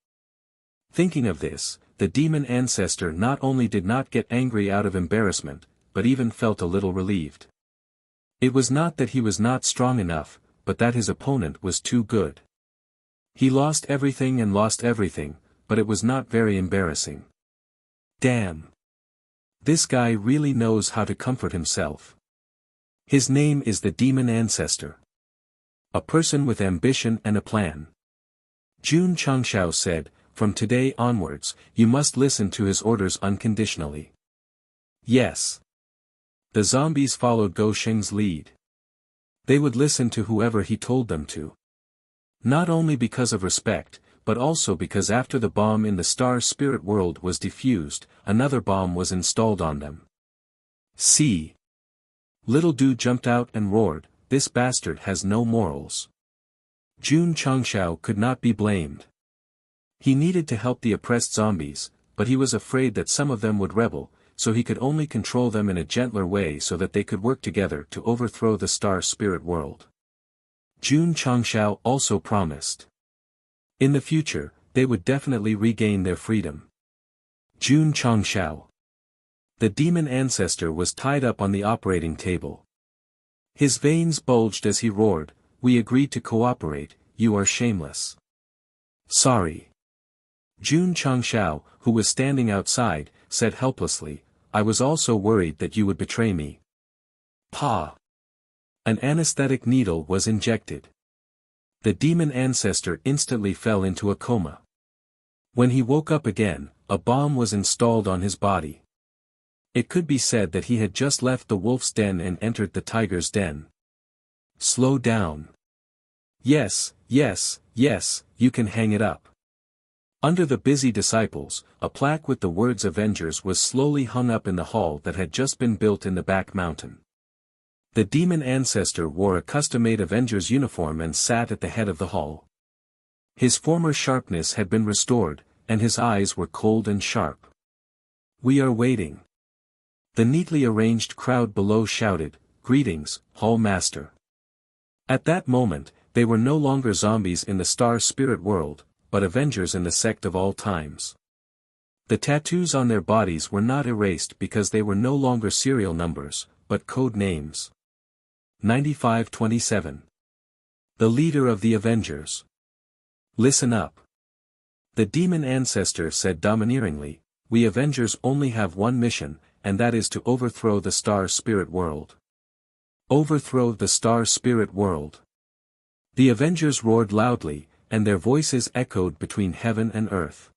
Thinking of this, the demon ancestor not only did not get angry out of embarrassment, but even felt a little relieved. It was not that he was not strong enough, but that his opponent was too good. He lost everything, but it was not very embarrassing. Damn. This guy really knows how to comfort himself. His name is the demon ancestor. A person with ambition and a plan. Jun Changshao said, from today onwards, you must listen to his orders unconditionally. Yes. The zombies followed Go Sheng's lead. They would listen to whoever he told them to. Not only because of respect, but also because after the bomb in the star spirit world was defused, another bomb was installed on them. See. Little Du jumped out and roared, this bastard has no morals. Jun Changshao could not be blamed. He needed to help the oppressed zombies, but he was afraid that some of them would rebel, so he could only control them in a gentler way so that they could work together to overthrow the star spirit world. Jun Changshao also promised. In the future, they would definitely regain their freedom. Jun Changshao. The demon ancestor was tied up on the operating table. His veins bulged as he roared, we agreed to cooperate, you are shameless. Sorry. Jun Changshao, who was standing outside, said helplessly, I was also worried that you would betray me. Pa. An anesthetic needle was injected. The demon ancestor instantly fell into a coma. When he woke up again, a bomb was installed on his body. It could be said that he had just left the wolf's den and entered the tiger's den. Slow down. Yes, you can hang it up. Under the busy disciples, a plaque with the words Avengers was slowly hung up in the hall that had just been built in the back mountain. The demon ancestor wore a custom-made Avengers uniform and sat at the head of the hall. His former sharpness had been restored, and his eyes were cold and sharp. "We are waiting." The neatly arranged crowd below shouted, "Greetings, Hall Master." At that moment, they were no longer zombies in the star spirit world, but Avengers in the Sect of all times. The tattoos on their bodies were not erased because they were no longer serial numbers, but code names. 9527. The leader of the Avengers. "Listen up." The demon ancestor said domineeringly, "We Avengers only have one mission, and that is to overthrow the star spirit world." Overthrow the star spirit world. The Avengers roared loudly, and their voices echoed between heaven and earth.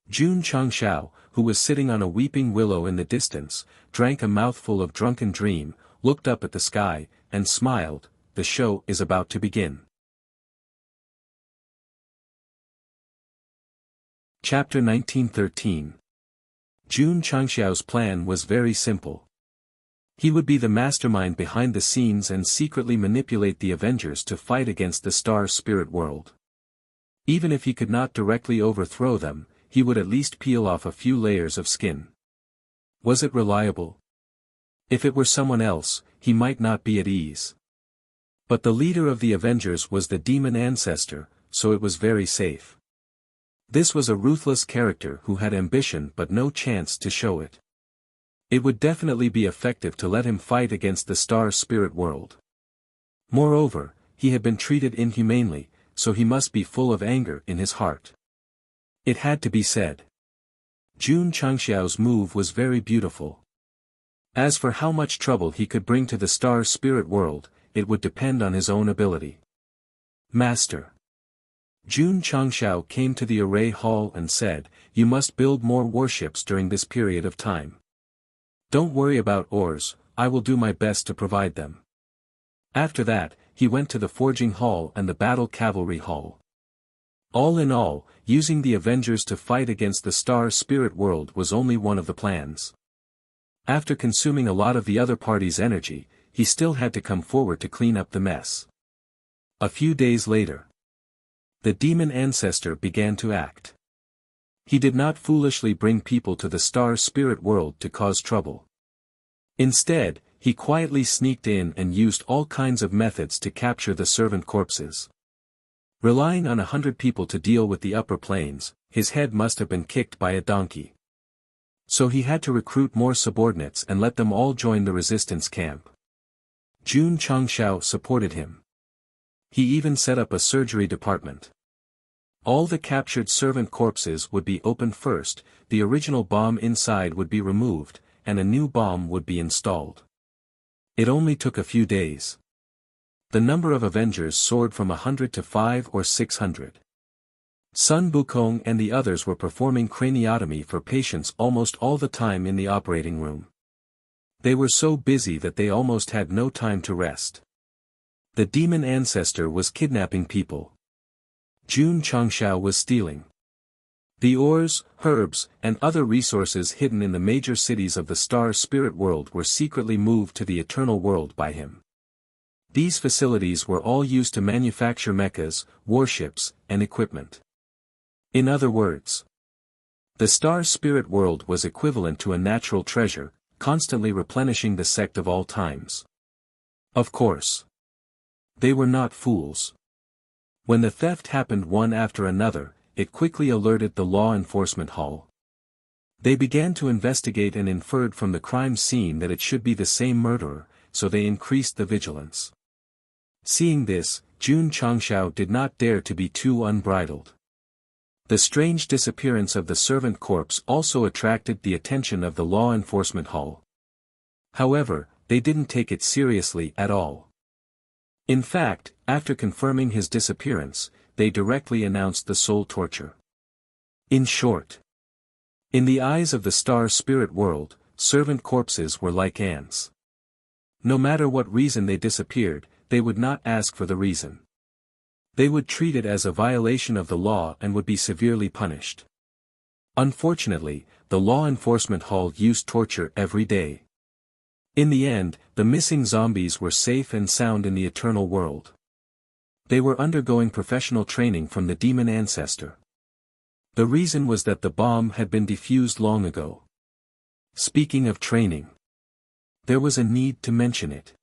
Jun Changshao, who was sitting on a weeping willow in the distance, drank a mouthful of drunken dream, looked up at the sky, and smiled. The show is about to begin. Chapter 1913. Jun Changshao's plan was very simple. He would be the mastermind behind the scenes and secretly manipulate the Avengers to fight against the star spirit world. Even if he could not directly overthrow them, he would at least peel off a few layers of skin. Was it reliable? If it were someone else, he might not be at ease. But the leader of the Avengers was the demon ancestor, so it was very safe. This was a ruthless character who had ambition but no chance to show it. It would definitely be effective to let him fight against the star spirit world. Moreover, he had been treated inhumanely, so he must be full of anger in his heart. It had to be said. Jun Changxiao's move was very beautiful. As for how much trouble he could bring to the star spirit world, it would depend on his own ability. "Master." Jun Changxiao came to the array hall and said, "You must build more warships during this period of time. Don't worry about ores, I will do my best to provide them." After that, he went to the forging hall and the battle cavalry hall. All in all, using the Avengers to fight against the star spirit world was only one of the plans. After consuming a lot of the other party's energy, he still had to come forward to clean up the mess. A few days later, the demon ancestor began to act. He did not foolishly bring people to the star spirit world to cause trouble. Instead, he quietly sneaked in and used all kinds of methods to capture the servant corpses. Relying on 100 people to deal with the upper planes, his head must have been kicked by a donkey. So he had to recruit more subordinates and let them all join the resistance camp. Jun Changxiao supported him. He even set up a surgery department. All the captured servant corpses would be opened first, the original bomb inside would be removed, and a new bomb would be installed. It only took a few days. The number of Avengers soared from 100 to 500 or 600. Sun Bukong and the others were performing craniotomy for patients almost all the time in the operating room. They were so busy that they almost had no time to rest. The demon ancestor was kidnapping people. Jun Changxiao was stealing. The ores, herbs, and other resources hidden in the major cities of the star spirit world were secretly moved to the eternal world by him. These facilities were all used to manufacture mechas, warships, and equipment. In other words, the star spirit world was equivalent to a natural treasure, constantly replenishing the sect of all times. Of course, they were not fools. When the theft happened one after another, it quickly alerted the law enforcement hall. They began to investigate and inferred from the crime scene that it should be the same murderer, so they increased the vigilance. Seeing this, Jun Changxiao did not dare to be too unbridled. The strange disappearance of the servant corpse also attracted the attention of the law enforcement hall. However, they didn't take it seriously at all. In fact, after confirming his disappearance, they directly announced the soul torture. In short, in the eyes of the star spirit world, servant corpses were like ants. No matter what reason they disappeared, they would not ask for the reason. They would treat it as a violation of the law and would be severely punished. Unfortunately, the law enforcement hall used torture every day. In the end, the missing zombies were safe and sound in the eternal world. They were undergoing professional training from the demon ancestor. The reason was that the bomb had been defused long ago. Speaking of training, there was a need to mention it.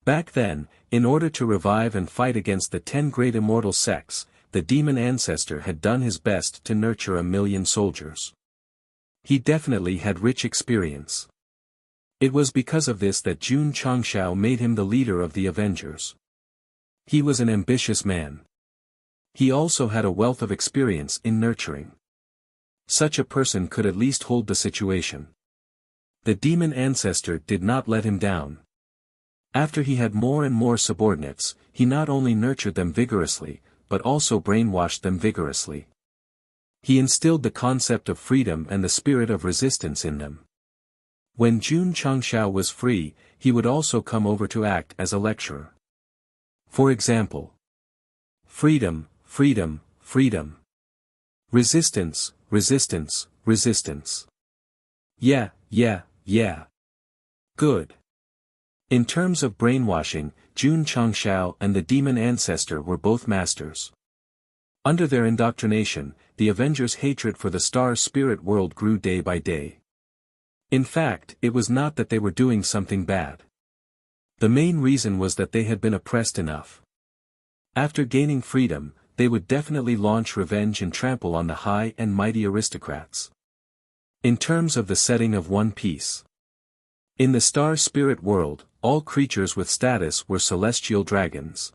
Back then, in order to revive and fight against the 10 great immortal sects, the demon ancestor had done his best to nurture 1,000,000 soldiers. He definitely had rich experience. It was because of this that Jun Changshao made him the leader of the Avengers. He was an ambitious man. He also had a wealth of experience in nurturing. Such a person could at least hold the situation. The demon ancestor did not let him down. After he had more and more subordinates, he not only nurtured them vigorously, but also brainwashed them vigorously. He instilled the concept of freedom and the spirit of resistance in them. When Jun Changshao was free, he would also come over to act as a lecturer. For example, freedom, freedom, freedom. Resistance, resistance, resistance. Yeah. Good. In terms of brainwashing, Jun Changshao and the demon ancestor were both masters. Under their indoctrination, the Avengers' hatred for the star spirit world grew day by day. In fact, it was not that they were doing something bad. The main reason was that they had been oppressed enough. After gaining freedom, they would definitely launch revenge and trample on the high and mighty aristocrats. In terms of the setting of One Piece. In the star spirit world, all creatures with status were celestial dragons.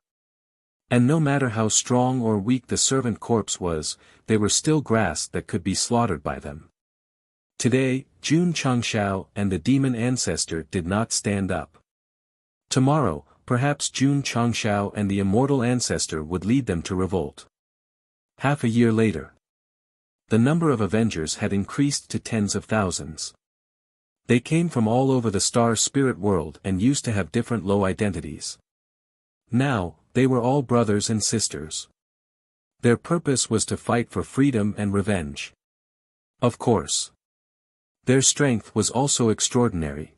And no matter how strong or weak the servant corpse was, they were still grass that could be slaughtered by them. Today, Jun Changshao and the demon ancestor did not stand up. Tomorrow, perhaps Jun Changshao and the immortal ancestor would lead them to revolt. Half a year later, the number of Avengers had increased to tens of thousands. They came from all over the star spirit world and used to have different low identities. Now, they were all brothers and sisters. Their purpose was to fight for freedom and revenge. Of course, their strength was also extraordinary.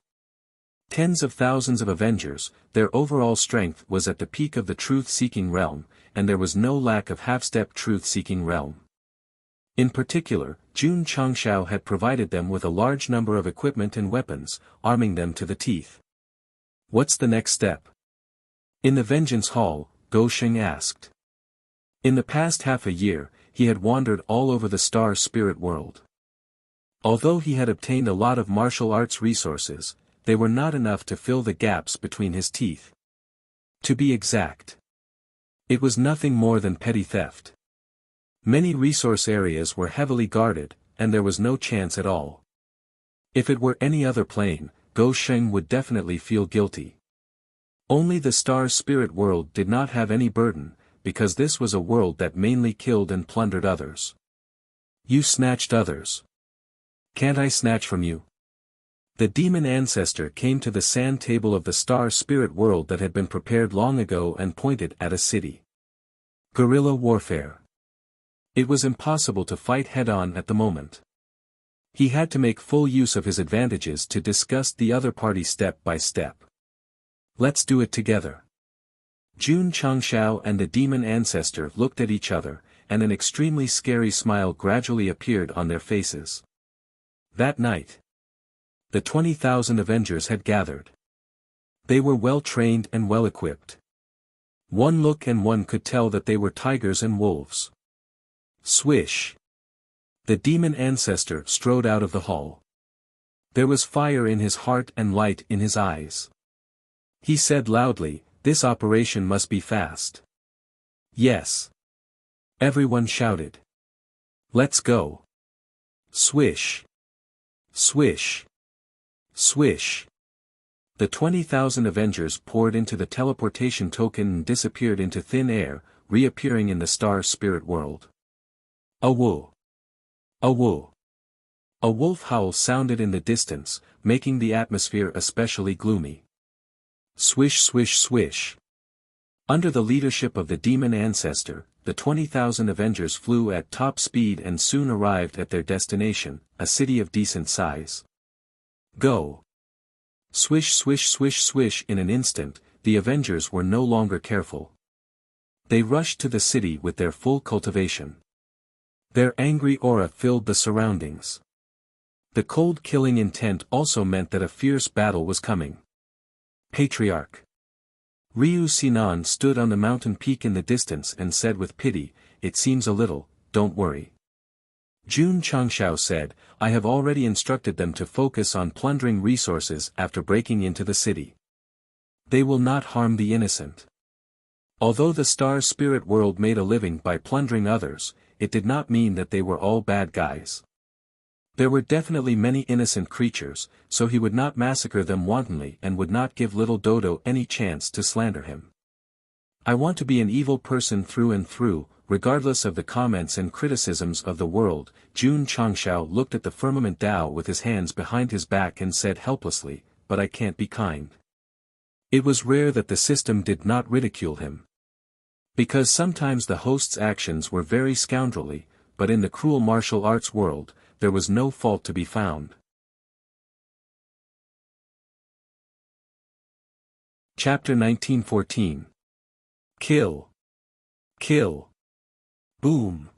Tens of thousands of Avengers, their overall strength was at the peak of the truth-seeking realm, and there was no lack of half-step truth-seeking realm. In particular, Jun Changshao had provided them with a large number of equipment and weapons, arming them to the teeth. What's the next step? In the Vengeance Hall, Go Sheng asked. In the past half a year, he had wandered all over the star spirit world. Although he had obtained a lot of martial arts resources, they were not enough to fill the gaps between his teeth. To be exact, it was nothing more than petty theft. Many resource areas were heavily guarded, and there was no chance at all. If it were any other plane, Go Sheng would definitely feel guilty. Only the star spirit world did not have any burden, because this was a world that mainly killed and plundered others. You snatched others. Can't I snatch from you? The demon ancestor came to the sand table of the star spirit world that had been prepared long ago and pointed at a city. Guerrilla warfare. It was impossible to fight head-on at the moment. He had to make full use of his advantages to disgust the other party step by step. Let's do it together. Jun Changshao and the demon ancestor looked at each other, and an extremely scary smile gradually appeared on their faces. That night, the 20,000 Avengers had gathered. They were well trained and well equipped. One look and one could tell that they were tigers and wolves. Swish! The demon ancestor strode out of the hall. There was fire in his heart and light in his eyes. He said loudly, "This operation must be fast." Yes. Everyone shouted. Let's go. Swish! Swish! Swish! The 20,000 Avengers poured into the teleportation token and disappeared into thin air, reappearing in the star spirit world. A woo! A woo! A wolf howl sounded in the distance, making the atmosphere especially gloomy. Swish swish swish! Under the leadership of the demon ancestor, the 20,000 Avengers flew at top speed and soon arrived at their destination, a city of decent size. Go! Swish swish swish swish. In an instant, the Avengers were no longer careful. They rushed to the city with their full cultivation. Their angry aura filled the surroundings. The cold killing intent also meant that a fierce battle was coming. Patriarch Ryu Sinan stood on the mountain peak in the distance and said with pity, "It seems a little, don't worry." Jun Changshao said, "I have already instructed them to focus on plundering resources after breaking into the city. They will not harm the innocent." Although the star spirit world made a living by plundering others, it did not mean that they were all bad guys. There were definitely many innocent creatures, so he would not massacre them wantonly and would not give little Dodo any chance to slander him. "I want to be an evil person through and through, regardless of the comments and criticisms of the world." Jun Changshao looked at the firmament Dao with his hands behind his back and said helplessly, "But I can't be kind." It was rare that the system did not ridicule him. Because sometimes the host's actions were very scoundrelly, but in the cruel martial arts world, there was no fault to be found. Chapter 1914. Kill. Kill. Boom.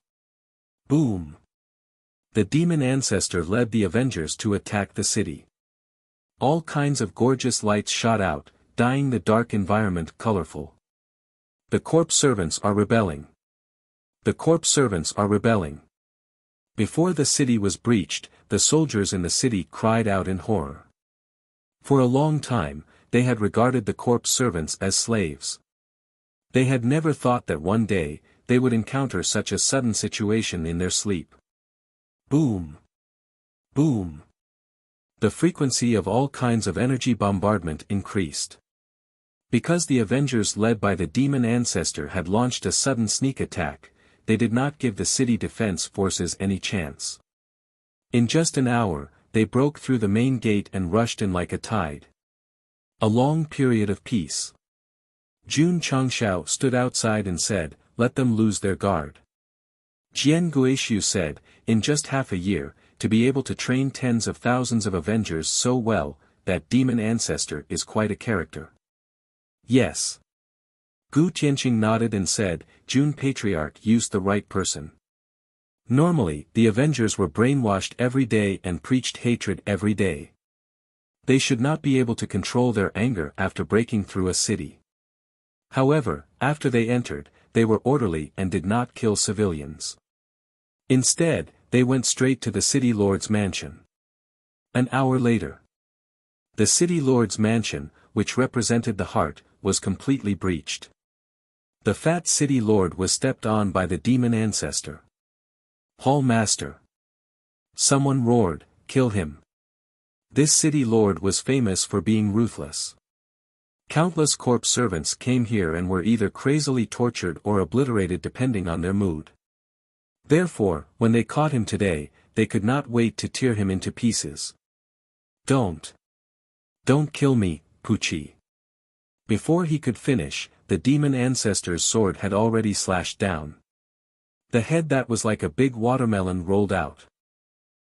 Boom. The demon ancestor led the Avengers to attack the city. All kinds of gorgeous lights shot out, dyeing the dark environment colorful. The corpse servants are rebelling. The corpse servants are rebelling. Before the city was breached, the soldiers in the city cried out in horror. For a long time, they had regarded the corpse servants as slaves. They had never thought that one day, they would encounter such a sudden situation in their sleep. Boom! Boom! The frequency of all kinds of energy bombardment increased. Because the Avengers led by the demon ancestor had launched a sudden sneak attack, they did not give the city defense forces any chance. In just an hour, they broke through the main gate and rushed in like a tide. A long period of peace. Jun Changshao stood outside and said, "Let them lose their guard." Jian Guishu said, "In just half a year, to be able to train tens of thousands of Avengers so well, that demon ancestor is quite a character." Yes. Gu Tianqing nodded and said, "Jun Patriarch used the right person." Normally, the Avengers were brainwashed every day and preached hatred every day. They should not be able to control their anger after breaking through a city. However, after they entered, they were orderly and did not kill civilians. Instead, they went straight to the city lord's mansion. An hour later, the city lord's mansion, which represented the heart, was completely breached. The fat city lord was stepped on by the demon ancestor. "Hall Master!" Someone roared, "Kill him!" This city lord was famous for being ruthless. Countless corpse servants came here and were either crazily tortured or obliterated depending on their mood. Therefore, when they caught him today, they could not wait to tear him into pieces. Don't kill me, Pucci." Before he could finish, the demon ancestor's sword had already slashed down. The head that was like a big watermelon rolled out.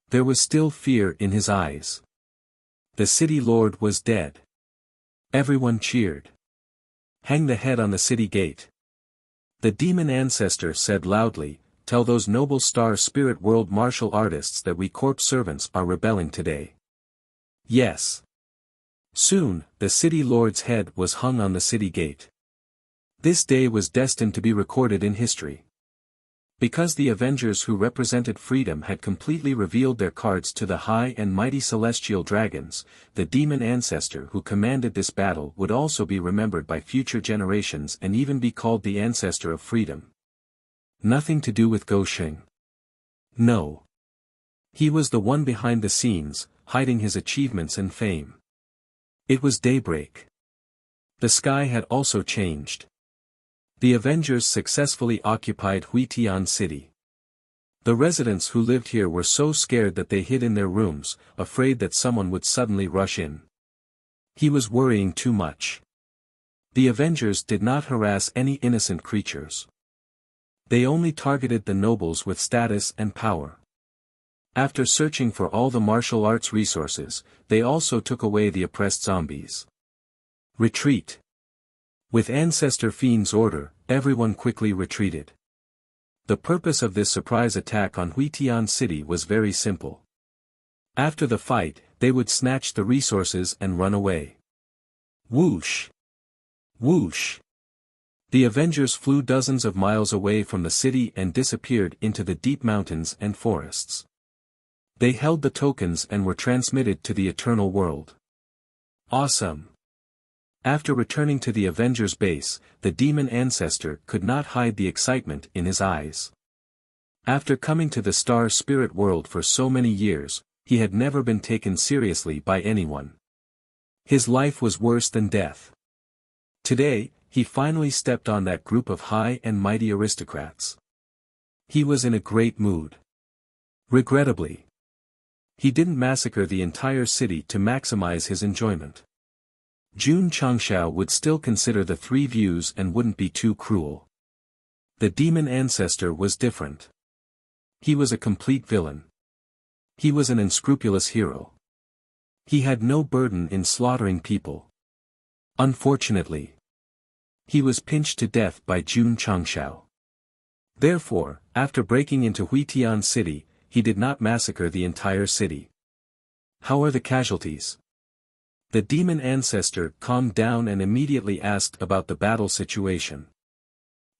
There was still fear in his eyes. The city lord was dead. Everyone cheered. "Hang the head on the city gate." The demon ancestor said loudly, "Tell those noble star spirit world martial artists that we corpse servants are rebelling today." Yes. Soon, the city lord's head was hung on the city gate. This day was destined to be recorded in history. Because the Avengers who represented freedom had completely revealed their cards to the high and mighty celestial dragons, the demon ancestor who commanded this battle would also be remembered by future generations and even be called the ancestor of freedom. Nothing to do with Gosheng. No. He was the one behind the scenes, hiding his achievements and fame. It was daybreak. The sky had also changed. The Avengers successfully occupied Huitian City. The residents who lived here were so scared that they hid in their rooms, afraid that someone would suddenly rush in. He was worrying too much. The Avengers did not harass any innocent creatures. They only targeted the nobles with status and power. After searching for all the martial arts resources, they also took away the oppressed zombies. Retreat. With Ancestor Fiend's order, everyone quickly retreated. The purpose of this surprise attack on Huitian City was very simple. After the fight, they would snatch the resources and run away. Whoosh! Whoosh! The Avengers flew dozens of miles away from the city and disappeared into the deep mountains and forests. They held the tokens and were transmitted to the Eternal World. Awesome! After returning to the Avengers base, the demon ancestor could not hide the excitement in his eyes. After coming to the Star Spirit World for so many years, he had never been taken seriously by anyone. His life was worse than death. Today, he finally stepped on that group of high and mighty aristocrats. He was in a great mood. Regrettably, he didn't massacre the entire city to maximize his enjoyment. Jun Changshao would still consider the three views and wouldn't be too cruel. The demon ancestor was different. He was a complete villain. He was an unscrupulous hero. He had no burden in slaughtering people. Unfortunately, he was pinched to death by Jun Changshao. Therefore, after breaking into Huitian City, he did not massacre the entire city. How are the casualties? The demon ancestor calmed down and immediately asked about the battle situation.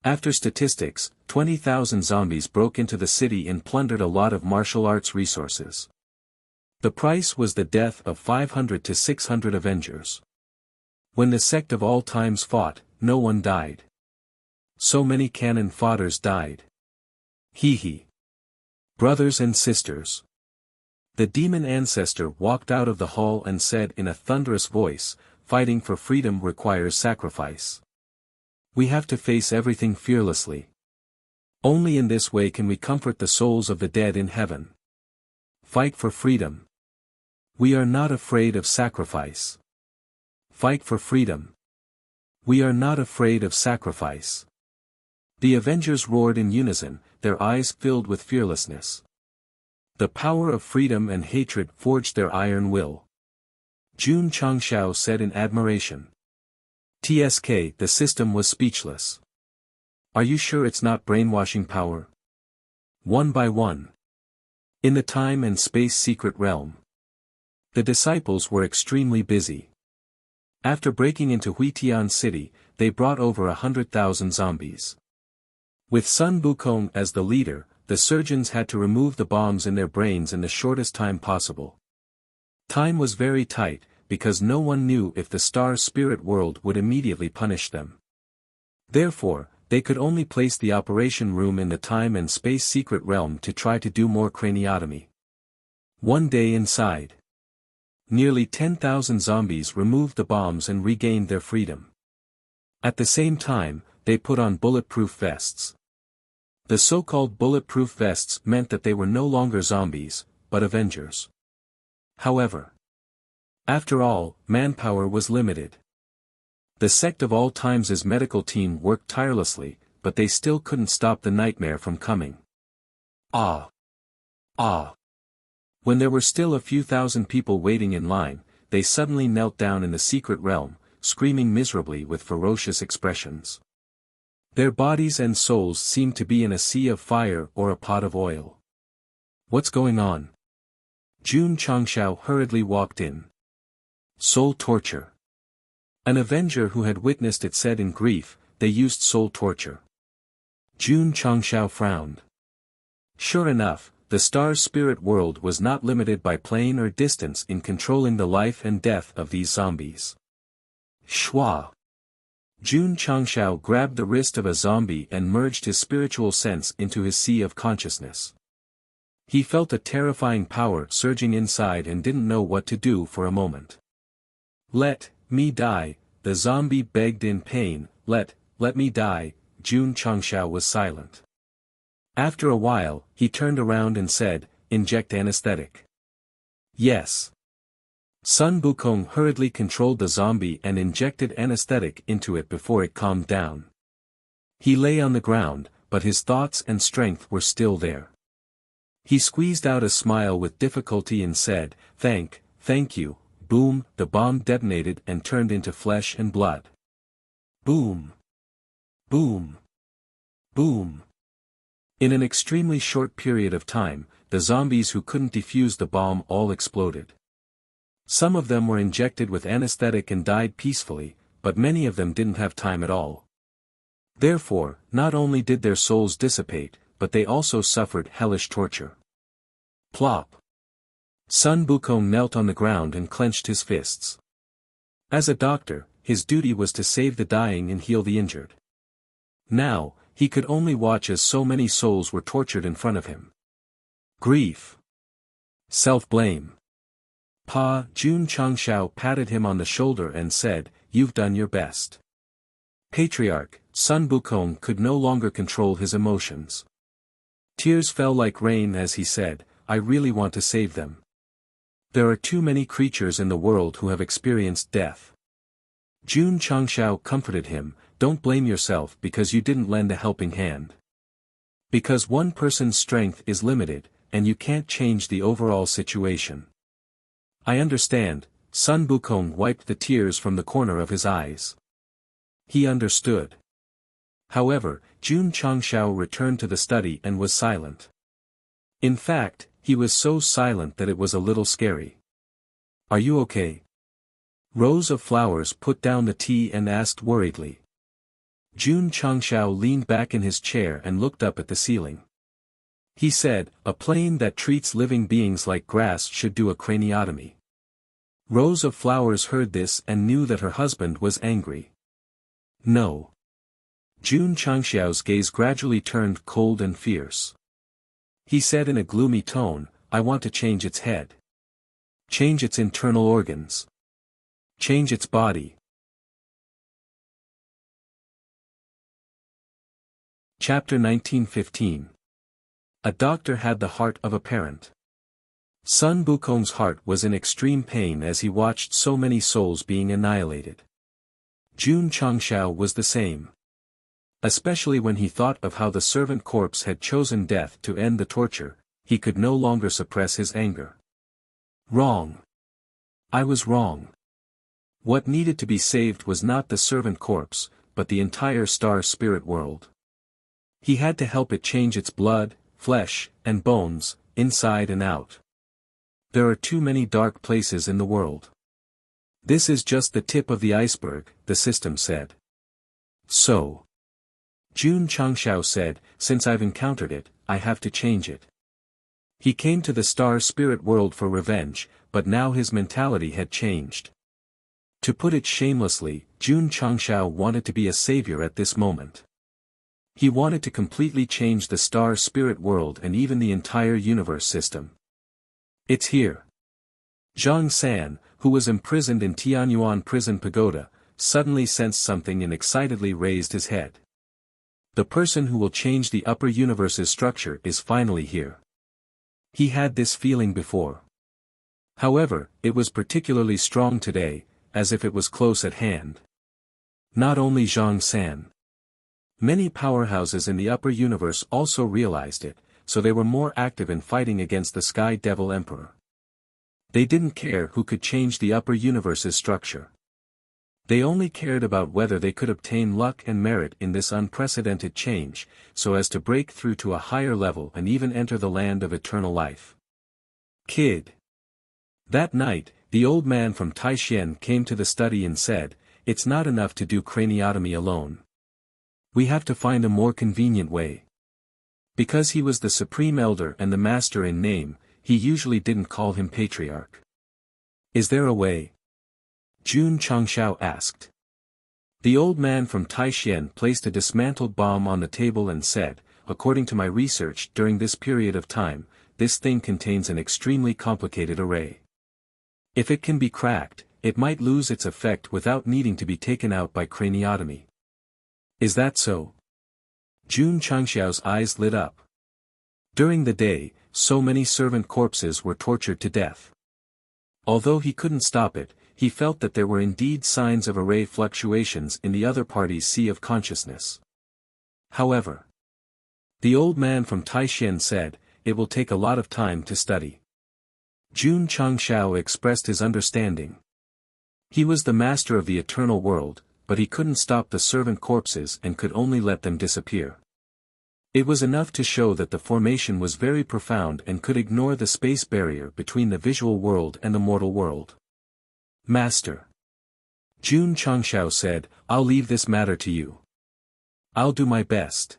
After statistics, 20,000 zombies broke into the city and plundered a lot of martial arts resources. The price was the death of 500 to 600 Avengers. When the Sect of all times fought, no one died. So many cannon fodders died. Hee hee. Brothers and sisters. The demon ancestor walked out of the hall and said in a thunderous voice, "Fighting for freedom requires sacrifice. We have to face everything fearlessly. Only in this way can we comfort the souls of the dead in heaven. Fight for freedom. We are not afraid of sacrifice. Fight for freedom. We are not afraid of sacrifice." The Avengers roared in unison, their eyes filled with fearlessness. The power of freedom and hatred forged their iron will. Jun Changshao said in admiration. "TSK, the system was speechless. Are you sure it's not brainwashing power?" One by one. In the time and space secret realm. The disciples were extremely busy. After breaking into Huitian City, they brought over 100,000 zombies. With Sun Wukong as the leader, the surgeons had to remove the bombs in their brains in the shortest time possible. Time was very tight, because no one knew if the Star Spirit World would immediately punish them. Therefore, they could only place the operation room in the time and space secret realm to try to do more craniotomy. One day inside, nearly 10,000 zombies removed the bombs and regained their freedom. At the same time, they put on bulletproof vests. The so-called bulletproof vests meant that they were no longer zombies, but Avengers. However, after all, manpower was limited. The Sect of all times' medical team worked tirelessly, but they still couldn't stop the nightmare from coming. Ah! Ah! When there were still a few thousand people waiting in line, they suddenly knelt down in the secret realm, screaming miserably with ferocious expressions. Their bodies and souls seemed to be in a sea of fire or a pot of oil. What's going on? Jun Changshao hurriedly walked in. Soul torture. An Avenger who had witnessed it said in grief, "They used soul torture." Jun Changshao frowned. Sure enough, the Star Spirit World was not limited by plane or distance in controlling the life and death of these zombies. Shwa! Jun Changshao grabbed the wrist of a zombie and merged his spiritual sense into his sea of consciousness. He felt a terrifying power surging inside and didn't know what to do for a moment. "Let me die," the zombie begged in pain. Let me die." Jun Changshao was silent. After a while, he turned around and said, "Inject anesthetic." Yes. Sun Wukong hurriedly controlled the zombie and injected anesthetic into it before it calmed down. He lay on the ground, but his thoughts and strength were still there. He squeezed out a smile with difficulty and said, Thank you." Boom, the bomb detonated and turned into flesh and blood. Boom. Boom. Boom. In an extremely short period of time, the zombies who couldn't defuse the bomb all exploded. Some of them were injected with anesthetic and died peacefully, but many of them didn't have time at all. Therefore, not only did their souls dissipate, but they also suffered hellish torture. Plop. Sun Wukong knelt on the ground and clenched his fists. As a doctor, his duty was to save the dying and heal the injured. Now, he could only watch as so many souls were tortured in front of him. Grief. Self-blame. Jun Changshao patted him on the shoulder and said, "You've done your best." Patriarch, Sun Wukong could no longer control his emotions. Tears fell like rain as he said, "I really want to save them. There are too many creatures in the world who have experienced death." Jun Changshao comforted him, "Don't blame yourself because you didn't lend a helping hand. Because one person's strength is limited, and you can't change the overall situation." "I understand." Sun Wukong wiped the tears from the corner of his eyes. He understood. However, Jun Changshao returned to the study and was silent. In fact, he was so silent that it was a little scary. "Are you okay?" Rose of Flowers put down the tea and asked worriedly. Jun Changshao leaned back in his chair and looked up at the ceiling. He said, "A plane that treats living beings like grass should do a craniotomy." Rose of Flowers heard this and knew that her husband was angry. "No." Jun Changshao's gaze gradually turned cold and fierce. He said in a gloomy tone, "I want to change its head. Change its internal organs. Change its body." Chapter 1915. A doctor had the heart of a parent. Sun Wukong's heart was in extreme pain as he watched so many souls being annihilated. Jun Changshao was the same. Especially when he thought of how the servant corpse had chosen death to end the torture, he could no longer suppress his anger. Wrong. I was wrong. What needed to be saved was not the servant corpse, but the entire star spirit world. He had to help it change its blood, flesh, and bones, inside and out. There are too many dark places in the world. This is just the tip of the iceberg, the system said. So. Jun Changshao said, "Since I've encountered it, I have to change it." He came to the star spirit world for revenge, but now his mentality had changed. To put it shamelessly, Jun Changshao wanted to be a savior at this moment. He wanted to completely change the star spirit world and even the entire universe system. "It's here." Zhang San, who was imprisoned in Tianyuan prison pagoda, suddenly sensed something and excitedly raised his head. The person who will change the upper universe's structure is finally here. He had this feeling before. However, it was particularly strong today, as if it was close at hand. Not only Zhang San. Many powerhouses in the upper universe also realized it, so they were more active in fighting against the Sky Devil Emperor. They didn't care who could change the upper universe's structure. They only cared about whether they could obtain luck and merit in this unprecedented change, so as to break through to a higher level and even enter the land of eternal life. "Kid." That night, the old man from Taixien came to the study and said, "It's not enough to do craniotomy alone. We have to find a more convenient way." Because he was the supreme elder and the master in name, he usually didn't call him patriarch. "Is there a way?" Jun Changshao asked. The old man from Taixien placed a dismantled bomb on the table and said, "According to my research during this period of time, this thing contains an extremely complicated array. If it can be cracked, it might lose its effect without needing to be taken out by craniotomy." "Is that so?" Jun Changshao's eyes lit up. During the day, so many servant corpses were tortured to death. Although he couldn't stop it, he felt that there were indeed signs of array fluctuations in the other party's sea of consciousness. However, the old man from Taixien said, "It will take a lot of time to study." Jun Changshao expressed his understanding. He was the master of the eternal world, but he couldn't stop the servant corpses and could only let them disappear. It was enough to show that the formation was very profound and could ignore the space barrier between the visual world and the mortal world. Master, Jun Changshao said, "I'll leave this matter to you. I'll do my best."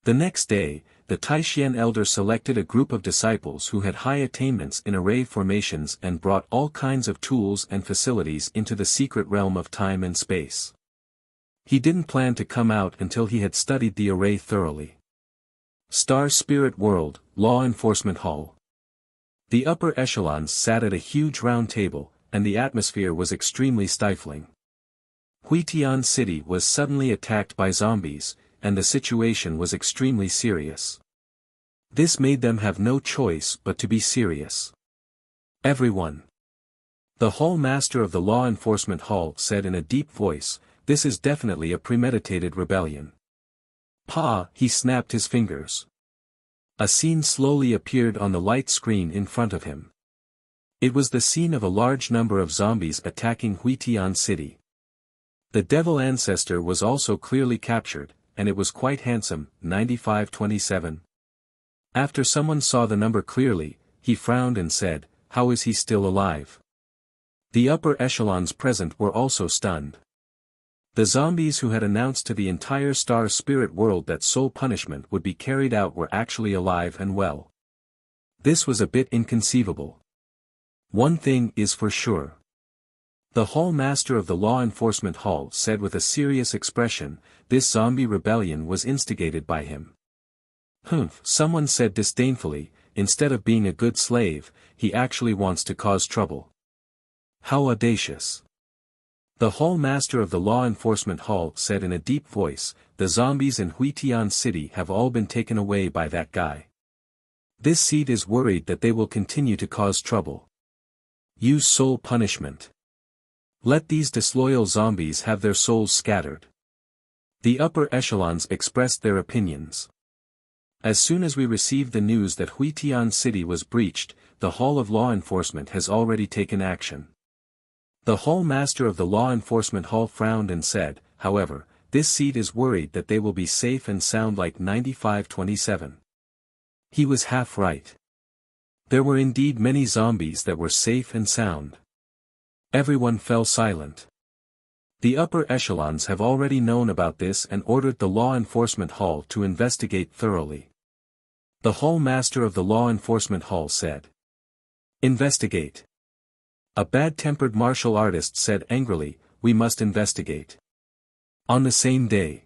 The next day, the Taixien elder selected a group of disciples who had high attainments in array formations and brought all kinds of tools and facilities into the secret realm of time and space. He didn't plan to come out until he had studied the array thoroughly. Star Spirit World, Law Enforcement Hall. The upper echelons sat at a huge round table, and the atmosphere was extremely stifling. Huitian City was suddenly attacked by zombies, and the situation was extremely serious. This made them have no choice but to be serious. Everyone. The Hall Master of the Law Enforcement Hall said in a deep voice, "This is definitely a premeditated rebellion." Pa! He snapped his fingers. A scene slowly appeared on the light screen in front of him. It was the scene of a large number of zombies attacking Huitian City. The devil ancestor was also clearly captured, and it was quite handsome, 9527. After someone saw the number clearly, he frowned and said, "How is he still alive?" The upper echelons present were also stunned. The zombies who had announced to the entire Star Spirit world that soul punishment would be carried out were actually alive and well. This was a bit inconceivable. One thing is for sure. The Hall Master of the Law Enforcement Hall said with a serious expression, "This zombie rebellion was instigated by him." "Humph," someone said disdainfully, "instead of being a good slave, he actually wants to cause trouble. How audacious." The Hall Master of the Law Enforcement Hall said in a deep voice, "The zombies in Huitian City have all been taken away by that guy. This seat is worried that they will continue to cause trouble. Use soul punishment. Let these disloyal zombies have their souls scattered." The upper echelons expressed their opinions. "As soon as we received the news that Huitian City was breached, the Hall of Law Enforcement has already taken action." The Hall Master of the Law Enforcement Hall frowned and said, "However, this seat is worried that they will be safe and sound like 9527. He was half right. There were indeed many zombies that were safe and sound. Everyone fell silent. The upper echelons have already known about this and ordered the Law Enforcement Hall to investigate thoroughly. The Hall Master of the Law Enforcement Hall said, "Investigate." A bad-tempered martial artist said angrily, "We must investigate." On the same day,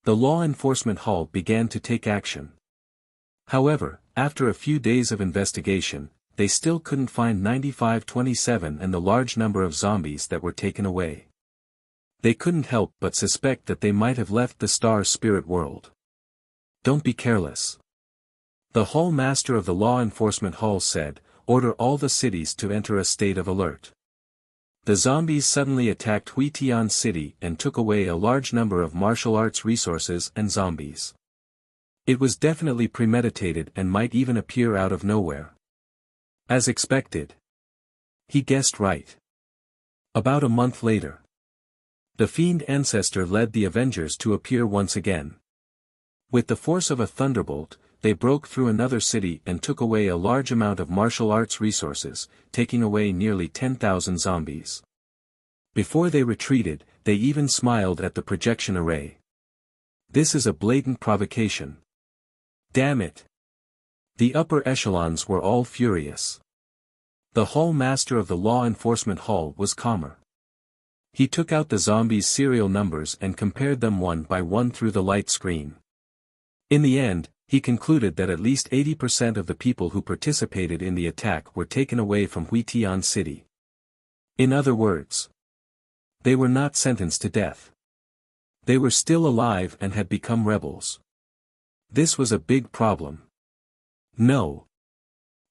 the Law Enforcement Hall began to take action. However, after a few days of investigation, they still couldn't find 9527 and the large number of zombies that were taken away. They couldn't help but suspect that they might have left the Star Spirit world. "Don't be careless." The Hall Master of the Law Enforcement Hall said, "Order all the cities to enter a state of alert." The zombies suddenly attacked Huitian City and took away a large number of martial arts resources and zombies. It was definitely premeditated and might even appear out of nowhere. As expected. He guessed right. About a month later, the Fiend Ancestor led the Avengers to appear once again. With the force of a thunderbolt, they broke through another city and took away a large amount of martial arts resources, taking away nearly 10,000 zombies. Before they retreated, they even smiled at the projection array. This is a blatant provocation. Damn it! The upper echelons were all furious. The Hall Master of the Law Enforcement Hall was calmer. He took out the zombies' serial numbers and compared them one by one through the light screen. In the end, he concluded that at least 80% of the people who participated in the attack were taken away from Huitian City. In other words, they were not sentenced to death. They were still alive and had become rebels. This was a big problem. No.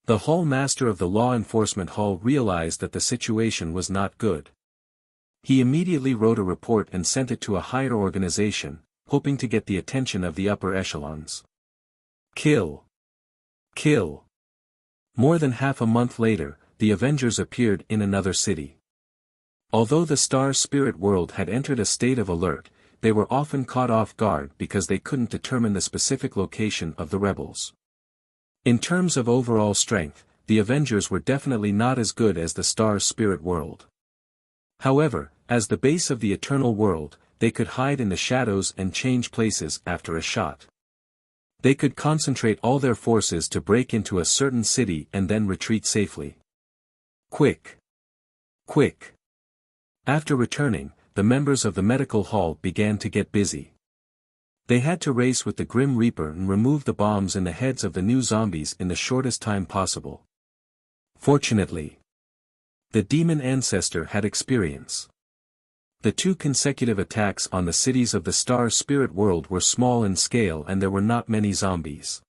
The Hall Master of the Law Enforcement Hall realized that the situation was not good. He immediately wrote a report and sent it to a higher organization, hoping to get the attention of the upper echelons. Kill. Kill. More than half a month later, the Avengers appeared in another city. Although the Star Spirit world had entered a state of alert, they were often caught off guard because they couldn't determine the specific location of the rebels. In terms of overall strength, the Avengers were definitely not as good as the Star Spirit world. However, as the base of the Eternal World, they could hide in the shadows and change places after a shot. They could concentrate all their forces to break into a certain city and then retreat safely. Quick! Quick! After returning, the members of the medical hall began to get busy. They had to race with the Grim Reaper and remove the bombs in the heads of the new zombies in the shortest time possible. Fortunately, the demon ancestor had experience. The 2 consecutive attacks on the cities of the Star Spirit world were small in scale and there were not many zombies.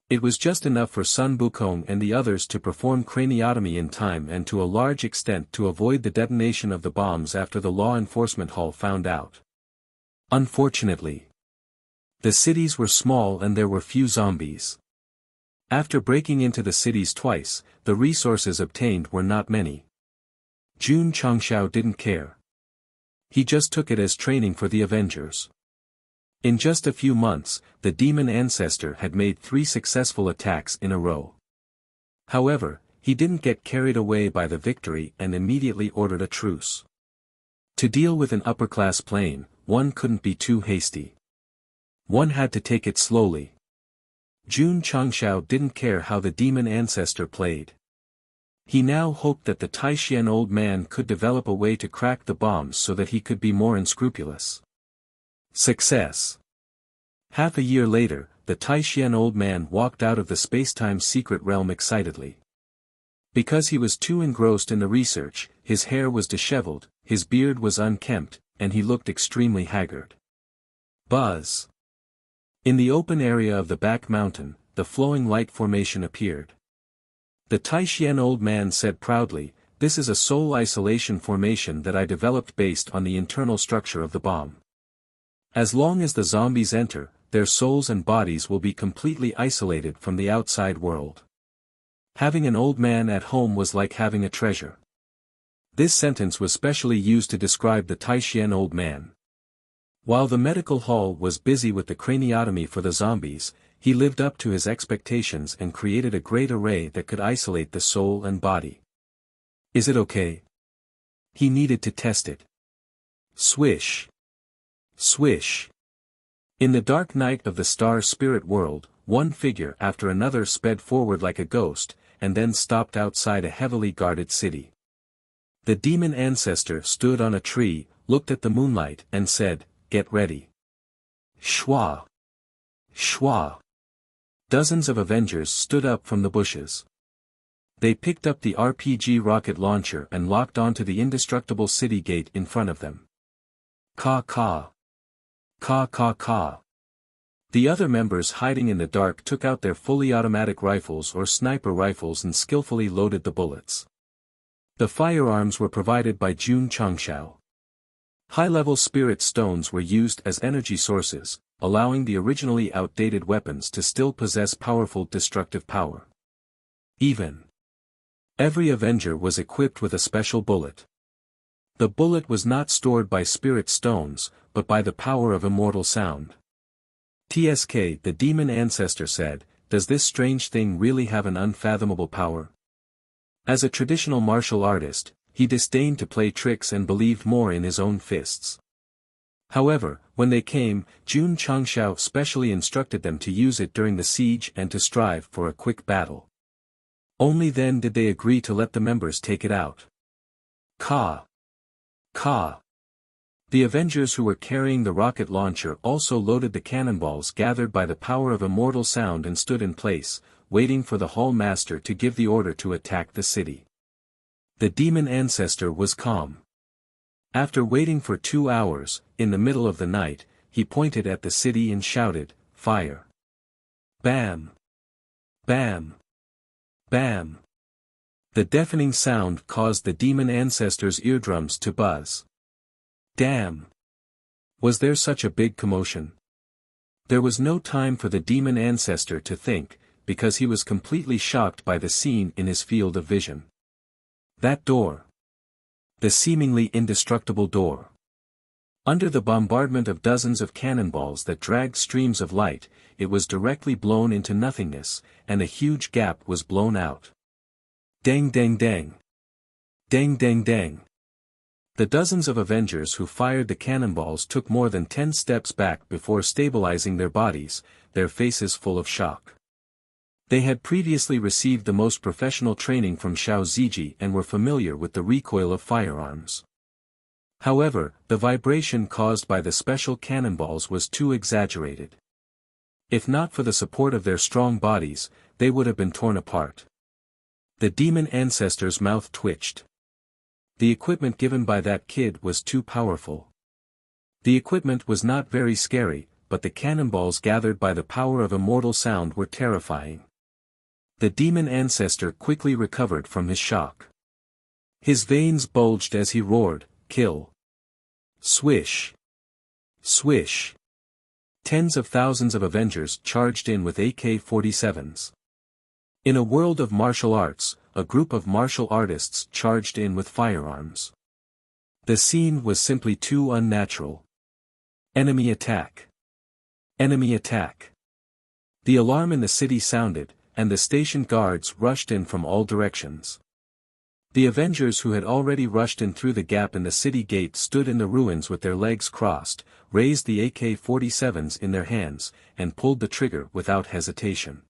It was just enough for Sun Wukong and the others to perform craniotomy in time and to a large extent to avoid the detonation of the bombs after the law enforcement hall found out. Unfortunately, the cities were small and there were few zombies. After breaking into the cities twice, the resources obtained were not many. Jun Changshao didn't care. He just took it as training for the Avengers. In just a few months, the demon ancestor had made 3 successful attacks in a row. However, he didn't get carried away by the victory and immediately ordered a truce. To deal with an upper-class plane, one couldn't be too hasty. One had to take it slowly. Jun Changshao didn't care how the demon ancestor played. He now hoped that the Taishian old man could develop a way to crack the bombs so that he could be more unscrupulous. Success. Half a year later, the Taishian old man walked out of the spacetime secret realm excitedly. Because he was too engrossed in the research, his hair was disheveled, his beard was unkempt, and he looked extremely haggard. Buzz. In the open area of the back mountain, the flowing light formation appeared. The Taishian old man said proudly, "This is a soul isolation formation that I developed based on the internal structure of the bomb. As long as the zombies enter, their souls and bodies will be completely isolated from the outside world. Having an old man at home was like having a treasure." This sentence was specially used to describe the Taishian old man. While the medical hall was busy with the craniotomy for the zombies, he lived up to his expectations and created a great array that could isolate the soul and body. Is it okay? He needed to test it. Swish. Swish. In the dark night of the Star Spirit world, one figure after another sped forward like a ghost, and then stopped outside a heavily guarded city. The demon ancestor stood on a tree, looked at the moonlight and said, "Get ready." Shwa. Shwa. Dozens of Avengers stood up from the bushes. They picked up the RPG rocket launcher and locked onto the indestructible city gate in front of them. Ka ka. Ka ka ka. The other members hiding in the dark took out their fully automatic rifles or sniper rifles and skillfully loaded the bullets. The firearms were provided by Jun Changshao. High-level spirit stones were used as energy sources, allowing the originally outdated weapons to still possess powerful destructive power. Every Avenger was equipped with a special bullet. The bullet was not stored by spirit stones, but by the power of immortal sound. TSK, the demon ancestor said, "Does this strange thing really have an unfathomable power?" As a traditional martial artist, he disdained to play tricks and believed more in his own fists. However, when they came, Jun Changshao specially instructed them to use it during the siege and to strive for a quick battle. Only then did they agree to let the members take it out. Ka. Ka. The Avengers who were carrying the rocket launcher also loaded the cannonballs gathered by the power of immortal sound and stood in place, waiting for the Hall Master to give the order to attack the city. The demon ancestor was calm. After waiting for 2 hours, in the middle of the night, he pointed at the city and shouted, "Fire!" Bam! Bam! Bam! The deafening sound caused the demon ancestor's eardrums to buzz. Damn! Was there such a big commotion? There was no time for the demon ancestor to think, because he was completely shocked by the scene in his field of vision. That door. The seemingly indestructible door. Under the bombardment of dozens of cannonballs that dragged streams of light, it was directly blown into nothingness, and a huge gap was blown out. Dang dang dang. Dang dang dang. The dozens of Avengers who fired the cannonballs took more than 10 steps back before stabilizing their bodies, their faces full of shock. They had previously received the most professional training from Xiao Ziji and were familiar with the recoil of firearms. However, the vibration caused by the special cannonballs was too exaggerated. If not for the support of their strong bodies, they would have been torn apart. The demon ancestor's mouth twitched. The equipment given by that kid was too powerful. The equipment was not very scary, but the cannonballs gathered by the power of immortal sound were terrifying. The demon ancestor quickly recovered from his shock. His veins bulged as he roared, "Kill!" Swish! Swish! Tens of thousands of Avengers charged in with AK-47s. In a world of martial arts, a group of martial artists charged in with firearms. The scene was simply too unnatural. Enemy attack! Enemy attack! The alarm in the city sounded, and the station guards rushed in from all directions. The Avengers who had already rushed in through the gap in the city gate stood in the ruins with their legs crossed, raised the AK-47s in their hands, and pulled the trigger without hesitation.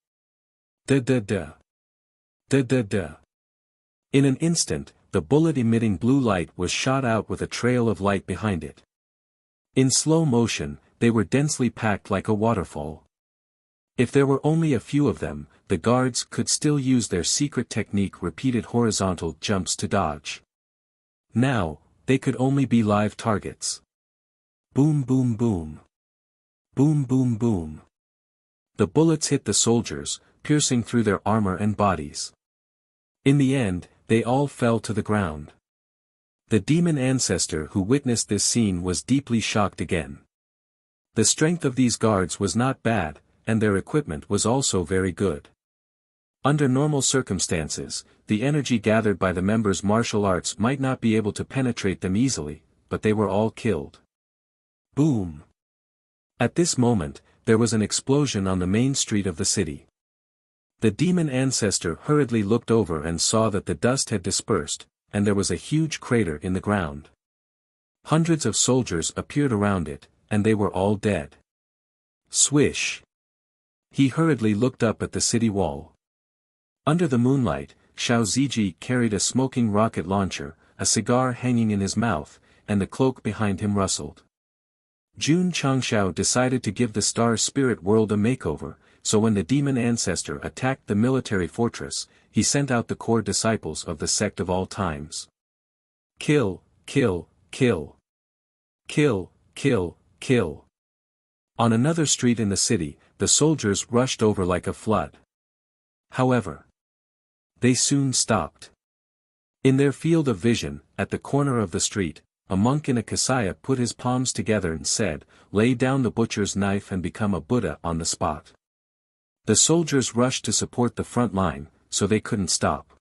Da-da-da. Da-da-da. In an instant, the bullet-emitting blue light was shot out with a trail of light behind it. In slow motion, they were densely packed like a waterfall. If there were only a few of them, the guards could still use their secret technique repeated horizontal jumps to dodge. Now, they could only be live targets. Boom boom boom. Boom boom boom. The bullets hit the soldiers, piercing through their armor and bodies. In the end, they all fell to the ground. The demon ancestor who witnessed this scene was deeply shocked again. The strength of these guards was not bad, and their equipment was also very good. Under normal circumstances, the energy gathered by the members' martial arts might not be able to penetrate them easily, but they were all killed. Boom! At this moment, there was an explosion on the main street of the city. The demon ancestor hurriedly looked over and saw that the dust had dispersed, and there was a huge crater in the ground. Hundreds of soldiers appeared around it, and they were all dead. Swish! He hurriedly looked up at the city wall. Under the moonlight, Xiao Ziji carried a smoking rocket launcher, a cigar hanging in his mouth, and the cloak behind him rustled. Jun Changxiao decided to give the Star Spirit world a makeover, so when the demon ancestor attacked the military fortress, he sent out the core disciples of the Sect of all times. Kill, kill, kill. Kill, kill, kill. On another street in the city, the soldiers rushed over like a flood. However, they soon stopped. In their field of vision, at the corner of the street, a monk in a kasaya put his palms together and said, "Lay down the butcher's knife and become a Buddha on the spot." The soldiers rushed to support the front line, so they couldn't stop.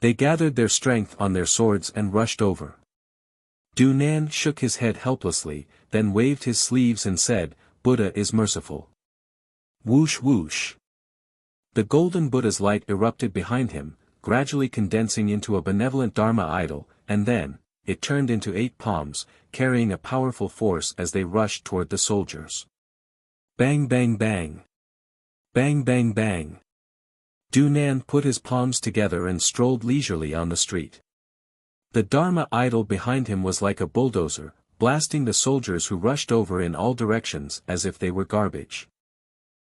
They gathered their strength on their swords and rushed over. Du Nan shook his head helplessly, then waved his sleeves and said, "Buddha is merciful." Whoosh whoosh. The golden Buddha's light erupted behind him, gradually condensing into a benevolent Dharma idol, and then, it turned into 8 palms, carrying a powerful force as they rushed toward the soldiers. Bang bang bang. Bang bang bang. Du Nan put his palms together and strolled leisurely on the street. The Dharma idol behind him was like a bulldozer, blasting the soldiers who rushed over in all directions as if they were garbage.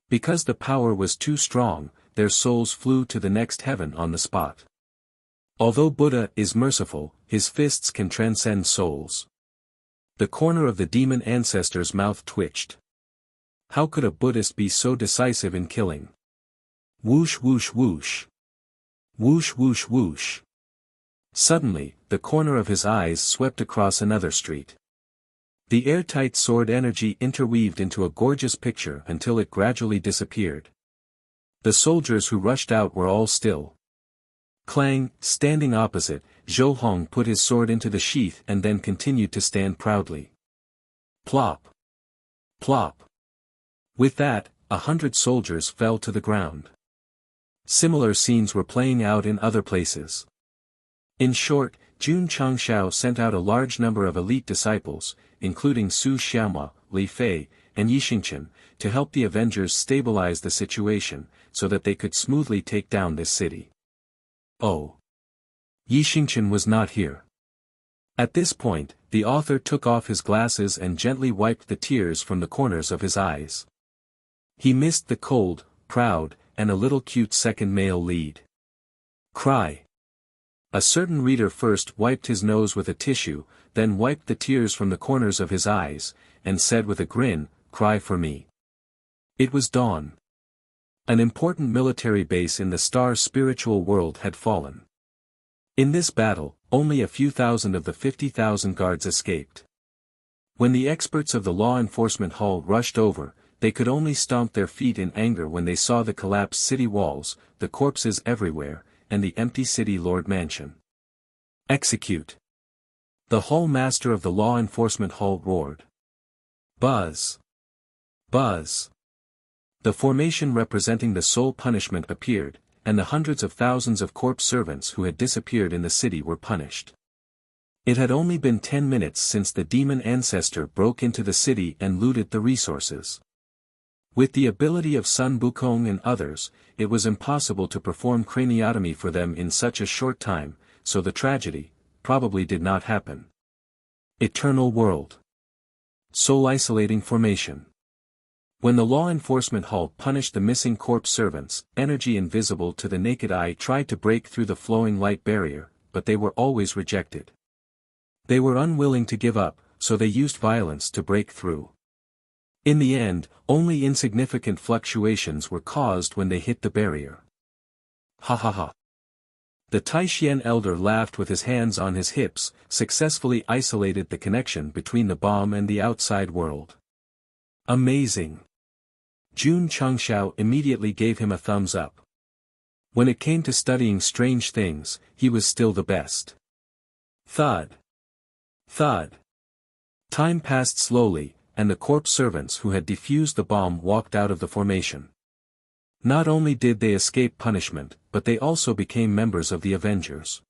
Because the power was too strong, their souls flew to the next heaven on the spot. Although Buddha is merciful, his fists can transcend souls. The corner of the demon ancestor's mouth twitched. How could a Buddhist be so decisive in killing? Whoosh whoosh whoosh. Whoosh whoosh whoosh. Suddenly, the corner of his eyes swept across another street. The airtight sword energy interweaved into a gorgeous picture until it gradually disappeared. The soldiers who rushed out were all still. Clang, standing opposite, Zhou Hong put his sword into the sheath and then continued to stand proudly. Plop. Plop. With that, 100 soldiers fell to the ground. Similar scenes were playing out in other places. In short, Jun Changshao sent out a large number of elite disciples, including Su Xiaoma, Li Fei, and Yi Xingqian, to help the Avengers stabilize the situation, so that they could smoothly take down this city. Oh. Yi Xingqian was not here. At this point, the author took off his glasses and gently wiped the tears from the corners of his eyes. He missed the cold, proud, and a little cute second male lead. Cry. A certain reader first wiped his nose with a tissue, then wiped the tears from the corners of his eyes, and said with a grin, "Cry for me." It was dawn. An important military base in the star spiritual world had fallen. In this battle, only a few thousand of the 50,000 guards escaped. When the experts of the law enforcement hall rushed over, they could only stomp their feet in anger when they saw the collapsed city walls, the corpses everywhere, and the empty city lord mansion. Execute. The hall master of the law enforcement hall roared. Buzz. Buzz. The formation representing the soul punishment appeared, and the hundreds of thousands of corpse servants who had disappeared in the city were punished. It had only been 10 minutes since the demon ancestor broke into the city and looted the resources. With the ability of Sun Wukong and others, it was impossible to perform craniotomy for them in such a short time, so the tragedy, probably did not happen. Eternal World. Soul Isolating Formation. When the law enforcement hall punished the missing corpse servants, energy invisible to the naked eye tried to break through the flowing light barrier, but they were always rejected. They were unwilling to give up, so they used violence to break through. In the end, only insignificant fluctuations were caused when they hit the barrier. Ha ha ha. The Taishian elder laughed with his hands on his hips, successfully isolated the connection between the bomb and the outside world. Amazing. Jun Changshao immediately gave him a thumbs up. When it came to studying strange things, he was still the best. Thud. Thud. Time passed slowly, and the corpse servants who had defused the bomb walked out of the formation. Not only did they escape punishment, but they also became members of the Avengers.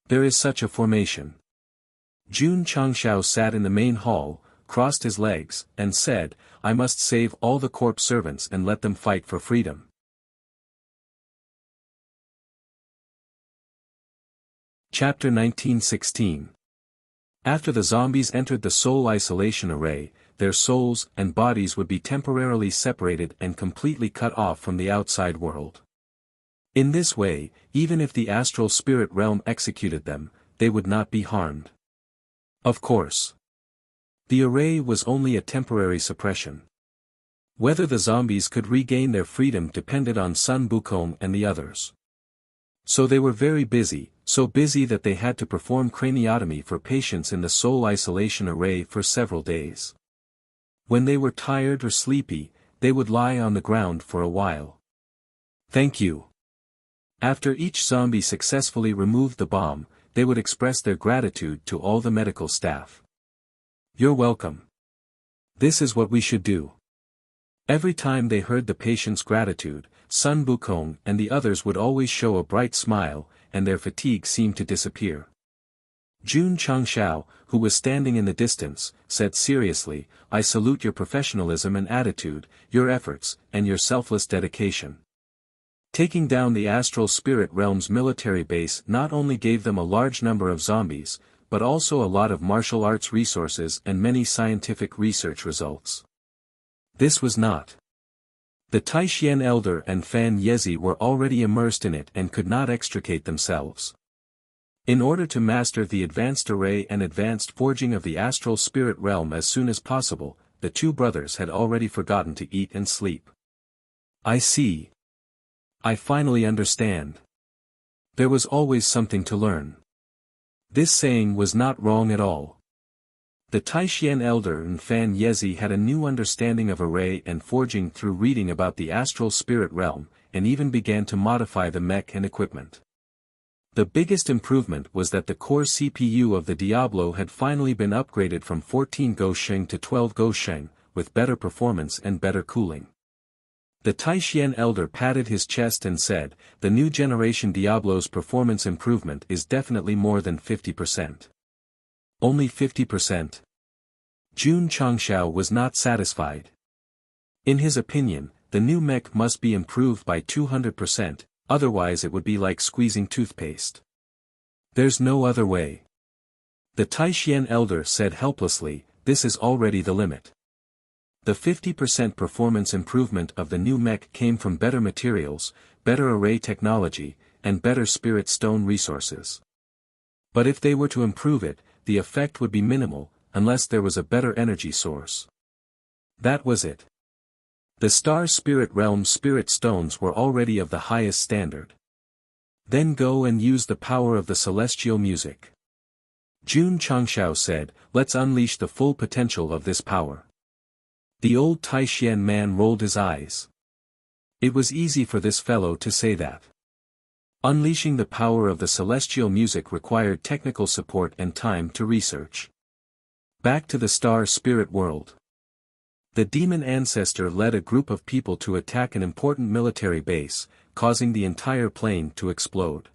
There is such a formation. Jun Changshao sat in the main hall, crossed his legs, and said, "I must save all the corpse servants and let them fight for freedom." Chapter 1916. After the zombies entered the soul isolation array, their souls and bodies would be temporarily separated and completely cut off from the outside world. In this way, even if the astral spirit realm executed them, they would not be harmed. Of course. The array was only a temporary suppression. Whether the zombies could regain their freedom depended on Sun Wukong and the others. So they were very busy, so busy that they had to perform craniotomy for patients in the soul isolation array for several days. When they were tired or sleepy, they would lie on the ground for a while. Thank you. After each zombie successfully removed the bomb, they would express their gratitude to all the medical staff. You're welcome. This is what we should do. Every time they heard the patient's gratitude, Sun Wukong and the others would always show a bright smile, and their fatigue seemed to disappear. Jun Changshao, who was standing in the distance, said seriously, "I salute your professionalism and attitude, your efforts, and your selfless dedication." Taking down the astral spirit realm's military base not only gave them a large number of zombies, but also a lot of martial arts resources and many scientific research results. This was not. The Taishian elder and Fan Yezi were already immersed in it and could not extricate themselves. In order to master the advanced array and advanced forging of the astral spirit realm as soon as possible, the two brothers had already forgotten to eat and sleep. I see. I finally understand. There was always something to learn. This saying was not wrong at all. The Taishian elder and Fan Yezi had a new understanding of array and forging through reading about the astral spirit realm, and even began to modify the mech and equipment. The biggest improvement was that the core CPU of the Diablo had finally been upgraded from 14 Gosheng to 12 Gosheng, with better performance and better cooling. The Taishian elder patted his chest and said, "The new generation Diablo's performance improvement is definitely more than 50%. Only 50%? Jun Changshao was not satisfied. In his opinion, the new mech must be improved by 200%, otherwise it would be like squeezing toothpaste. There's no other way. The Taishian elder said helplessly, "This is already the limit." The 50% performance improvement of the new mech came from better materials, better array technology, and better spirit stone resources. But if they were to improve it, the effect would be minimal, unless there was a better energy source. That was it. The star spirit realm's spirit stones were already of the highest standard. Then go and use the power of the celestial music. Jun Changshao said, "Let's unleash the full potential of this power." The old Taishian man rolled his eyes. It was easy for this fellow to say that. Unleashing the power of the celestial music required technical support and time to research. Back to the star spirit world. The demon ancestor led a group of people to attack an important military base, causing the entire plane to explode.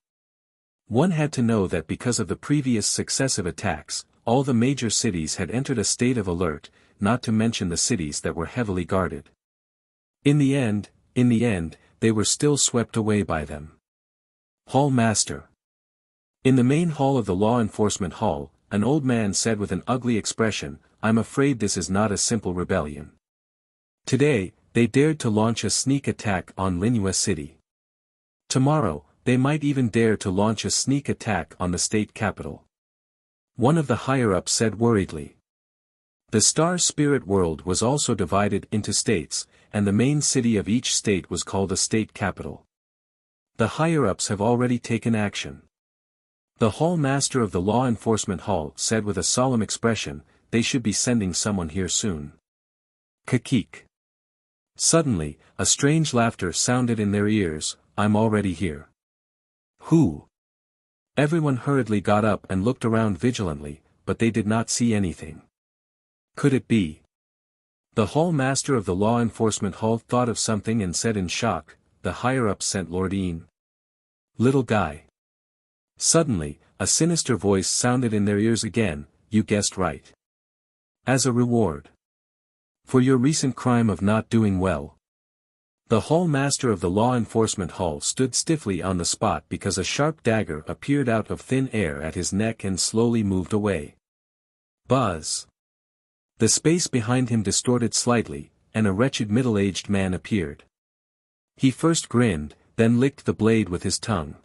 One had to know that because of the previous successive attacks, all the major cities had entered a state of alert, not to mention the cities that were heavily guarded. In the end, they were still swept away by them. Hall Master. In the main hall of the law enforcement hall, an old man said with an ugly expression, "I'm afraid this is not a simple rebellion. Today, they dared to launch a sneak attack on Linhua City. Tomorrow, they might even dare to launch a sneak attack on the state capital." One of the higher-ups said worriedly. The star spirit world was also divided into states, and the main city of each state was called a state capital. The higher-ups have already taken action. The hall master of the law enforcement hall said with a solemn expression, "They should be sending someone here soon." Kakik. Suddenly, a strange laughter sounded in their ears, "I'm already here." Who? Everyone hurriedly got up and looked around vigilantly, but they did not see anything. Could it be? The hall master of the law enforcement hall thought of something and said in shock, "The higher-ups sent Lord Ian. Little guy." Suddenly, a sinister voice sounded in their ears again, "You guessed right. As a reward for your recent crime of not doing well." The hall master of the law enforcement hall stood stiffly on the spot because a sharp dagger appeared out of thin air at his neck and slowly moved away. Buzz. The space behind him distorted slightly, and a wretched middle-aged man appeared. He first grinned, then licked the blade with his tongue.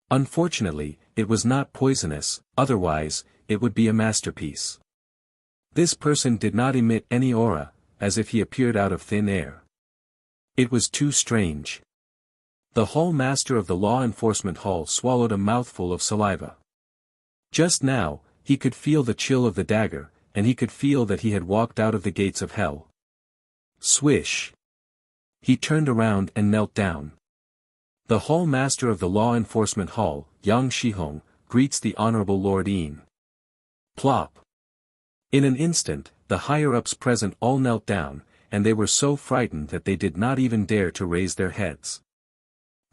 Unfortunately, it was not poisonous, otherwise, it would be a masterpiece. This person did not emit any aura, as if he appeared out of thin air. It was too strange. The hall master of the law enforcement hall swallowed a mouthful of saliva. Just now, he could feel the chill of the dagger, and he could feel that he had walked out of the gates of hell. Swish. He turned around and knelt down. The hall master of the law enforcement hall, Yang Shihong, greets the honorable Lord Ian. Plop. In an instant, the higher-ups present all knelt down, and they were so frightened that they did not even dare to raise their heads.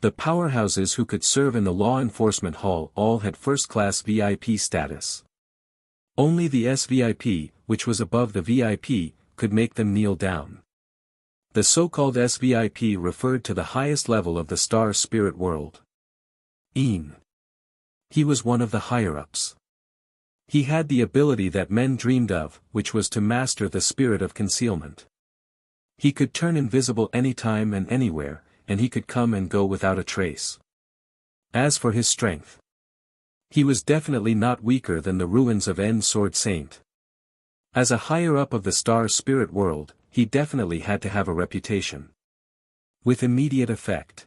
The powerhouses who could serve in the law enforcement hall all had first-class VIP status. Only the SVIP, which was above the VIP, could make them kneel down. The so-called SVIP referred to the highest level of the star spirit world. Ian. He was one of the higher-ups. He had the ability that men dreamed of, which was to master the spirit of concealment. He could turn invisible anytime and anywhere, and he could come and go without a trace. As for his strength, he was definitely not weaker than the ruins of N Sword Saint. As a higher-up of the star spirit world, he definitely had to have a reputation. With immediate effect.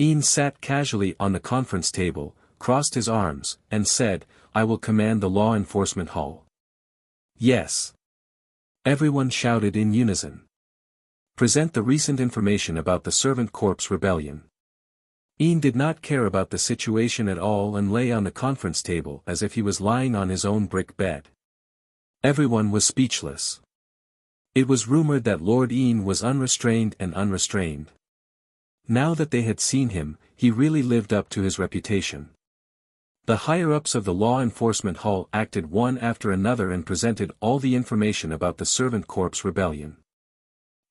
Ian sat casually on the conference table, crossed his arms, and said, "I will command the law enforcement hall." "Yes." Everyone shouted in unison. "Present the recent information about the Servant Corps rebellion." Ian did not care about the situation at all and lay on the conference table as if he was lying on his own brick bed. Everyone was speechless. It was rumored that Lord Ian was unrestrained and unrestrained. Now that they had seen him, he really lived up to his reputation. The higher-ups of the law enforcement hall acted one after another and presented all the information about the Servant Corps rebellion.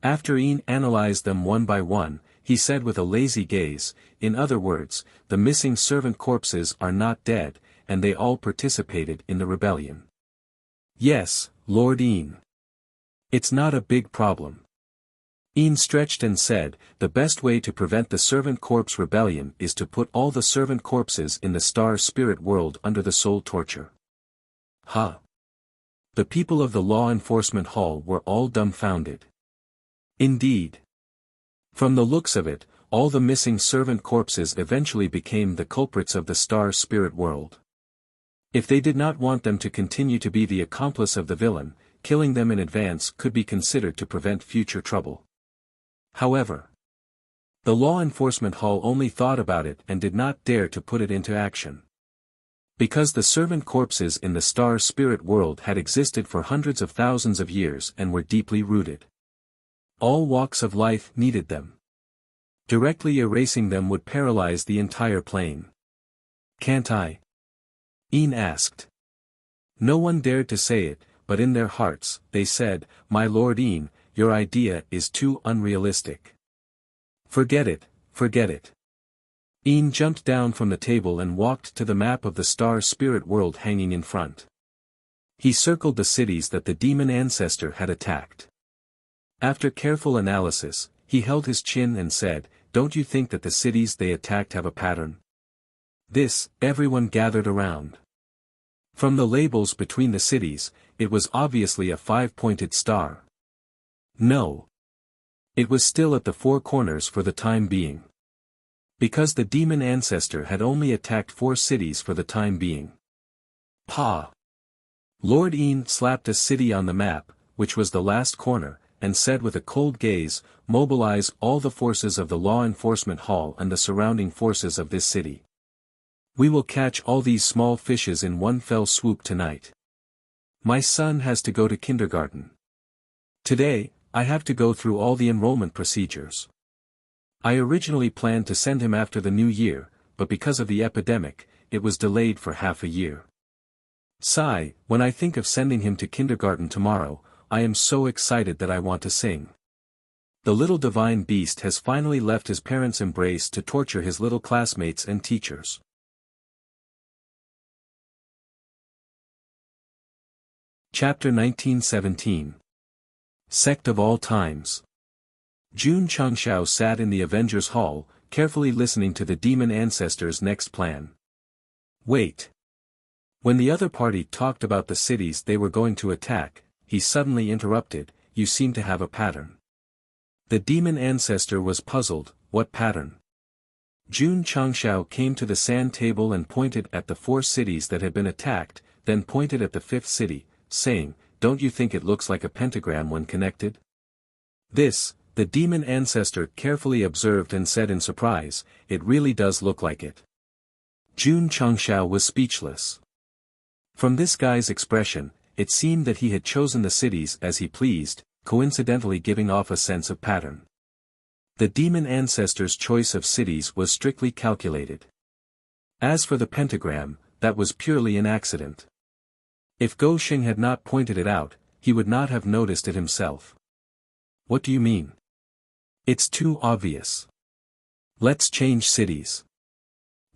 After Ian analyzed them one by one, he said with a lazy gaze, "In other words, the missing servant corpses are not dead, and they all participated in the rebellion." "Yes, Lord Ian. It's not a big problem." Ian stretched and said, "The best way to prevent the Servant Corps rebellion is to put all the servant corpses in the star spirit world under the soul torture." Huh? The people of the law enforcement hall were all dumbfounded. Indeed. From the looks of it, all the missing servant corpses eventually became the culprits of the star spirit world. If they did not want them to continue to be the accomplice of the villain, killing them in advance could be considered to prevent future trouble. However, the law enforcement hall only thought about it and did not dare to put it into action. Because the servant corpses in the star spirit world had existed for hundreds of thousands of years and were deeply rooted. All walks of life needed them. Directly erasing them would paralyze the entire plane. "Can't I?" Ian asked. No one dared to say it, but in their hearts, they said, "My Lord Ian, your idea is too unrealistic. Forget it, forget it." Ian jumped down from the table and walked to the map of the star spirit world hanging in front. He circled the cities that the demon ancestor had attacked. After careful analysis, he held his chin and said, "Don't you think that the cities they attacked have a pattern?" Everyone gathered around. From the labels between the cities, it was obviously a 5-pointed star. No. It was still at the 4 corners for the time being. Because the demon ancestor had only attacked 4 cities for the time being. Pa! Lord Ian slapped a city on the map, which was the last corner, and said with a cold gaze, "Mobilize all the forces of the law enforcement hall and the surrounding forces of this city. We will catch all these small fishes in one fell swoop tonight. My son has to go to kindergarten. Today, I have to go through all the enrollment procedures. I originally planned to send him after the new year, but because of the epidemic, it was delayed for half a year. Sigh, when I think of sending him to kindergarten tomorrow, I am so excited that I want to sing. The little divine beast has finally left his parents' embrace to torture his little classmates and teachers." Chapter 1917. Sect of All Times. Jun Chengxiao sat in the Avengers Hall, carefully listening to the demon ancestor's next plan. Wait. When the other party talked about the cities they were going to attack, he suddenly interrupted, "You seem to have a pattern." The demon ancestor was puzzled, "What pattern?" Jun Chengxiao came to the sand table and pointed at the 4 cities that had been attacked, then pointed at the 5th city, saying, "Don't you think it looks like a pentagram when connected?" The demon ancestor carefully observed and said in surprise, "It really does look like it." Jun Chengxiao was speechless. From this guy's expression, it seemed that he had chosen the cities as he pleased, coincidentally giving off a sense of pattern. The demon ancestor's choice of cities was strictly calculated. As for the pentagram, that was purely an accident. If Go Xing had not pointed it out, he would not have noticed it himself. "What do you mean?" "It's too obvious. Let's change cities."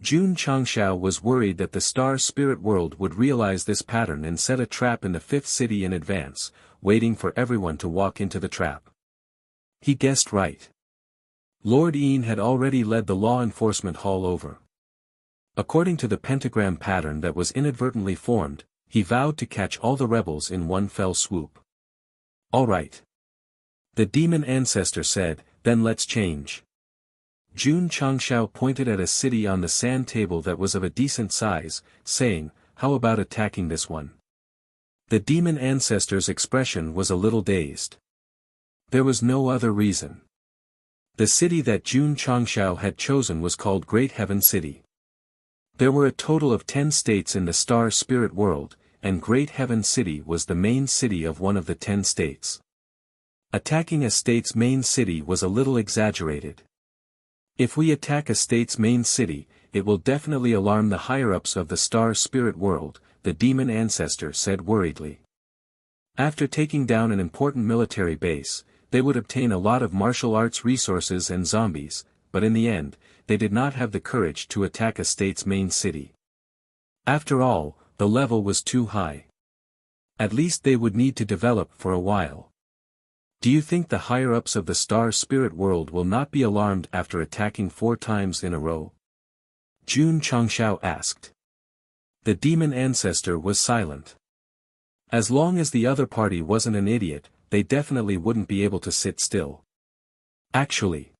Jun Chengxiao was worried that the star spirit world would realize this pattern and set a trap in the 5th city in advance, waiting for everyone to walk into the trap. He guessed right. Lord Ian had already led the law enforcement hall over. According to the pentagram pattern that was inadvertently formed, he vowed to catch all the rebels in one fell swoop. "All right." The demon ancestor said, "Then let's change." Jun Changshao pointed at a city on the sand table that was of a decent size, saying, "How about attacking this one?" The demon ancestor's expression was a little dazed. There was no other reason. The city that Jun Changshao had chosen was called Great Heaven City. There were a total of 10 states in the star spirit world, and Great Heaven City was the main city of one of the 10 states. Attacking a state's main city was a little exaggerated. If we attack a state's main city, it will definitely alarm the higher-ups of the star spirit world, the demon ancestor said worriedly. After taking down an important military base, they would obtain a lot of martial arts resources and zombies, but in the end, they did not have the courage to attack a state's main city. After all, the level was too high. At least they would need to develop for a while. Do you think the higher-ups of the star spirit world will not be alarmed after attacking 4 times in a row? Jun Changshao asked. The demon ancestor was silent. As long as the other party wasn't an idiot, they definitely wouldn't be able to sit still. Actually,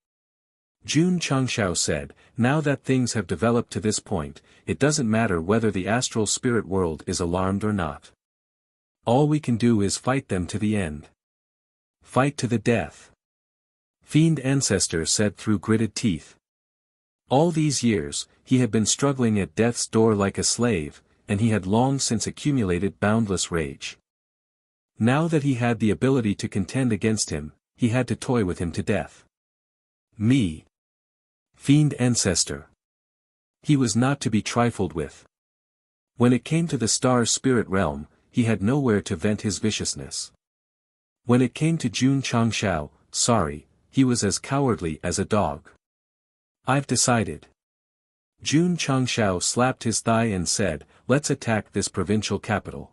Jun Changshao said, now that things have developed to this point, it doesn't matter whether the astral spirit world is alarmed or not. All we can do is fight them to the end. Fight to the death. Fiend Ancestor said through gritted teeth. All these years, he had been struggling at death's door like a slave, and he had long since accumulated boundless rage. Now that he had the ability to contend against him, he had to toy with him to death. Me. Fiend Ancestor. He was not to be trifled with. When it came to the star spirit realm, he had nowhere to vent his viciousness. When it came to Jun Changshao, sorry, he was as cowardly as a dog. I've decided. Jun Changshao slapped his thigh and said, let's attack this provincial capital.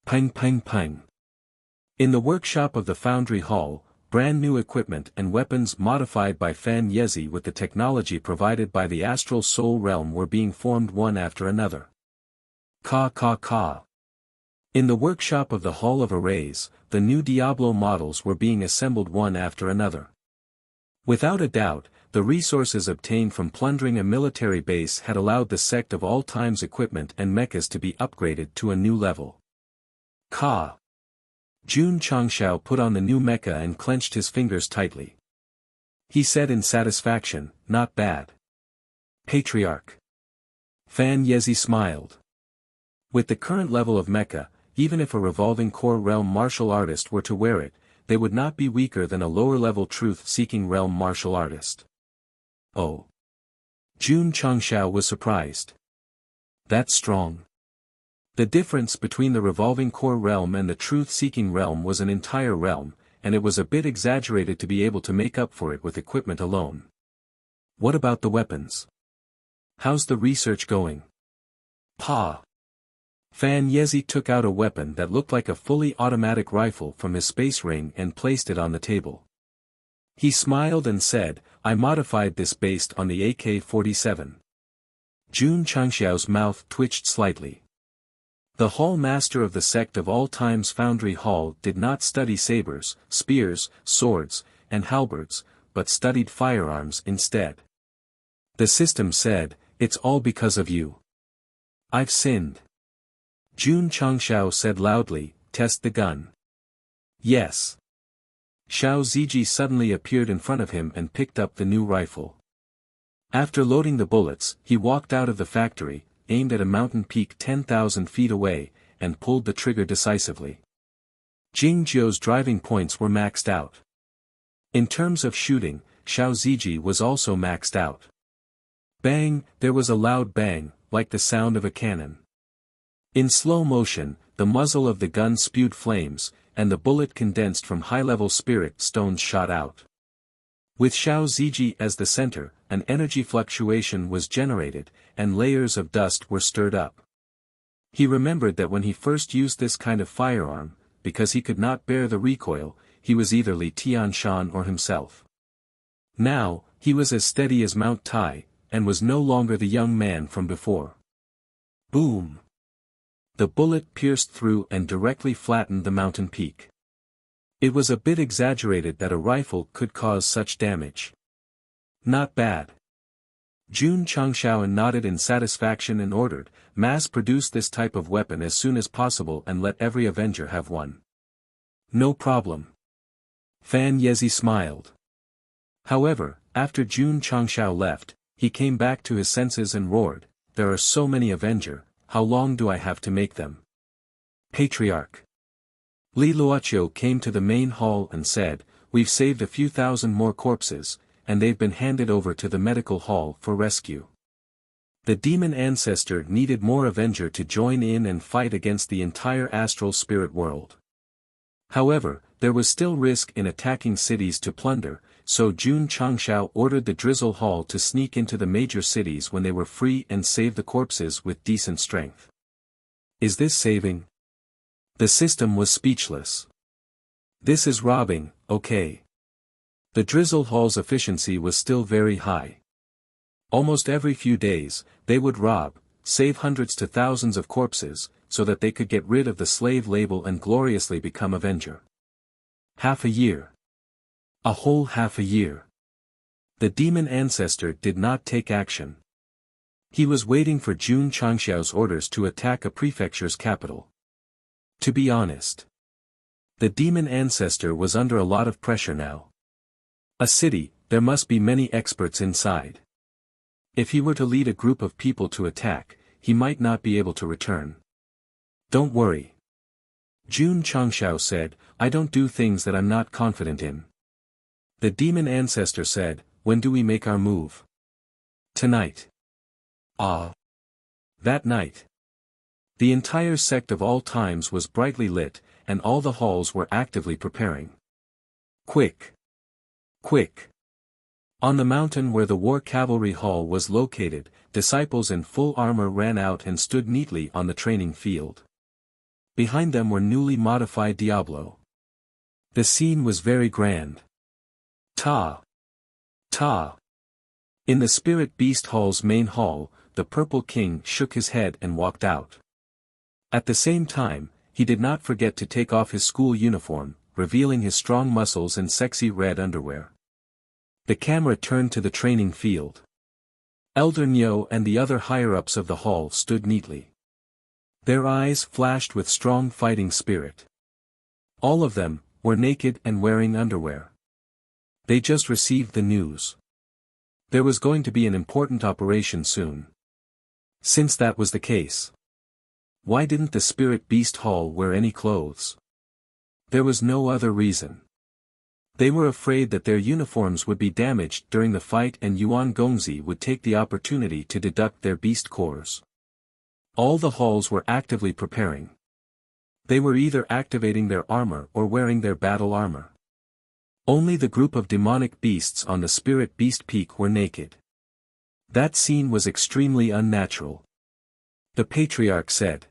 Pang pang pang. In the workshop of the Foundry Hall, brand new equipment and weapons modified by Fan Yezi with the technology provided by the Astral Soul Realm were being formed one after another. Ka ka ka. In the workshop of the Hall of Arrays, the new Diablo models were being assembled one after another. Without a doubt, the resources obtained from plundering a military base had allowed the Sect of all times equipment and mechas to be upgraded to a new level. Ka. Jun Changshao put on the new mecha and clenched his fingers tightly. He said in satisfaction, not bad. Patriarch. Fan Yezi smiled. With the current level of mecha, even if a revolving core realm martial artist were to wear it, they would not be weaker than a lower-level truth-seeking realm martial artist. Oh. Jun Changshao was surprised. That's strong. The difference between the revolving core realm and the truth-seeking realm was an entire realm, and it was a bit exaggerated to be able to make up for it with equipment alone. What about the weapons? How's the research going? Pa. Fan Yezi took out a weapon that looked like a fully automatic rifle from his space ring and placed it on the table. He smiled and said, I modified this based on the AK-47. Jun Changshao's mouth twitched slightly. The Hall Master of the Sect of all times Foundry Hall did not study sabers, spears, swords, and halberds, but studied firearms instead. The system said, it's all because of you. I've sinned. Jun Changshao said loudly, test the gun. Yes. Xiao Ziji suddenly appeared in front of him and picked up the new rifle. After loading the bullets, he walked out of the factory, aimed at a mountain peak 10,000 feet away, and pulled the trigger decisively. Jing Jiu's driving points were maxed out. In terms of shooting, Xiao Ziji was also maxed out. Bang, there was a loud bang, like the sound of a cannon. In slow motion, the muzzle of the gun spewed flames, and the bullet condensed from high-level spirit stones shot out. With Xiao Ziji as the center, an energy fluctuation was generated, and layers of dust were stirred up. He remembered that when he first used this kind of firearm, because he could not bear the recoil, he was either Li Tianshan or himself. Now, he was as steady as Mount Tai, and was no longer the young man from before. Boom! The bullet pierced through and directly flattened the mountain peak. It was a bit exaggerated that a rifle could cause such damage. Not bad. Jun Changshaoan nodded in satisfaction and ordered, mass-produce this type of weapon as soon as possible and let every Avenger have one. No problem. Fan Yezi smiled. However, after Jun Changshao left, he came back to his senses and roared, there are so many Avenger, how long do I have to make them? Patriarch. Li Luoqiu came to the main hall and said, we've saved a few thousand more corpses, and they've been handed over to the medical hall for rescue. The demon ancestor needed more Avenger to join in and fight against the entire astral spirit world. However, there was still risk in attacking cities to plunder, so Jun Changshao ordered the Drizzle Hall to sneak into the major cities when they were free and save the corpses with decent strength. Is this saving? The system was speechless. This is robbing, okay. The Drizzle Hall's efficiency was still very high. Almost every few days, they would rob, save hundreds to thousands of corpses, so that they could get rid of the slave label and gloriously become Avenger. Half a year. A whole half a year. The demon ancestor did not take action. He was waiting for Jun Changshao's orders to attack a prefecture's capital. To be honest, the demon ancestor was under a lot of pressure now. A city, there must be many experts inside. If he were to lead a group of people to attack, he might not be able to return. Don't worry. Jun Changshao said, I don't do things that I'm not confident in. The demon ancestor said, when do we make our move? Tonight. Ah. That night. The entire sect of all times was brightly lit, and all the halls were actively preparing. Quick. Quick. On the mountain where the war cavalry hall was located, disciples in full armor ran out and stood neatly on the training field. Behind them were newly modified Diablo. The scene was very grand. Ta. Ta. In the Spirit Beast Hall's main hall, the Purple King shook his head and walked out. At the same time, he did not forget to take off his school uniform, revealing his strong muscles and sexy red underwear. The camera turned to the training field. Elder Nyo and the other higher-ups of the hall stood neatly. Their eyes flashed with strong fighting spirit. All of them were naked and wearing underwear. They just received the news. There was going to be an important operation soon. Since that was the case, why didn't the Spirit Beast Hall wear any clothes? There was no other reason. They were afraid that their uniforms would be damaged during the fight and Yuan Gongzi would take the opportunity to deduct their beast cores. All the halls were actively preparing. They were either activating their armor or wearing their battle armor. Only the group of demonic beasts on the Spirit Beast Peak were naked. That scene was extremely unnatural. The Patriarch said.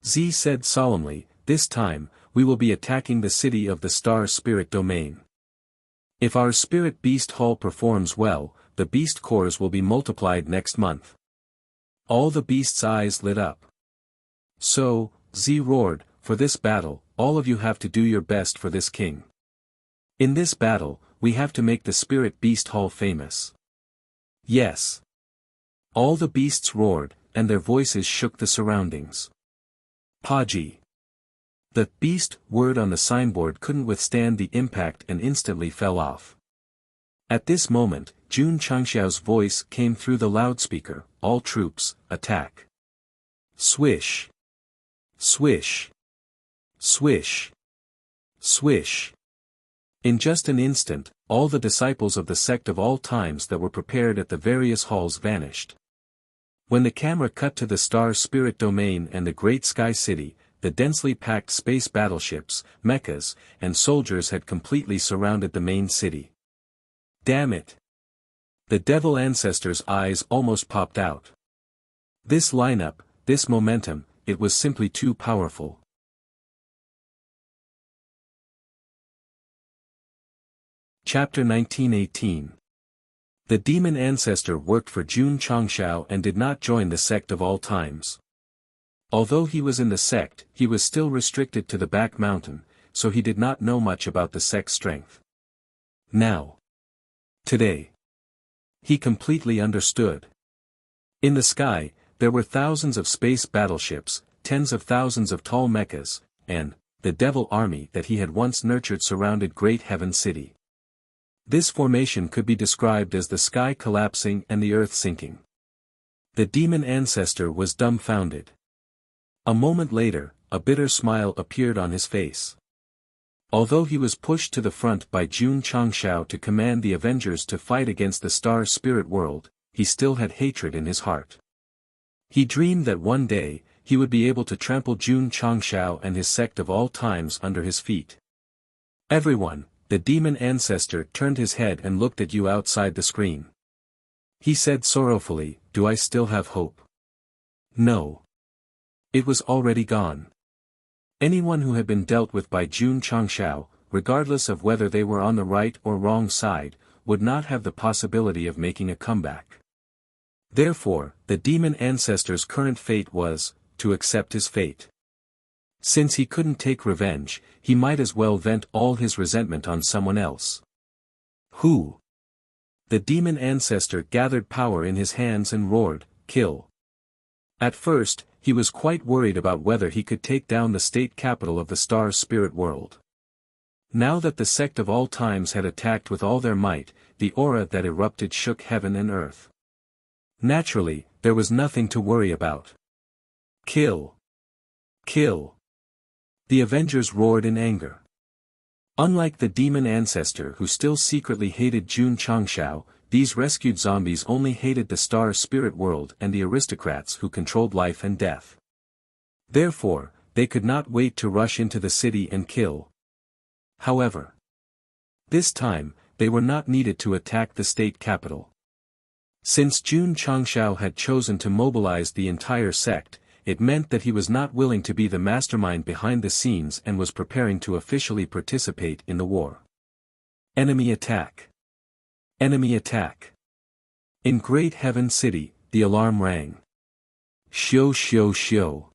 Z said solemnly, this time, we will be attacking the city of the Star Spirit Domain. If our Spirit Beast Hall performs well, the beast cores will be multiplied next month. All the beasts' eyes lit up. So, Z roared, for this battle, all of you have to do your best for this king. In this battle, we have to make the Spirit Beast Hall famous. Yes. All the beasts roared, and their voices shook the surroundings. Paji. The beast word on the signboard couldn't withstand the impact and instantly fell off. At this moment, Jun Changshao's voice came through the loudspeaker, all troops, attack. Swish. Swish. Swish. Swish. In just an instant, all the disciples of the sect of all times that were prepared at the various halls vanished. When the camera cut to the Star Spirit Domain and the Great Sky City, the densely packed space battleships, mechas, and soldiers had completely surrounded the main city. Damn it! The Devil Ancestor's eyes almost popped out. This lineup, this momentum, it was simply too powerful. Chapter 1918. The Demon Ancestor worked for Jun Changshao and did not join the Sect of all times. Although he was in the sect, he was still restricted to the back mountain, so he did not know much about the sect's strength. Now. Today. He completely understood. In the sky, there were thousands of space battleships, tens of thousands of tall mechas, and the devil army that he had once nurtured surrounded Great Heaven City. This formation could be described as the sky collapsing and the earth sinking. The demon ancestor was dumbfounded. A moment later, a bitter smile appeared on his face. Although he was pushed to the front by Jun Changshao to command the Avengers to fight against the star spirit world, he still had hatred in his heart. He dreamed that one day, he would be able to trample Jun Changshao and his sect of all times under his feet. Everyone, the demon ancestor turned his head and looked at you outside the screen. He said sorrowfully, "Do I still have hope?" No. It was already gone. Anyone who had been dealt with by Jun Changshao, regardless of whether they were on the right or wrong side, would not have the possibility of making a comeback. Therefore, the demon ancestor's current fate was, to accept his fate. Since he couldn't take revenge, he might as well vent all his resentment on someone else. Who? The demon ancestor gathered power in his hands and roared, "Kill!" At first, he was quite worried about whether he could take down the state capital of the star spirit world. Now that the sect of all times had attacked with all their might, the aura that erupted shook heaven and earth. Naturally, there was nothing to worry about. Kill! Kill! The Avengers roared in anger. Unlike the demon ancestor who still secretly hated Jun Changshao, these rescued zombies only hated the star spirit world and the aristocrats who controlled life and death. Therefore, they could not wait to rush into the city and kill. However, this time, they were not needed to attack the state capital. Since Jun Changshao had chosen to mobilize the entire sect, it meant that he was not willing to be the mastermind behind the scenes and was preparing to officially participate in the war. Enemy attack! Enemy attack! In Great Heaven City, the alarm rang. Shio shio shio.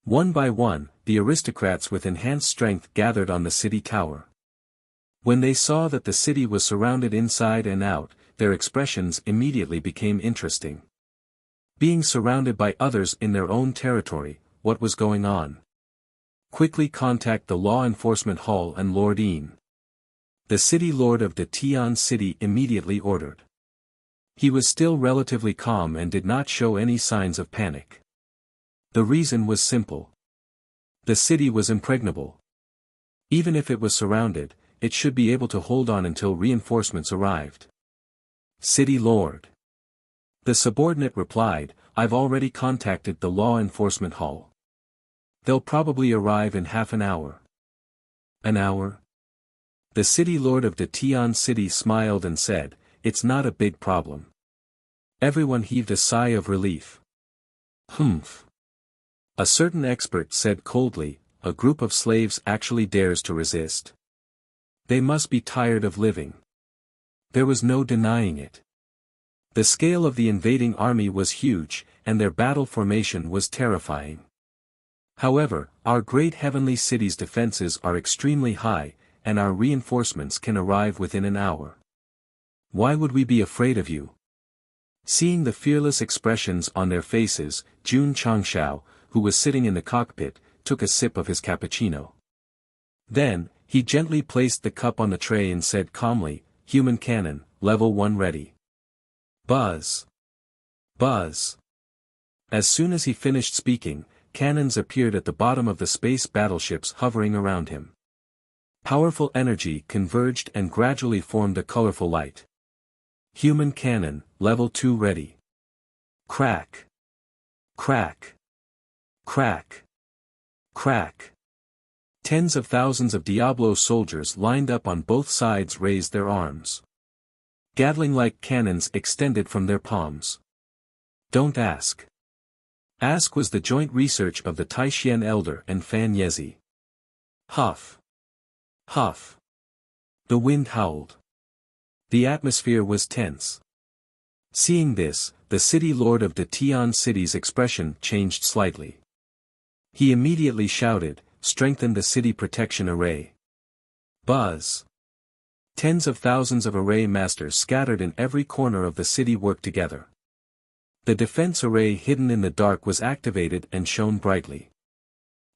One by one, the aristocrats with enhanced strength gathered on the city tower. When they saw that the city was surrounded inside and out, their expressions immediately became interesting. Being surrounded by others in their own territory, what was going on? Quickly contact the law enforcement hall and Lord Een. The city lord of the Tian city immediately ordered. He was still relatively calm and did not show any signs of panic. The reason was simple. The city was impregnable. Even if it was surrounded, it should be able to hold on until reinforcements arrived. City Lord. The subordinate replied, "I've already contacted the law enforcement hall. They'll probably arrive in half an hour." An hour? The city lord of the Tian city smiled and said, "It's not a big problem." Everyone heaved a sigh of relief. Humph. A certain expert said coldly, "A group of slaves actually dares to resist. They must be tired of living." There was no denying it. The scale of the invading army was huge, and their battle formation was terrifying. However, our great heavenly city's defenses are extremely high, and our reinforcements can arrive within an hour. Why would we be afraid of you? Seeing the fearless expressions on their faces, Jun Changshao, who was sitting in the cockpit, took a sip of his cappuccino. Then, he gently placed the cup on the tray and said calmly, "Human cannon, level 1 ready." Buzz! Buzz! As soon as he finished speaking, cannons appeared at the bottom of the space battleships hovering around him. Powerful energy converged and gradually formed a colorful light. Human cannon, level 2 ready. Crack! Crack! Crack! Crack! Tens of thousands of Diablo soldiers lined up on both sides raised their arms. Gatling-like cannons extended from their palms. Don't ask. Ask was the joint research of the Taishian Elder and Fan Yezi. Huff. Huff. The wind howled. The atmosphere was tense. Seeing this, the city lord of the Tian city's expression changed slightly. He immediately shouted, "Strengthen the city protection array." Buzz. Tens of thousands of array masters scattered in every corner of the city worked together. The defense array hidden in the dark was activated and shone brightly.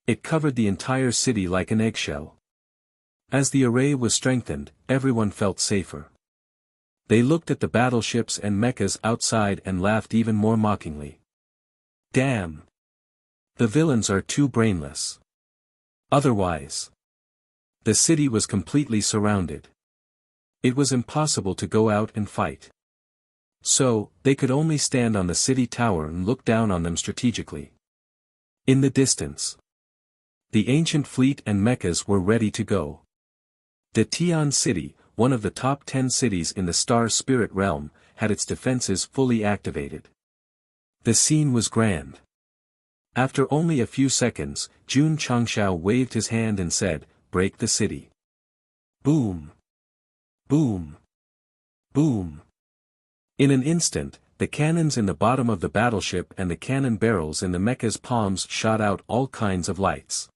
It covered the entire city like an eggshell. As the array was strengthened, everyone felt safer. They looked at the battleships and mechas outside and laughed even more mockingly. Damn! The villains are too brainless. Otherwise, the city was completely surrounded. It was impossible to go out and fight. So, they could only stand on the city tower and look down on them strategically. In the distance, the ancient fleet and mechas were ready to go. The Tian City, one of the top 10 cities in the Star Spirit realm, had its defenses fully activated. The scene was grand. After only a few seconds, Jun Changshao waved his hand and said, "Break the city." Boom! Boom! Boom! In an instant, the cannons in the bottom of the battleship and the cannon barrels in the mecha's palms shot out all kinds of lights.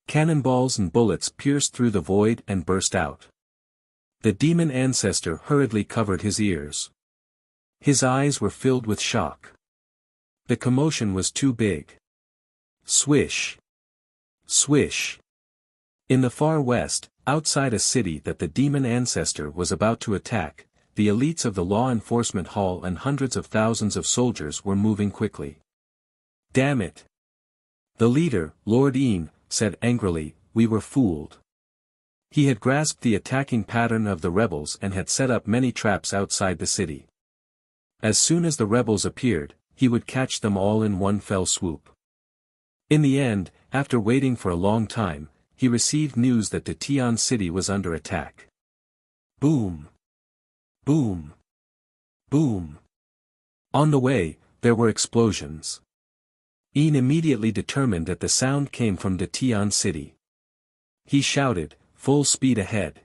Cannonballs and bullets pierced through the void and burst out. The demon ancestor hurriedly covered his ears. His eyes were filled with shock. The commotion was too big. Swish! Swish! In the far west, outside a city that the demon ancestor was about to attack, the elites of the law enforcement hall and hundreds of thousands of soldiers were moving quickly. Damn it! The leader, Lord Yin, said angrily, "We were fooled." He had grasped the attacking pattern of the rebels and had set up many traps outside the city. As soon as the rebels appeared, he would catch them all in one fell swoop. In the end, after waiting for a long time, he received news that the Tian city was under attack. Boom! Boom! Boom! On the way, there were explosions. Yin immediately determined that the sound came from the Tian city. He shouted, "Full speed ahead."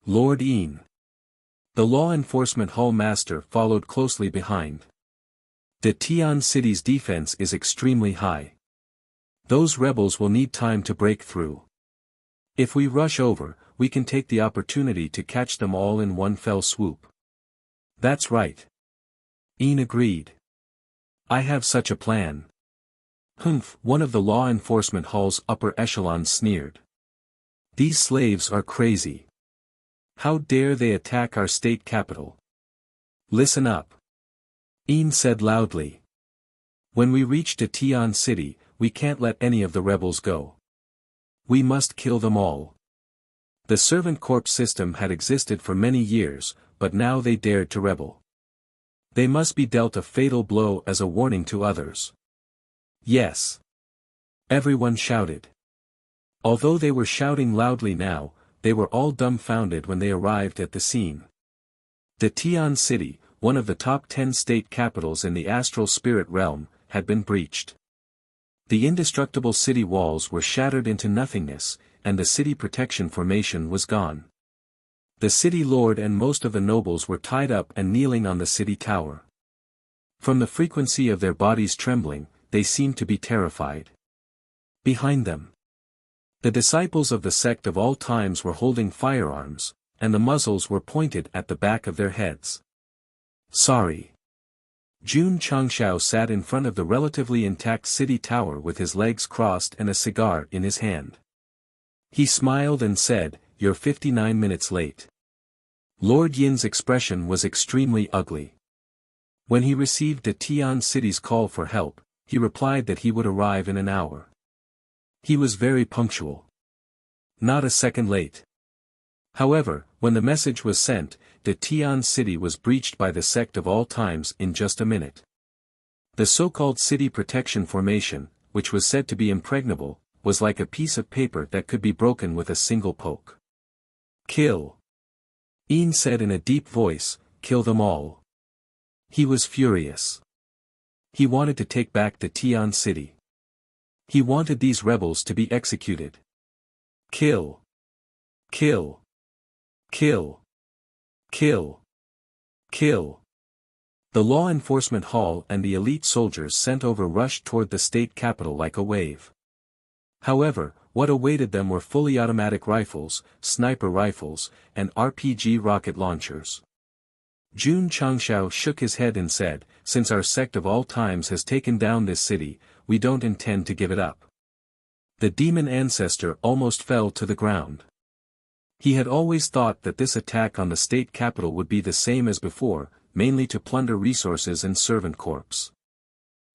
Lord Yin. The law enforcement hall master followed closely behind. The Tian city's defense is extremely high. Those rebels will need time to break through. If we rush over, we can take the opportunity to catch them all in one fell swoop. That's right. Yin agreed. I have such a plan. Humph, one of the law enforcement hall's upper echelons sneered. These slaves are crazy. How dare they attack our state capital? Listen up. Yin said loudly. When we reach the Tian city, we can't let any of the rebels go. We must kill them all. The servant corps system had existed for many years, but now they dared to rebel. They must be dealt a fatal blow as a warning to others. Yes. Everyone shouted. Although they were shouting loudly now, they were all dumbfounded when they arrived at the scene. The Tian city, one of the top 10 state capitals in the astral spirit realm, had been breached. The indestructible city walls were shattered into nothingness, and the city protection formation was gone. The city lord and most of the nobles were tied up and kneeling on the city tower. From the frequency of their bodies trembling, they seemed to be terrified. Behind them, the disciples of the sect of all times were holding firearms, and the muzzles were pointed at the back of their heads. Sorry. Jun Changshao sat in front of the relatively intact city tower with his legs crossed and a cigar in his hand. He smiled and said, "You're 59 minutes late." Lord Yin's expression was extremely ugly. When he received the Tian city's call for help, he replied that he would arrive in an hour. He was very punctual. Not a second late. However, when the message was sent, the Tian city was breached by the sect of all times in just a minute. The so-called city protection formation, which was said to be impregnable, was like a piece of paper that could be broken with a single poke. Kill. Yin said in a deep voice, "Kill them all." He was furious. He wanted to take back the Tian city. He wanted these rebels to be executed. Kill. Kill. Kill. Kill. Kill. The law enforcement hall and the elite soldiers sent over rushed toward the state capital like a wave. However, what awaited them were fully automatic rifles, sniper rifles, and RPG rocket launchers. Jun Changshao shook his head and said, "Since our sect of all times has taken down this city, we don't intend to give it up." The demon ancestor almost fell to the ground. He had always thought that this attack on the state capital would be the same as before, mainly to plunder resources and servant corps.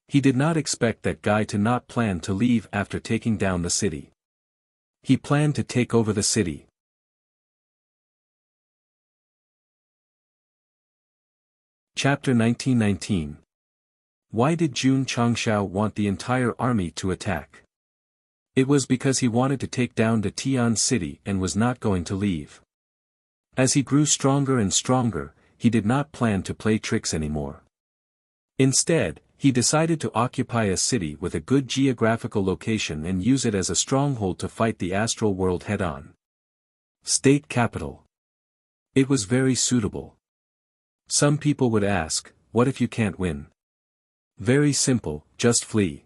He did not expect that guy to not plan to leave after taking down the city. He planned to take over the city. Chapter 1919. Why did Jun Changshao want the entire army to attack? It was because he wanted to take down the Tian city and was not going to leave. As he grew stronger and stronger, he did not plan to play tricks anymore. Instead, he decided to occupy a city with a good geographical location and use it as a stronghold to fight the astral world head-on. State capital. It was very suitable. Some people would ask, what if you can't win? Very simple, just flee.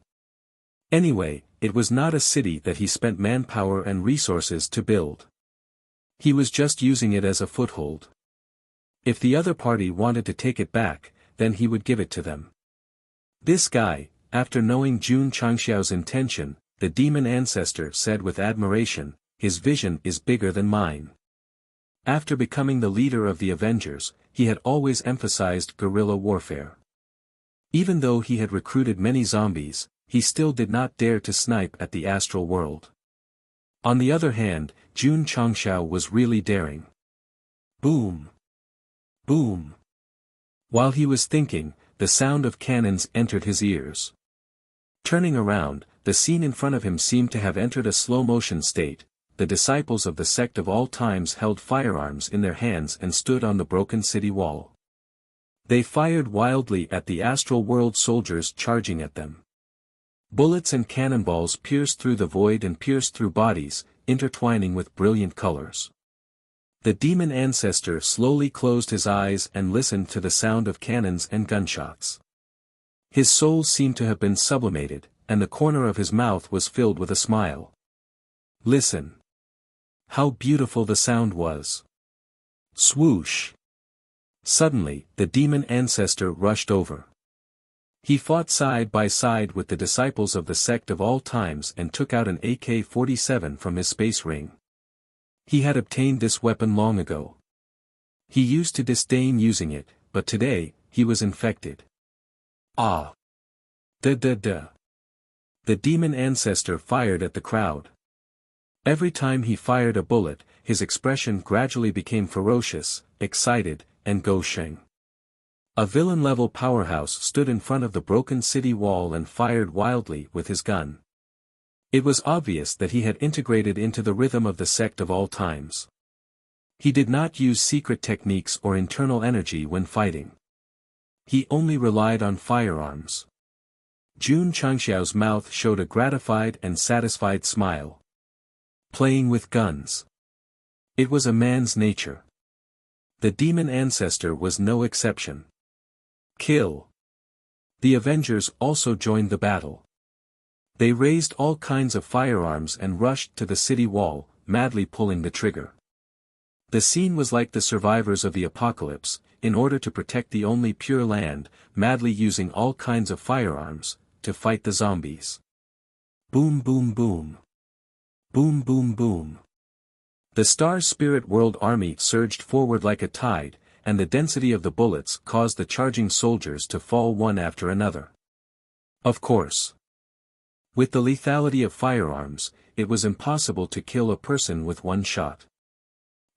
Anyway, it was not a city that he spent manpower and resources to build. He was just using it as a foothold. If the other party wanted to take it back, then he would give it to them. This guy, after knowing Jun Changxiao's intention, the demon ancestor said with admiration, "His vision is bigger than mine." After becoming the leader of the Avengers, he had always emphasized guerrilla warfare. Even though he had recruited many zombies, he still did not dare to snipe at the astral world. On the other hand, Jun Changxiao was really daring. Boom! Boom! While he was thinking, the sound of cannons entered his ears. Turning around, the scene in front of him seemed to have entered a slow-motion state. The disciples of the sect of all times held firearms in their hands and stood on the broken city wall. They fired wildly at the astral world soldiers charging at them. Bullets and cannonballs pierced through the void and pierced through bodies, intertwining with brilliant colors. The demon ancestor slowly closed his eyes and listened to the sound of cannons and gunshots. His soul seemed to have been sublimated, and the corner of his mouth was filled with a smile. Listen. How beautiful the sound was. Swoosh. Suddenly, the demon ancestor rushed over. He fought side by side with the disciples of the sect of all times and took out an AK-47 from his space ring. He had obtained this weapon long ago. He used to disdain using it, but today, he was infected. Ah! Da. The demon ancestor fired at the crowd. Every time he fired a bullet, his expression gradually became ferocious, excited, and gauching. A villain-level powerhouse stood in front of the broken city wall and fired wildly with his gun. It was obvious that he had integrated into the rhythm of the sect of all times. He did not use secret techniques or internal energy when fighting. He only relied on firearms. Jun Changxiao's mouth showed a gratified and satisfied smile. Playing with guns. It was a man's nature. The demon ancestor was no exception. Kill. The Avengers also joined the battle. They raised all kinds of firearms and rushed to the city wall, madly pulling the trigger. The scene was like the survivors of the apocalypse, in order to protect the only pure land, madly using all kinds of firearms, to fight the zombies. Boom boom boom. Boom boom boom. The Star Spirit World Army surged forward like a tide, and the density of the bullets caused the charging soldiers to fall one after another. Of course. With the lethality of firearms, it was impossible to kill a person with one shot.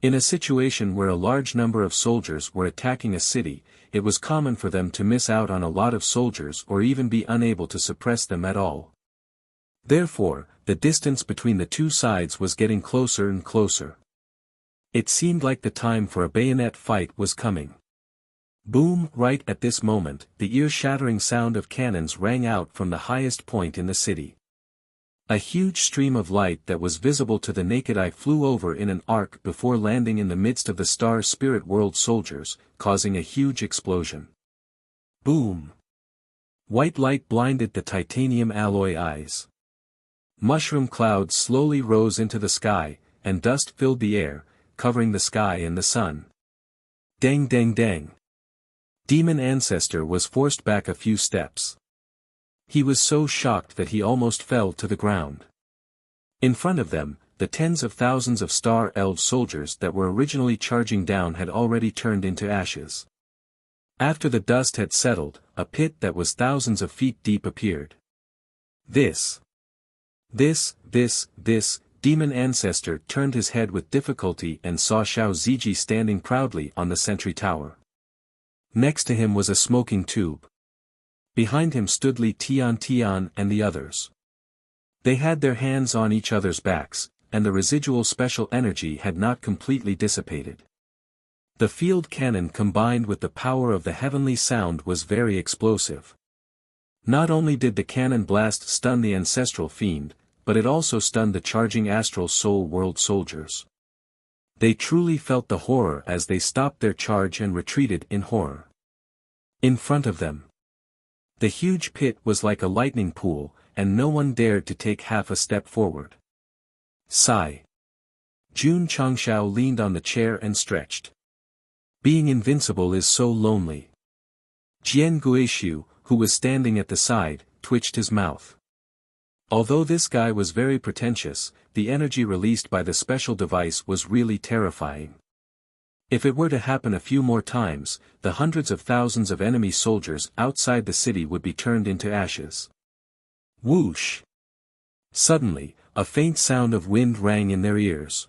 In a situation where a large number of soldiers were attacking a city, it was common for them to miss out on a lot of soldiers or even be unable to suppress them at all. Therefore, the distance between the two sides was getting closer and closer. It seemed like the time for a bayonet fight was coming. Boom! Right at this moment, the ear-shattering sound of cannons rang out from the highest point in the city. A huge stream of light that was visible to the naked eye flew over in an arc before landing in the midst of the Star Spirit World soldiers, causing a huge explosion. Boom! White light blinded the titanium alloy eyes. Mushroom clouds slowly rose into the sky, and dust filled the air, covering the sky and the sun. Dang dang dang. Demon Ancestor was forced back a few steps. He was so shocked that he almost fell to the ground. In front of them, the tens of thousands of Star Elf soldiers that were originally charging down had already turned into ashes. After the dust had settled, a pit that was thousands of feet deep appeared. This Demon Ancestor turned his head with difficulty and saw Xiao Ziji standing proudly on the sentry tower. Next to him was a smoking tube. Behind him stood Li Tian and the others. They had their hands on each other's backs, and the residual special energy had not completely dissipated. The field cannon combined with the power of the heavenly sound was very explosive. Not only did the cannon blast stun the ancestral fiend, but it also stunned the charging astral soul world soldiers. They truly felt the horror as they stopped their charge and retreated in horror. In front of them, the huge pit was like a lightning pool, and no one dared to take half a step forward. Sigh. Jun Changshao leaned on the chair and stretched. Being invincible is so lonely. Jian Guishu, who was standing at the side, twitched his mouth. Although this guy was very pretentious, the energy released by the special device was really terrifying. If it were to happen a few more times, the hundreds of thousands of enemy soldiers outside the city would be turned into ashes. Whoosh! Suddenly, a faint sound of wind rang in their ears.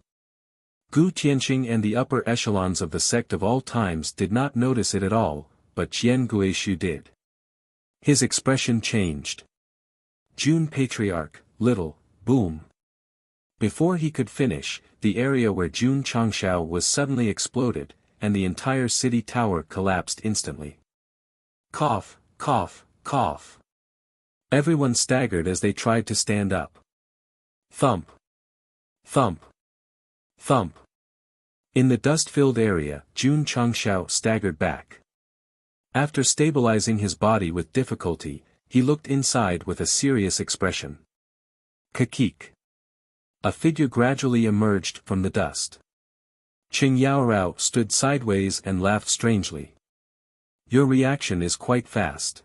Gu Tianqing and the upper echelons of the Sect of all times did not notice it at all, but Jian Guishu did. His expression changed. Jun Patriarch, little, boom. Before he could finish, the area where Jun Changshao was suddenly exploded, and the entire city tower collapsed instantly. Cough, cough, cough. Everyone staggered as they tried to stand up. Thump. Thump. Thump. In the dust-filled area, Jun Changshao staggered back. After stabilizing his body with difficulty, he looked inside with a serious expression. Kakik. A figure gradually emerged from the dust. Qing Yaorao stood sideways and laughed strangely. Your reaction is quite fast.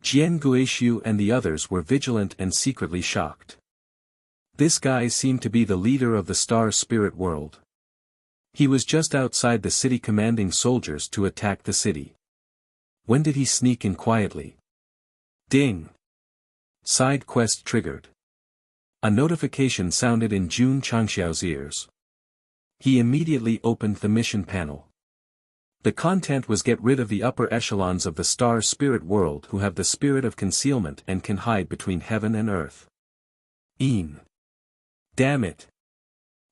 Jian Guishu and the others were vigilant and secretly shocked. This guy seemed to be the leader of the Star Spirit world. He was just outside the city commanding soldiers to attack the city. When did he sneak in quietly? Ding! Side quest triggered. A notification sounded in Jun Changshao's ears. He immediately opened the mission panel. The content was get rid of the upper echelons of the Star Spirit world who have the spirit of concealment and can hide between heaven and earth. Damn it!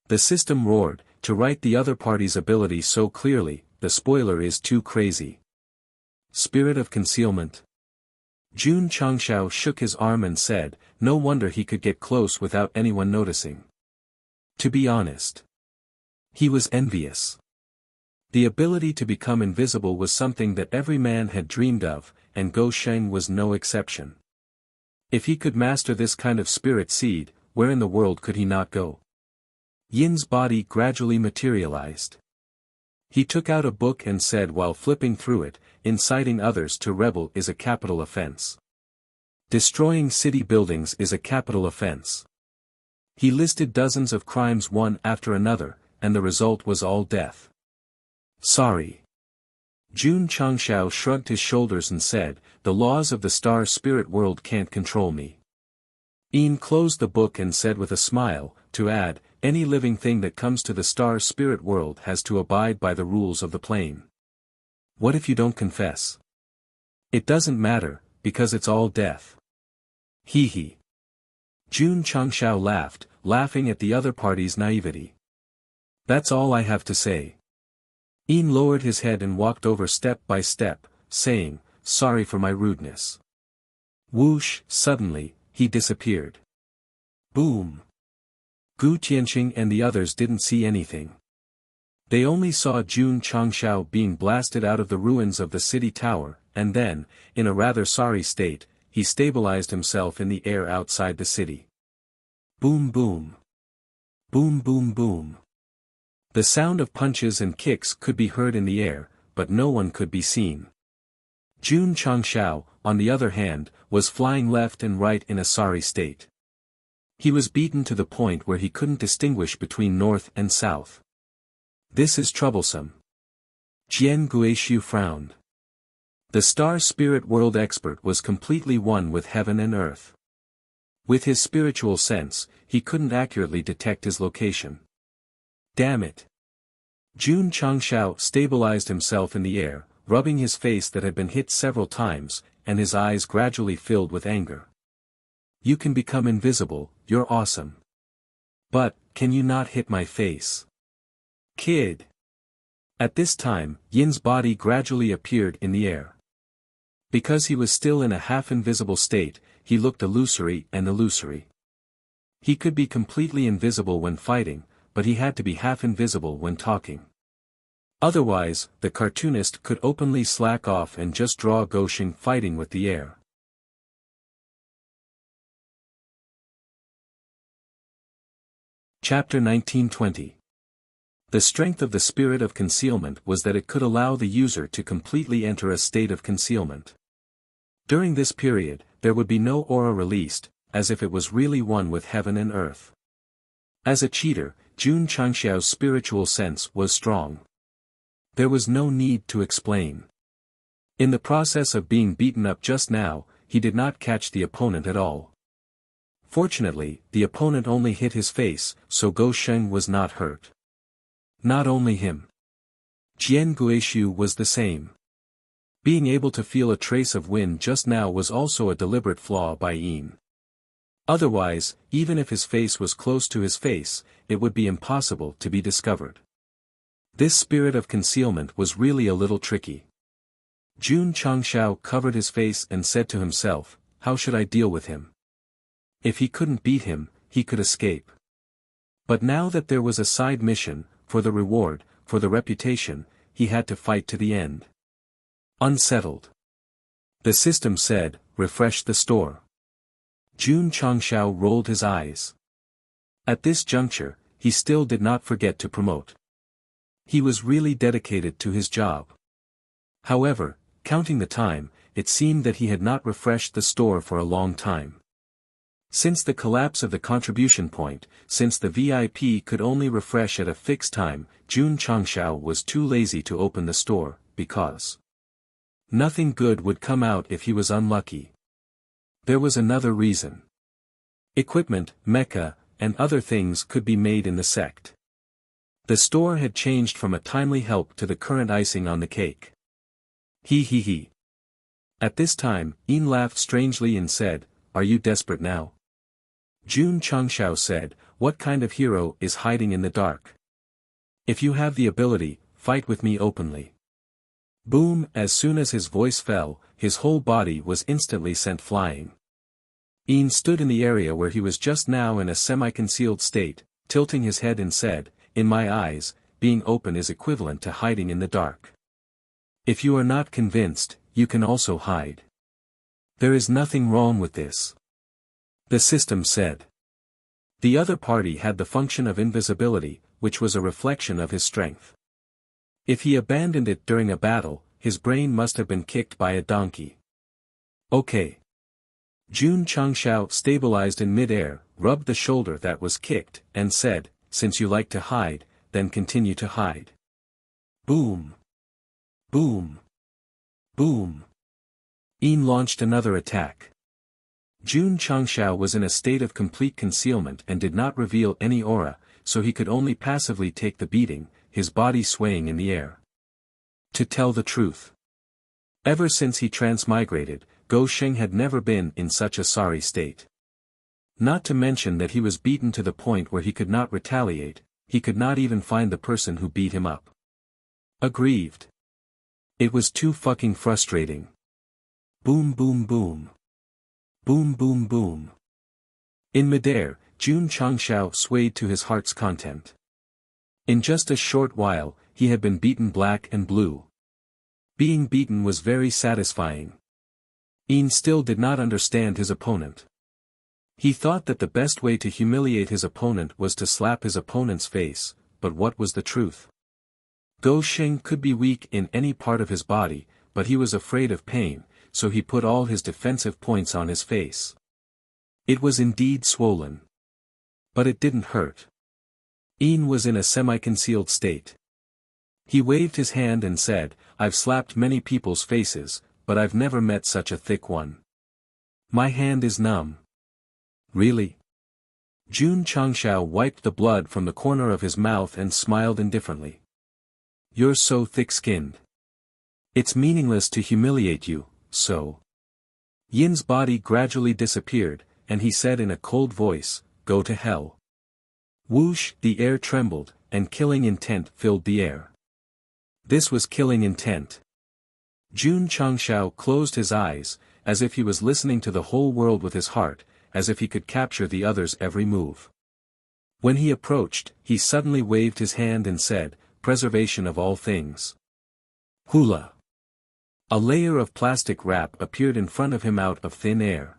The system roared, to write the other party's ability so clearly, the spoiler is too crazy. Spirit of concealment. Jun Changshao shook his arm and said, no wonder he could get close without anyone noticing. To be honest, he was envious. The ability to become invisible was something that every man had dreamed of, and Go Sheng was no exception. If he could master this kind of spirit seed, where in the world could he not go? Yin's body gradually materialized. He took out a book and said while flipping through it, inciting others to rebel is a capital offense. Destroying city buildings is a capital offense. He listed dozens of crimes one after another, and the result was all death. Sorry. Jun Changshao shrugged his shoulders and said, the laws of the Star Spirit world can't control me. Yin closed the book and said with a smile, to add, any living thing that comes to the Star Spirit world has to abide by the rules of the plane. What if you don't confess? It doesn't matter, because it's all death. Hee hee. Jun Changshao laughed, laughing at the other party's naivety. That's all I have to say. Yin lowered his head and walked over step by step, saying, sorry for my rudeness. Whoosh, suddenly, he disappeared. Boom. Gu Tianqing and the others didn't see anything. They only saw Jun Changshao being blasted out of the ruins of the city tower, and then, in a rather sorry state, he stabilized himself in the air outside the city. Boom boom. Boom boom boom. The sound of punches and kicks could be heard in the air, but no one could be seen. Jun Changshao, on the other hand, was flying left and right in a sorry state. He was beaten to the point where he couldn't distinguish between north and south. This is troublesome. Jian Guishu frowned. The star spirit world expert was completely one with heaven and earth. With his spiritual sense, he couldn't accurately detect his location. Damn it. Jun Changshao stabilized himself in the air, rubbing his face that had been hit several times, and his eyes gradually filled with anger. You can become invisible, you're awesome. But, can you not hit my face? Kid. At this time, Yin's body gradually appeared in the air. Because he was still in a half-invisible state, he looked illusory and illusory. He could be completely invisible when fighting, but he had to be half-invisible when talking. Otherwise, the cartoonist could openly slack off and just draw Gosheng fighting with the air. Chapter 1920. The strength of the spirit of concealment was that it could allow the user to completely enter a state of concealment. During this period, there would be no aura released, as if it was really one with heaven and earth. As a cheater, Jun Changxiao's spiritual sense was strong. There was no need to explain. In the process of being beaten up just now, he did not catch the opponent at all. Fortunately, the opponent only hit his face, so Gosheng was not hurt. Not only him. Jian Guishu was the same. Being able to feel a trace of wind just now was also a deliberate flaw by Yin. Otherwise, even if his face was close to his face, it would be impossible to be discovered. This spirit of concealment was really a little tricky. Jun Changshao covered his face and said to himself, how should I deal with him? If he couldn't beat him, he could escape. But now that there was a side mission, for the reward, for the reputation, he had to fight to the end. Unsettled. The system said, refresh the store. Jun Changshao rolled his eyes. At this juncture, he still did not forget to promote. He was really dedicated to his job. However, counting the time, it seemed that he had not refreshed the store for a long time. Since the collapse of the contribution point, since the VIP could only refresh at a fixed time, Jun Changshao was too lazy to open the store, because nothing good would come out if he was unlucky. There was another reason. Equipment, mecha, and other things could be made in the sect. The store had changed from a timely help to the current icing on the cake. He. At this time, Yin laughed strangely and said, are you desperate now? Jun Changshao said, what kind of hero is hiding in the dark? If you have the ability, fight with me openly. Boom! As soon as his voice fell, his whole body was instantly sent flying. Yin stood in the area where he was just now in a semi-concealed state, tilting his head and said, in my eyes, being open is equivalent to hiding in the dark. If you are not convinced, you can also hide. There is nothing wrong with this. The system said. The other party had the function of invisibility, which was a reflection of his strength. If he abandoned it during a battle, his brain must have been kicked by a donkey. Okay. Jun Changshao stabilized in mid-air, rubbed the shoulder that was kicked, and said, since you like to hide, then continue to hide. Boom. Boom. Boom. Yin launched another attack. Jun Changshao was in a state of complete concealment and did not reveal any aura, so he could only passively take the beating, his body swaying in the air. To tell the truth. Ever since he transmigrated, Gosheng had never been in such a sorry state. Not to mention that he was beaten to the point where he could not retaliate, he could not even find the person who beat him up. Aggrieved. It was too fucking frustrating. Boom boom boom. Boom boom boom. In midair, Jun Changshao swayed to his heart's content. In just a short while, he had been beaten black and blue. Being beaten was very satisfying. Yin still did not understand his opponent. He thought that the best way to humiliate his opponent was to slap his opponent's face, but what was the truth? Go Sheng could be weak in any part of his body, but he was afraid of pain, so he put all his defensive points on his face. It was indeed swollen. But it didn't hurt. Ian was in a semi-concealed state. He waved his hand and said, "I've slapped many people's faces, but I've never met such a thick one. My hand is numb." "Really?" Jun Changshao wiped the blood from the corner of his mouth and smiled indifferently. "You're so thick-skinned. It's meaningless to humiliate you, so." Yin's body gradually disappeared, and he said in a cold voice, "Go to hell." Whoosh! The air trembled, and killing intent filled the air. This was killing intent. Jun Changshao closed his eyes, as if he was listening to the whole world with his heart, as if he could capture the other's every move. When he approached, he suddenly waved his hand and said, "Preservation of all things." Hula! A layer of plastic wrap appeared in front of him out of thin air.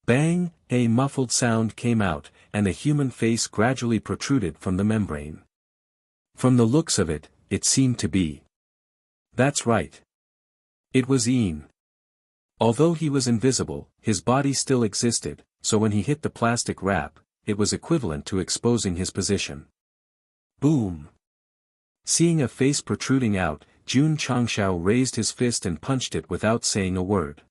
Bang! A muffled sound came out, and a human face gradually protruded from the membrane. From the looks of it, it seemed to be. That's right. It was Ian. Although he was invisible, his body still existed, so when he hit the plastic wrap, it was equivalent to exposing his position. Boom! Seeing a face protruding out, Jun Changshao raised his fist and punched it without saying a word.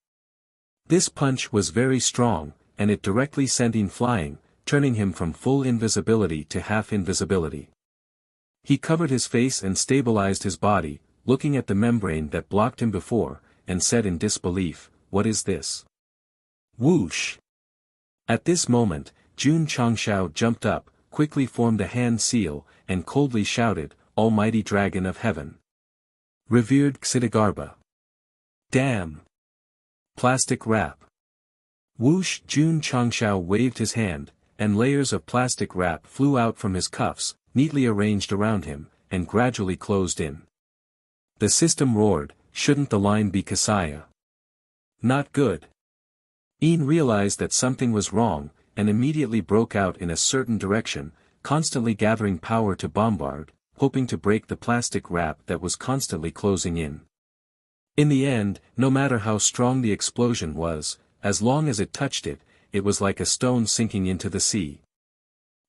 This punch was very strong, and it directly sent Ian flying, turning him from full invisibility to half invisibility. He covered his face and stabilized his body, looking at the membrane that blocked him before, and said in disbelief, "What is this?" Whoosh! At this moment, Jun Changshao jumped up, quickly formed a hand seal, and coldly shouted, "Almighty Dragon of Heaven! Revered Xitigarbha! Damn! Plastic wrap!" Whoosh! Jun Changshao waved his hand, and layers of plastic wrap flew out from his cuffs, neatly arranged around him, and gradually closed in. The system roared, "Shouldn't the line be Kasaya? Not good." Ian realized that something was wrong, and immediately broke out in a certain direction, constantly gathering power to bombard, hoping to break the plastic wrap that was constantly closing in. In the end, no matter how strong the explosion was, as long as it touched it, it was like a stone sinking into the sea.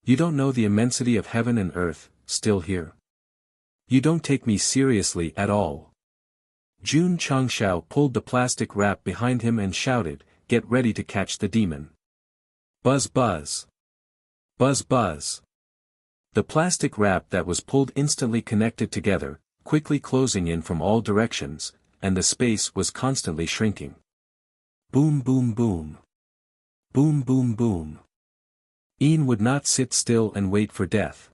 "You don't know the immensity of heaven and earth, still here. You don't take me seriously at all." Jun Changshao pulled the plastic wrap behind him and shouted, "Get ready to catch the demon." Buzz buzz. Buzz buzz. The plastic wrap that was pulled instantly connected together, quickly closing in from all directions, and the space was constantly shrinking. Boom boom boom. Boom boom boom. Ian would not sit still and wait for death.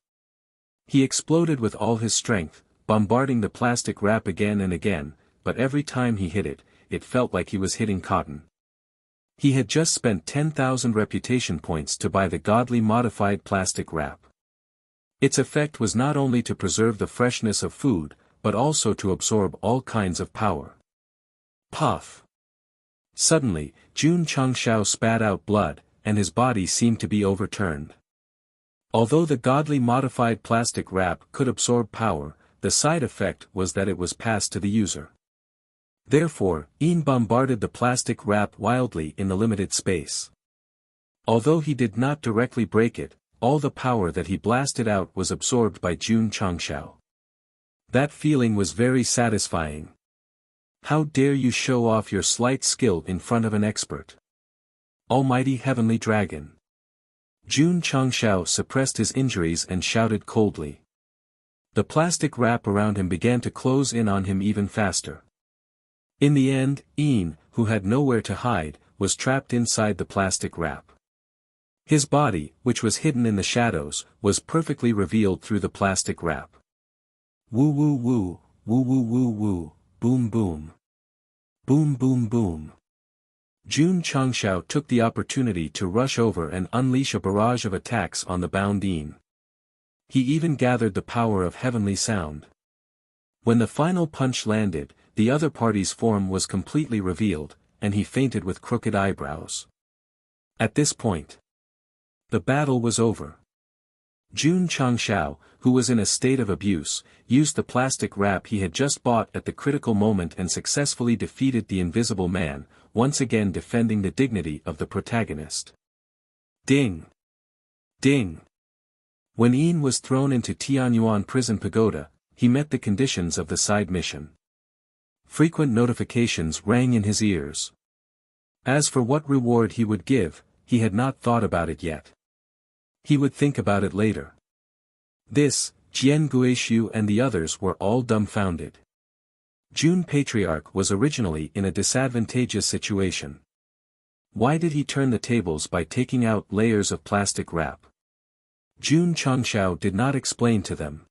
He exploded with all his strength, bombarding the plastic wrap again and again, but every time he hit it, it felt like he was hitting cotton. He had just spent 10,000 reputation points to buy the godly modified plastic wrap. Its effect was not only to preserve the freshness of food, but also to absorb all kinds of power. Puff! Suddenly, Jun Changshao spat out blood, and his body seemed to be overturned. Although the godly modified plastic wrap could absorb power, the side effect was that it was passed to the user. Therefore, Ian bombarded the plastic wrap wildly in the limited space. Although he did not directly break it, all the power that he blasted out was absorbed by Jun Changshao. That feeling was very satisfying. How dare you show off your slight skill in front of an expert? Almighty Heavenly Dragon! Jun Changshao suppressed his injuries and shouted coldly. The plastic wrap around him began to close in on him even faster. In the end, Ian, who had nowhere to hide, was trapped inside the plastic wrap. His body, which was hidden in the shadows, was perfectly revealed through the plastic wrap. Woo woo woo, woo woo woo woo, boom boom. Boom boom boom. Jun Changshao took the opportunity to rush over and unleash a barrage of attacks on the bound Ian. He even gathered the power of heavenly sound. When the final punch landed, the other party's form was completely revealed, and he fainted with crooked eyebrows. At this point, the battle was over. Jun Changshao, who was in a state of abuse, used the plastic wrap he had just bought at the critical moment and successfully defeated the Invisible Man, once again defending the dignity of the protagonist. Ding! Ding! When Yin was thrown into Tianyuan Prison Pagoda, he met the conditions of the side mission. Frequent notifications rang in his ears. As for what reward he would give, he had not thought about it yet. He would think about it later. This, Jian Guishu and the others were all dumbfounded. Jun Patriarch was originally in a disadvantageous situation. Why did he turn the tables by taking out layers of plastic wrap? Jun Changshao did not explain to them.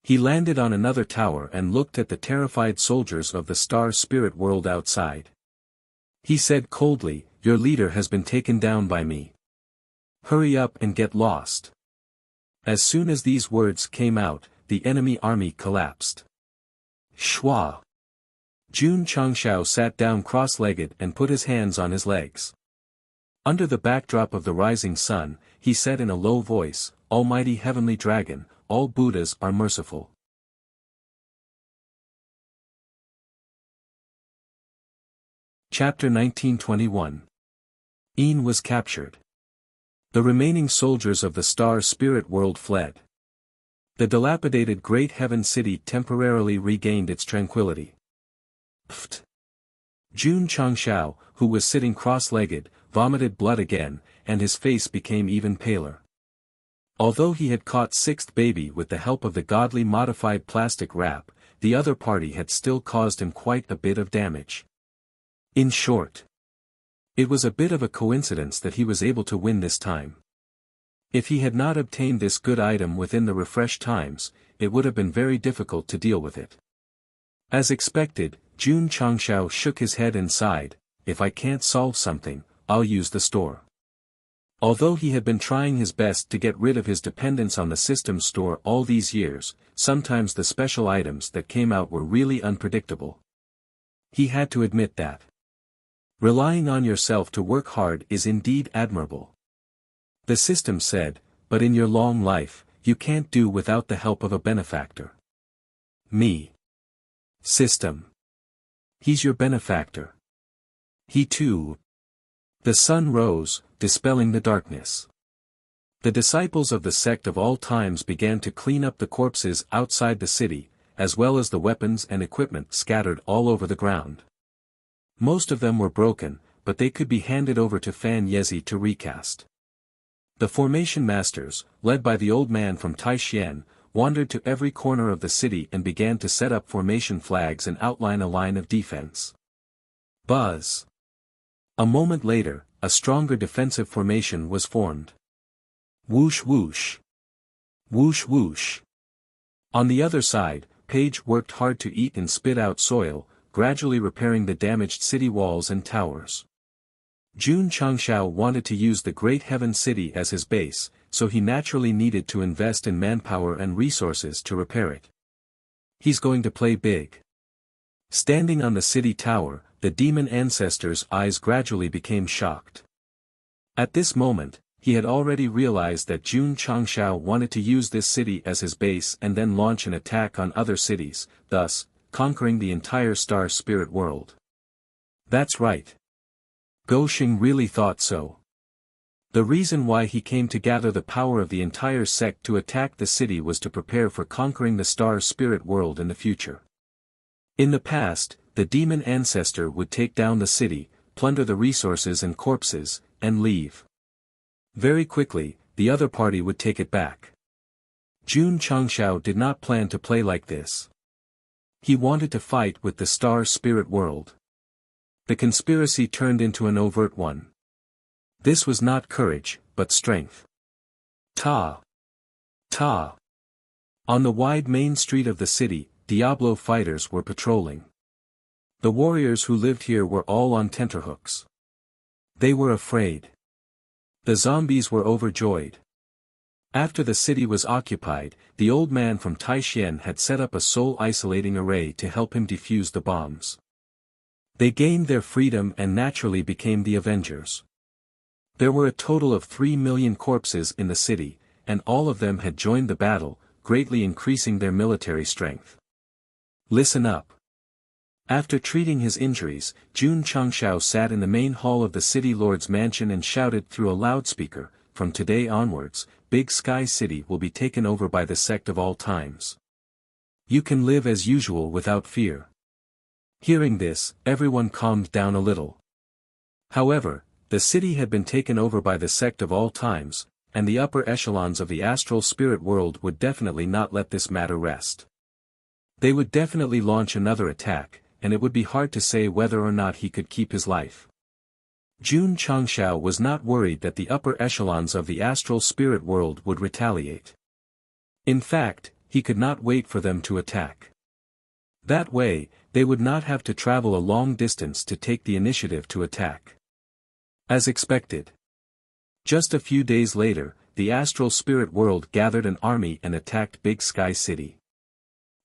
He landed on another tower and looked at the terrified soldiers of the star spirit world outside. He said coldly, "Your leader has been taken down by me. Hurry up and get lost." As soon as these words came out, the enemy army collapsed. Shwa! Jun Changshao sat down cross-legged and put his hands on his legs. Under the backdrop of the rising sun, he said in a low voice, "Almighty Heavenly Dragon, all Buddhas are merciful." Chapter 1921. Yin was captured. The remaining soldiers of the star spirit world fled. The dilapidated Great Heaven City temporarily regained its tranquility. Pft! Jun Changshao, who was sitting cross-legged, vomited blood again, and his face became even paler. Although he had caught sixth baby with the help of the godly modified plastic wrap, the other party had still caused him quite a bit of damage. In short, it was a bit of a coincidence that he was able to win this time. If he had not obtained this good item within the refresh times, it would have been very difficult to deal with it. As expected, Jun Changshao shook his head and sighed, "If I can't solve something, I'll use the store." Although he had been trying his best to get rid of his dependence on the system store all these years, sometimes the special items that came out were really unpredictable. He had to admit that. Relying on yourself to work hard is indeed admirable. The system said, but in your long life, you can't do without the help of a benefactor. Me. System. He's your benefactor. He too. The sun rose, dispelling the darkness. The disciples of the sect of all times began to clean up the corpses outside the city, as well as the weapons and equipment scattered all over the ground. Most of them were broken, but they could be handed over to Fan Yezi to recast. The formation masters, led by the old man from Taixien, wandered to every corner of the city and began to set up formation flags and outline a line of defense. Buzz! A moment later, a stronger defensive formation was formed. Whoosh whoosh! Whoosh whoosh! On the other side, Page worked hard to eat and spit out soil, gradually repairing the damaged city walls and towers. Jun Changshao wanted to use the Great Heaven City as his base, so he naturally needed to invest in manpower and resources to repair it. He's going to play big. Standing on the city tower, the demon ancestor's eyes gradually became shocked. At this moment, he had already realized that Jun Changshao wanted to use this city as his base and then launch an attack on other cities, thus, conquering the entire star spirit world. That's right. Goshing really thought so. The reason why he came to gather the power of the entire sect to attack the city was to prepare for conquering the star spirit world in the future. In the past, the demon ancestor would take down the city, plunder the resources and corpses, and leave. Very quickly, the other party would take it back. Jun Changshao did not plan to play like this. He wanted to fight with the star spirit world. The conspiracy turned into an overt one. This was not courage, but strength. Ta! Ta! On the wide main street of the city, Diablo fighters were patrolling. The warriors who lived here were all on tenterhooks. They were afraid. The zombies were overjoyed. After the city was occupied, the old man from Taixien had set up a soul-isolating array to help him defuse the bombs. They gained their freedom and naturally became the Avengers. There were a total of 3 million corpses in the city, and all of them had joined the battle, greatly increasing their military strength. Listen up. After treating his injuries, Jun Changshao sat in the main hall of the city lord's mansion and shouted through a loudspeaker, "From today onwards, Big Sky City will be taken over by the Sect of All Times. You can live as usual without fear." Hearing this, everyone calmed down a little. However, the city had been taken over by the Sect of All Times, and the upper echelons of the astral spirit world would definitely not let this matter rest. They would definitely launch another attack, and it would be hard to say whether or not he could keep his life. Jun Changshao was not worried that the upper echelons of the astral spirit world would retaliate. In fact, he could not wait for them to attack. That way, they would not have to travel a long distance to take the initiative to attack. As expected. Just a few days later, the astral spirit world gathered an army and attacked Big Sky City.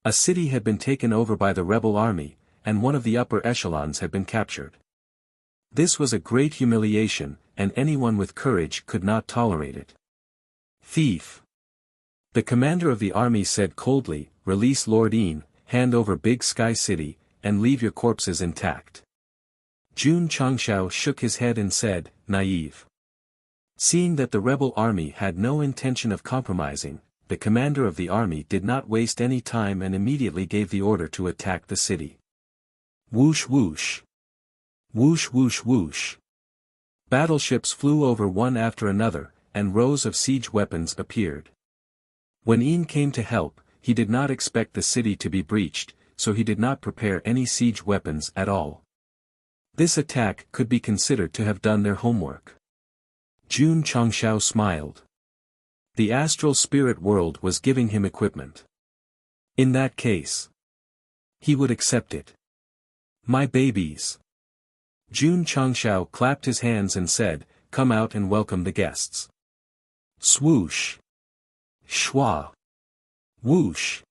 A city had been taken over by the rebel army, and one of the upper echelons had been captured. This was a great humiliation, and anyone with courage could not tolerate it. Thief! The commander of the army said coldly, "Release Lord Yin, hand over Big Sky City, and leave your corpses intact." Jun Changshao shook his head and said, "Naive." Seeing that the rebel army had no intention of compromising, the commander of the army did not waste any time and immediately gave the order to attack the city. Whoosh whoosh. Whoosh whoosh whoosh. Battleships flew over one after another, and rows of siege weapons appeared. When Yin came to help, he did not expect the city to be breached, so he did not prepare any siege weapons at all. This attack could be considered to have done their homework. Jun Changshao smiled. The astral spirit world was giving him equipment. In that case, he would accept it. My babies. Jun Changshao clapped his hands and said, "Come out and welcome the guests." Swoosh. Shwa. Whoosh.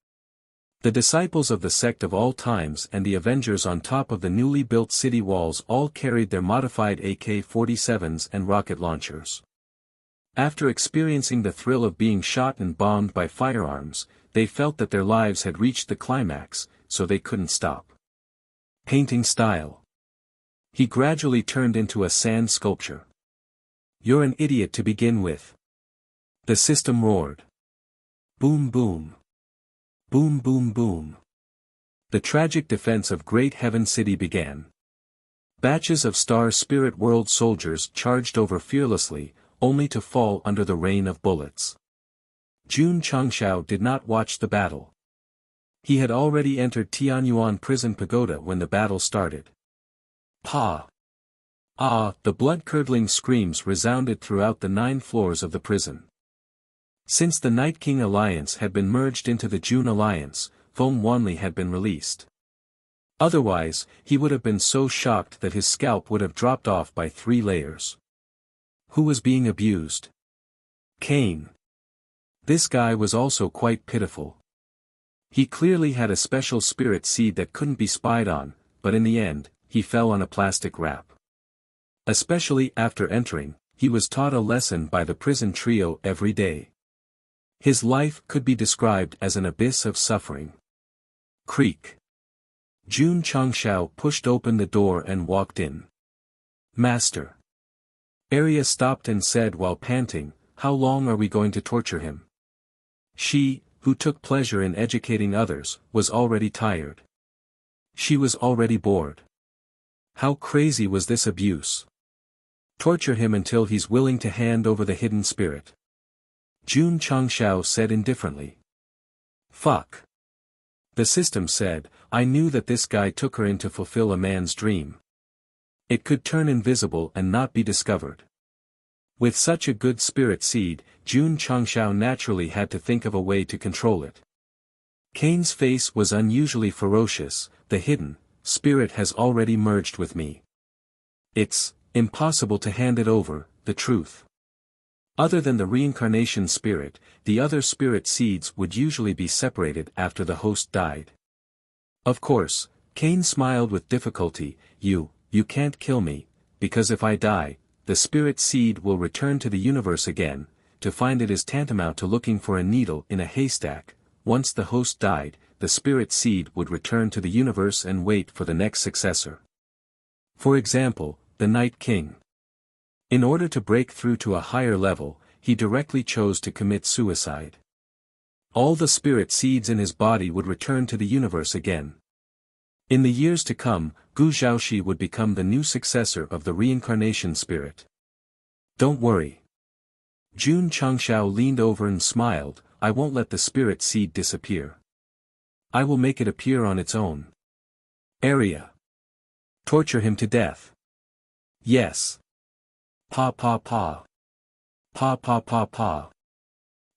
The disciples of the Sect of All Times and the Avengers on top of the newly built city walls all carried their modified AK-47s and rocket launchers. After experiencing the thrill of being shot and bombed by firearms, they felt that their lives had reached the climax, so they couldn't stop. Painting style. He gradually turned into a sand sculpture. "You're an idiot to begin with." The system roared. Boom boom. Boom boom boom. The tragic defense of Great Heaven City began. Batches of Star Spirit World soldiers charged over fearlessly, only to fall under the rain of bullets. Jun Changshao did not watch the battle. He had already entered Tianyuan Prison Pagoda when the battle started. Pa! Ah! The blood-curdling screams resounded throughout the 9 floors of the prison. Since the Night King Alliance had been merged into the June Alliance, Feng Wanli had been released. Otherwise, he would have been so shocked that his scalp would have dropped off by 3 layers. Who was being abused? Cain. This guy was also quite pitiful. He clearly had a special spirit seed that couldn't be spied on, but in the end, he fell on a plastic wrap. Especially after entering, he was taught a lesson by the prison trio every day. His life could be described as an abyss of suffering. Creak. Jun Changshao pushed open the door and walked in. "Master." Arya stopped and said while panting, "How long are we going to torture him?" She, who took pleasure in educating others, was already tired. She was already bored. How crazy was this abuse? Torture him until he's willing to hand over the hidden spirit. Jun Changshao said indifferently. Fuck. The system said, "I knew that this guy took her in to fulfill a man's dream. It could turn invisible and not be discovered." With such a good spirit seed, Jun Changshao naturally had to think of a way to control it. Cain's face was unusually ferocious. "The hidden spirit has already merged with me. It's impossible to hand it over, the truth. Other than the reincarnation spirit, the other spirit seeds would usually be separated after the host died." Of course, Cain smiled with difficulty. You can't kill me, because if I die, the spirit seed will return to the universe again, to find it is tantamount to looking for a needle in a haystack. Once the host died, the spirit seed would return to the universe and wait for the next successor. For example, the Night King. In order to break through to a higher level, he directly chose to commit suicide. All the spirit seeds in his body would return to the universe again. In the years to come, Gu Zhaoxi would become the new successor of the reincarnation spirit. Don't worry. Jun Changshao leaned over and smiled, I won't let the spirit seed disappear. I will make it appear on its own. Area. Torture him to death. Yes. Pa pa pa. Pa pa pa pa.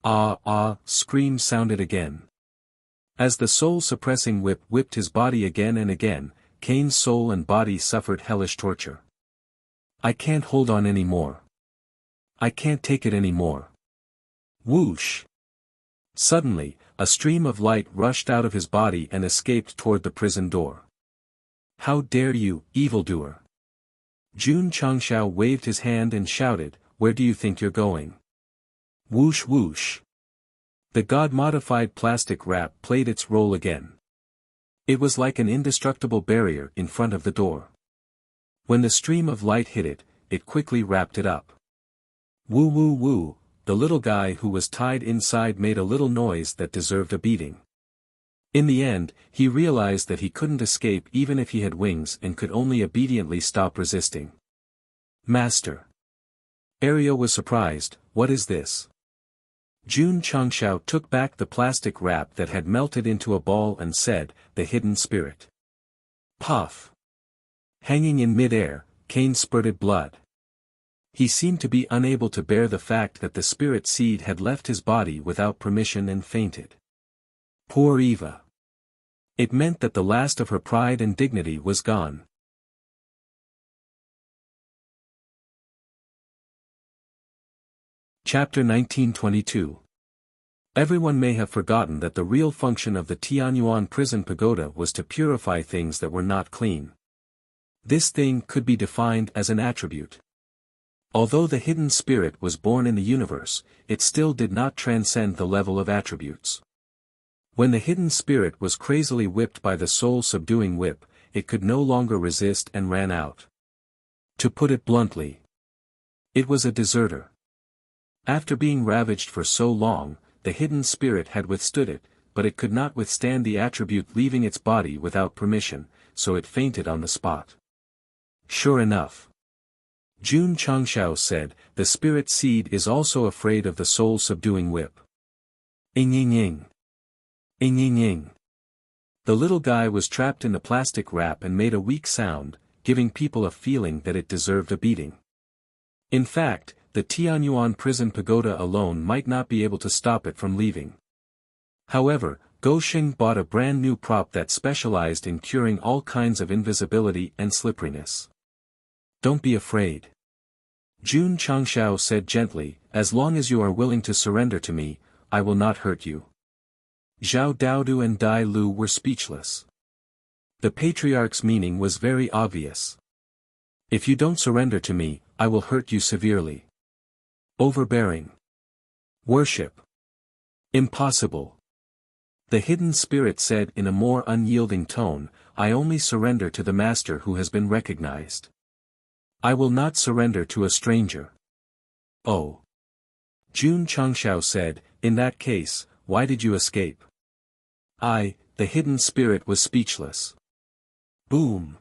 Ah ah, screams sounded again. As the soul-suppressing whip whipped his body again and again, Cain's soul and body suffered hellish torture. I can't hold on anymore. I can't take it anymore. Whoosh! Suddenly, a stream of light rushed out of his body and escaped toward the prison door. How dare you, evildoer! Jun Changshao waved his hand and shouted, where do you think you're going? Whoosh whoosh! The God-modified plastic wrap played its role again. It was like an indestructible barrier in front of the door. When the stream of light hit it, it quickly wrapped it up. Woo woo woo, the little guy who was tied inside made a little noise that deserved a beating. In the end, he realized that he couldn't escape even if he had wings and could only obediently stop resisting. Master. Ariel was surprised, what is this? Jun Changshao took back the plastic wrap that had melted into a ball and said, the hidden spirit. Puff. Hanging in mid-air, Cain spurted blood. He seemed to be unable to bear the fact that the spirit seed had left his body without permission and fainted. Poor Eva. It meant that the last of her pride and dignity was gone. Chapter 1922. Everyone may have forgotten that the real function of the Tianyuan prison pagoda was to purify things that were not clean. This thing could be defined as an attribute. Although the hidden spirit was born in the universe, it still did not transcend the level of attributes. When the hidden spirit was crazily whipped by the soul-subduing whip, it could no longer resist and ran out. To put it bluntly, it was a deserter. After being ravaged for so long, the hidden spirit had withstood it, but it could not withstand the attribute leaving its body without permission, so it fainted on the spot. Sure enough. Jun Changshao said, the spirit seed is also afraid of the soul-subduing whip. Ing ing ing. Ing ing ing. The little guy was trapped in the plastic wrap and made a weak sound, giving people a feeling that it deserved a beating. In fact, the Tianyuan prison pagoda alone might not be able to stop it from leaving. However, Go Xing bought a brand new prop that specialized in curing all kinds of invisibility and slipperiness. Don't be afraid. Jun Changshao said gently, as long as you are willing to surrender to me, I will not hurt you. Zhao Daodu and Dai Lu were speechless. The patriarch's meaning was very obvious. If you don't surrender to me, I will hurt you severely. Overbearing. Worship. Impossible. The hidden spirit said in a more unyielding tone, I only surrender to the master who has been recognized. I will not surrender to a stranger. Oh. Jun Changshao said, in that case, why did you escape? The hidden spirit was speechless. Boom.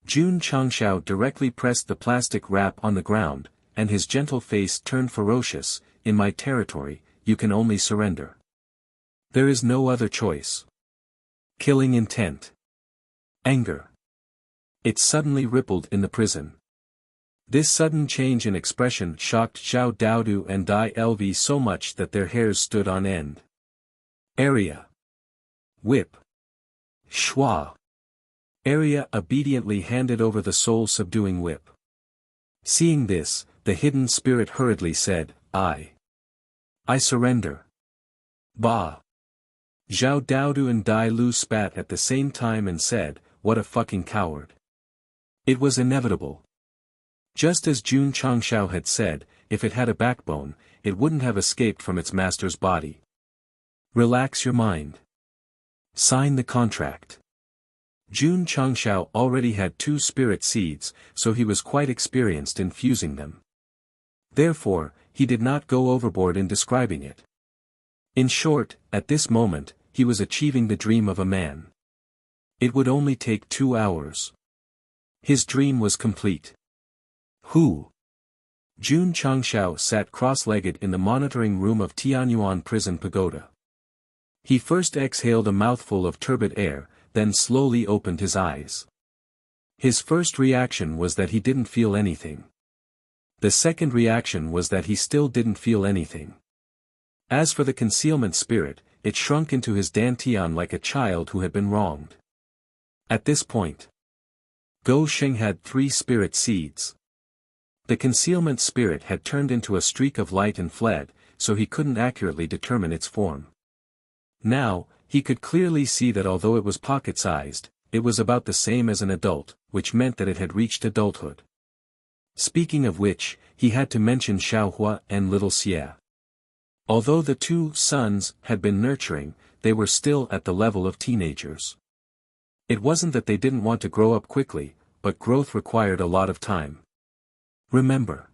Jun Changshao directly pressed the plastic wrap on the ground, and his gentle face turned ferocious, in my territory, you can only surrender. There is no other choice. Killing intent. Anger. It suddenly rippled in the prison. This sudden change in expression shocked Zhao Daodu and Dai Lv so much that their hairs stood on end. Area. Whip. Schwa. Area obediently handed over the soul-subduing whip. Seeing this, the hidden spirit hurriedly said, I surrender. Bah. Zhao Daodu and Dai Lu spat at the same time and said, what a fucking coward. It was inevitable. Just as Jun Changshao had said, if it had a backbone, it wouldn't have escaped from its master's body. Relax your mind. Sign the contract. Jun Changshao already had 2 spirit seeds, so he was quite experienced in fusing them. Therefore, he did not go overboard in describing it. In short, at this moment, he was achieving the dream of a man. It would only take 2 hours. His dream was complete. Who? Jun Changshao sat cross-legged in the monitoring room of Tianyuan Prison Pagoda. He first exhaled a mouthful of turbid air, then slowly opened his eyes. His first reaction was that he didn't feel anything. The second reaction was that he still didn't feel anything. As for the concealment spirit, it shrunk into his dantian like a child who had been wronged. At this point, Go Sheng had 3 spirit seeds. The concealment spirit had turned into a streak of light and fled, so he couldn't accurately determine its form. Now, he could clearly see that although it was pocket-sized, it was about the same as an adult, which meant that it had reached adulthood. Speaking of which, he had to mention Xiaohua and little Xie. Although the 2 sons had been nurturing, they were still at the level of teenagers. It wasn't that they didn't want to grow up quickly, but growth required a lot of time. Remember.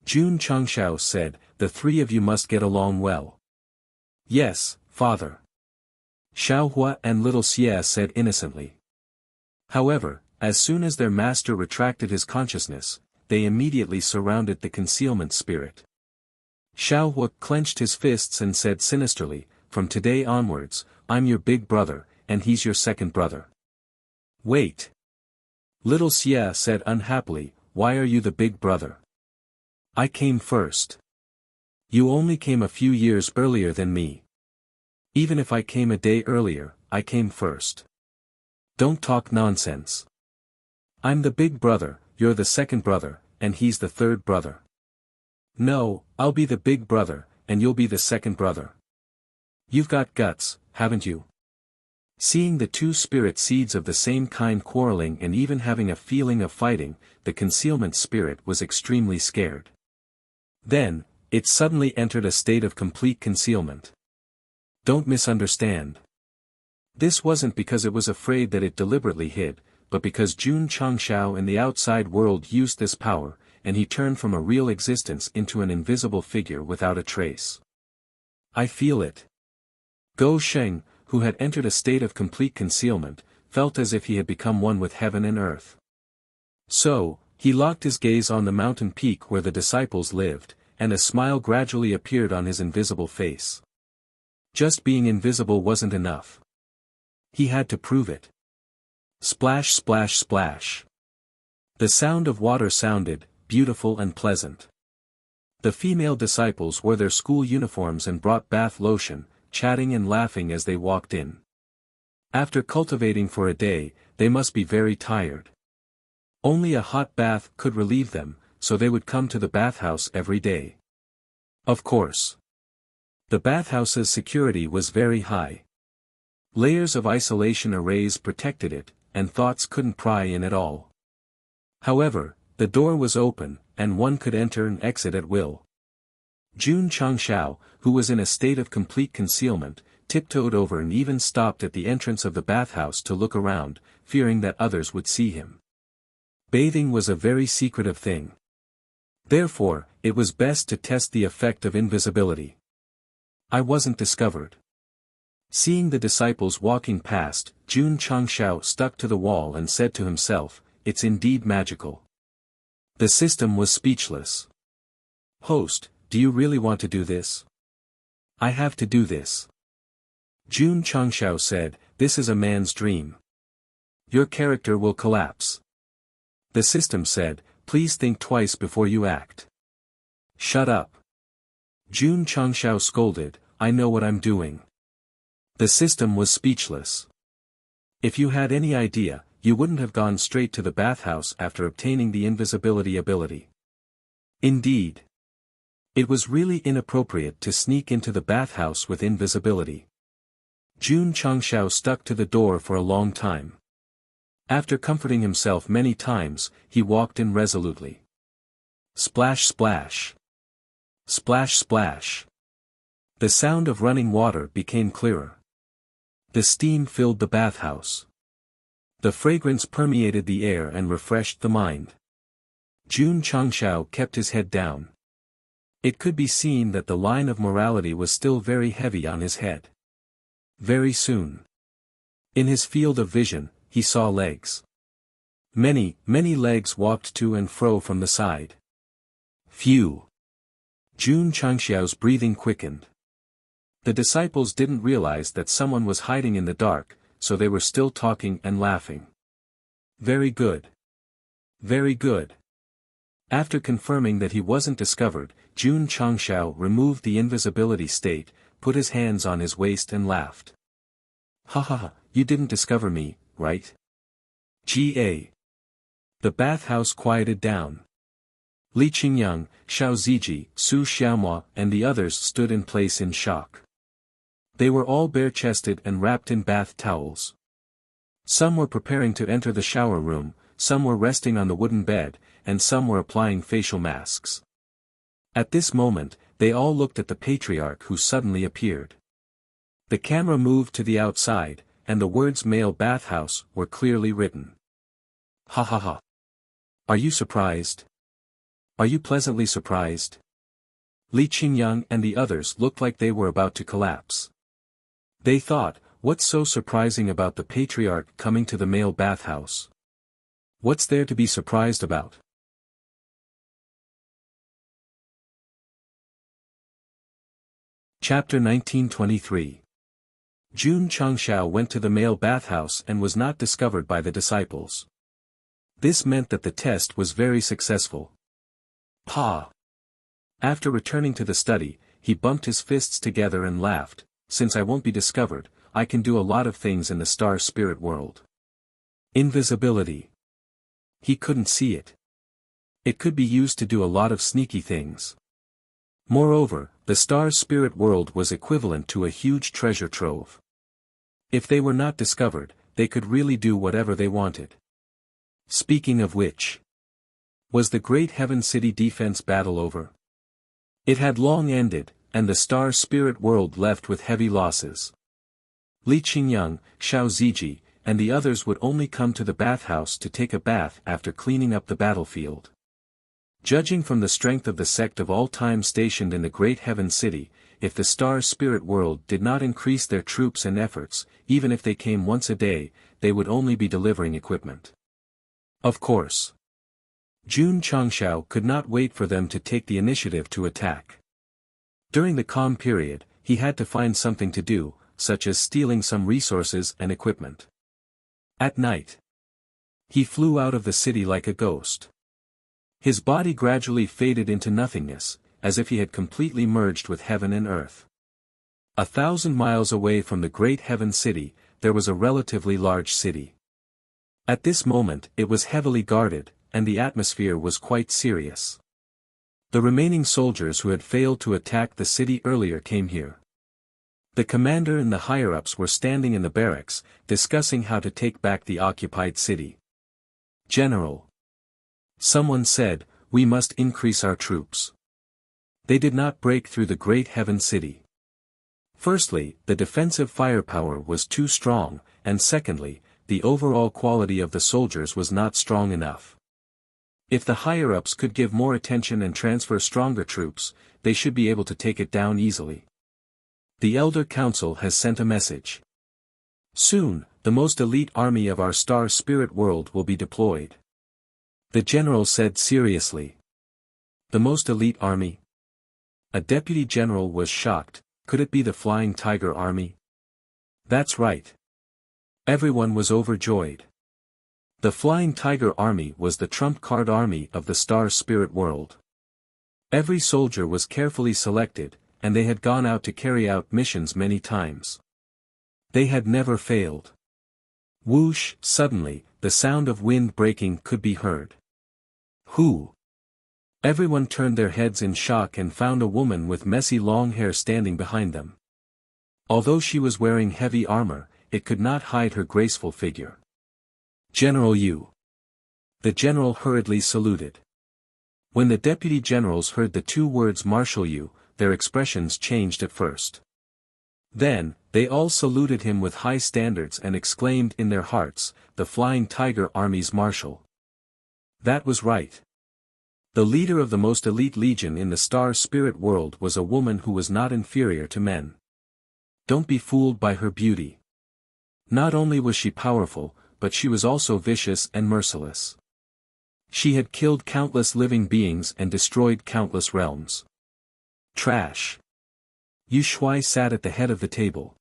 Jun Changshao said, the 3 of you must get along well. Yes, father. Xiaohua and little Xie said innocently. However, as soon as their master retracted his consciousness, they immediately surrounded the concealment spirit. Xiaohua clenched his fists and said sinisterly, from today onwards, I'm your big brother, and he's your second brother. Wait. Little Xie said unhappily, why are you the big brother? I came first. You only came a few years earlier than me. Even if I came a day earlier, I came first. Don't talk nonsense. I'm the big brother, you're the second brother, and he's the third brother. No, I'll be the big brother, and you'll be the second brother. You've got guts, haven't you? Seeing the 2 spirit seeds of the same kind quarreling and even having a feeling of fighting, the concealment spirit was extremely scared. Then, it suddenly entered a state of complete concealment. Don't misunderstand. This wasn't because it was afraid that it deliberately hid, but because Jun Changshao in the outside world used this power, and he turned from a real existence into an invisible figure without a trace. I feel it. Go Sheng, who had entered a state of complete concealment, felt as if he had become one with heaven and earth. So, he locked his gaze on the mountain peak where the disciples lived, and a smile gradually appeared on his invisible face. Just being invisible wasn't enough. He had to prove it. Splash splash splash. The sound of water sounded, beautiful and pleasant. The female disciples wore their school uniforms and brought bath lotion, chatting and laughing as they walked in. After cultivating for a day, they must be very tired. Only a hot bath could relieve them, so they would come to the bathhouse every day. Of course. The bathhouse's security was very high. Layers of isolation arrays protected it, and thoughts couldn't pry in at all. However, the door was open, and one could enter and exit at will. Jun Changshao, who was in a state of complete concealment, tiptoed over and even stopped at the entrance of the bathhouse to look around, fearing that others would see him. Bathing was a very secretive thing. Therefore, it was best to test the effect of invisibility. I wasn't discovered. Seeing the disciples walking past, Jun Changshao stuck to the wall and said to himself, it's indeed magical. The system was speechless. Host, do you really want to do this? I have to do this. Jun Changshao said, this is a man's dream. Your character will collapse. The system said, please think twice before you act. Shut up. Jun Changshao scolded, I know what I'm doing. The system was speechless. If you had any idea, you wouldn't have gone straight to the bathhouse after obtaining the invisibility ability. Indeed. It was really inappropriate to sneak into the bathhouse with invisibility. Jun Changshao stuck to the door for a long time. After comforting himself many times, he walked in resolutely. Splash splash. Splash splash. The sound of running water became clearer. The steam filled the bathhouse. The fragrance permeated the air and refreshed the mind. Jun Changshao kept his head down. It could be seen that the line of morality was still very heavy on his head. Very soon. In his field of vision, he saw legs. Many, many legs walked to and fro from the side. Phew! Jun Changshao's breathing quickened. The disciples didn't realize that someone was hiding in the dark, so they were still talking and laughing. Very good. Very good. After confirming that he wasn't discovered, Jun Changshao removed the invisibility state, put his hands on his waist and laughed. Ha ha ha, you didn't discover me, right? Ga. The bathhouse quieted down. Li Qingyang, Xiao Ziji, Su Xiaomua and the others stood in place in shock. They were all bare-chested and wrapped in bath towels. Some were preparing to enter the shower room, some were resting on the wooden bed, and some were applying facial masks. At this moment, they all looked at the patriarch who suddenly appeared. The camera moved to the outside, and the words male bathhouse were clearly written. Ha ha ha. Are you surprised? Are you pleasantly surprised? Li Qingyang and the others looked like they were about to collapse. They thought, what's so surprising about the patriarch coming to the male bathhouse? What's there to be surprised about? Chapter 1923. Jun Changshao went to the male bathhouse and was not discovered by the disciples. This meant that the test was very successful. Pa! After returning to the study, he bumped his fists together and laughed. Since I won't be discovered, I can do a lot of things in the star spirit world. Invisibility. He couldn't see it. It could be used to do a lot of sneaky things. Moreover, the star spirit world was equivalent to a huge treasure trove. If they were not discovered, they could really do whatever they wanted. Speaking of which, was the great Heaven City defense battle over? It had long ended, and the star spirit world left with heavy losses. Li Qingyang, Xiao Ziji, and the others would only come to the bathhouse to take a bath after cleaning up the battlefield. Judging from the strength of the sect of all time stationed in the great Heaven City, if the star spirit world did not increase their troops and efforts, even if they came once a day, they would only be delivering equipment. Of course. Jun Changshao could not wait for them to take the initiative to attack. During the calm period, he had to find something to do, such as stealing some resources and equipment. At night, he flew out of the city like a ghost. His body gradually faded into nothingness, as if he had completely merged with heaven and earth. 1,000 miles away from the great Heaven City, there was a relatively large city. At this moment it was heavily guarded, and the atmosphere was quite serious. The remaining soldiers who had failed to attack the city earlier came here. The commander and the higher-ups were standing in the barracks, discussing how to take back the occupied city. General, someone said, we must increase our troops. They did not break through the great Heaven City. Firstly, the defensive firepower was too strong, and secondly, the overall quality of the soldiers was not strong enough. If the higher-ups could give more attention and transfer stronger troops, they should be able to take it down easily. The Elder Council has sent a message. Soon, the most elite army of our star spirit world will be deployed. The general said seriously. The most elite army? A deputy general was shocked. Could it be the Flying Tiger Army? That's right. Everyone was overjoyed. The Flying Tiger Army was the trump-card army of the star spirit world. Every soldier was carefully selected, and they had gone out to carry out missions many times. They had never failed. Whoosh! Suddenly, the sound of wind breaking could be heard. Who? Everyone turned their heads in shock and found a woman with messy long hair standing behind them. Although she was wearing heavy armor, it could not hide her graceful figure. General Yu. The general hurriedly saluted. When the deputy generals heard the two words "marshal you," their expressions changed at first. Then, they all saluted him with high standards and exclaimed in their hearts, "The Flying Tiger Army's marshal." That was right. The leader of the most elite legion in the star spirit world was a woman who was not inferior to men. Don't be fooled by her beauty. Not only was she powerful, but she was also vicious and merciless. She had killed countless living beings and destroyed countless realms. Trash. Yu Shuai sat at the head of the table.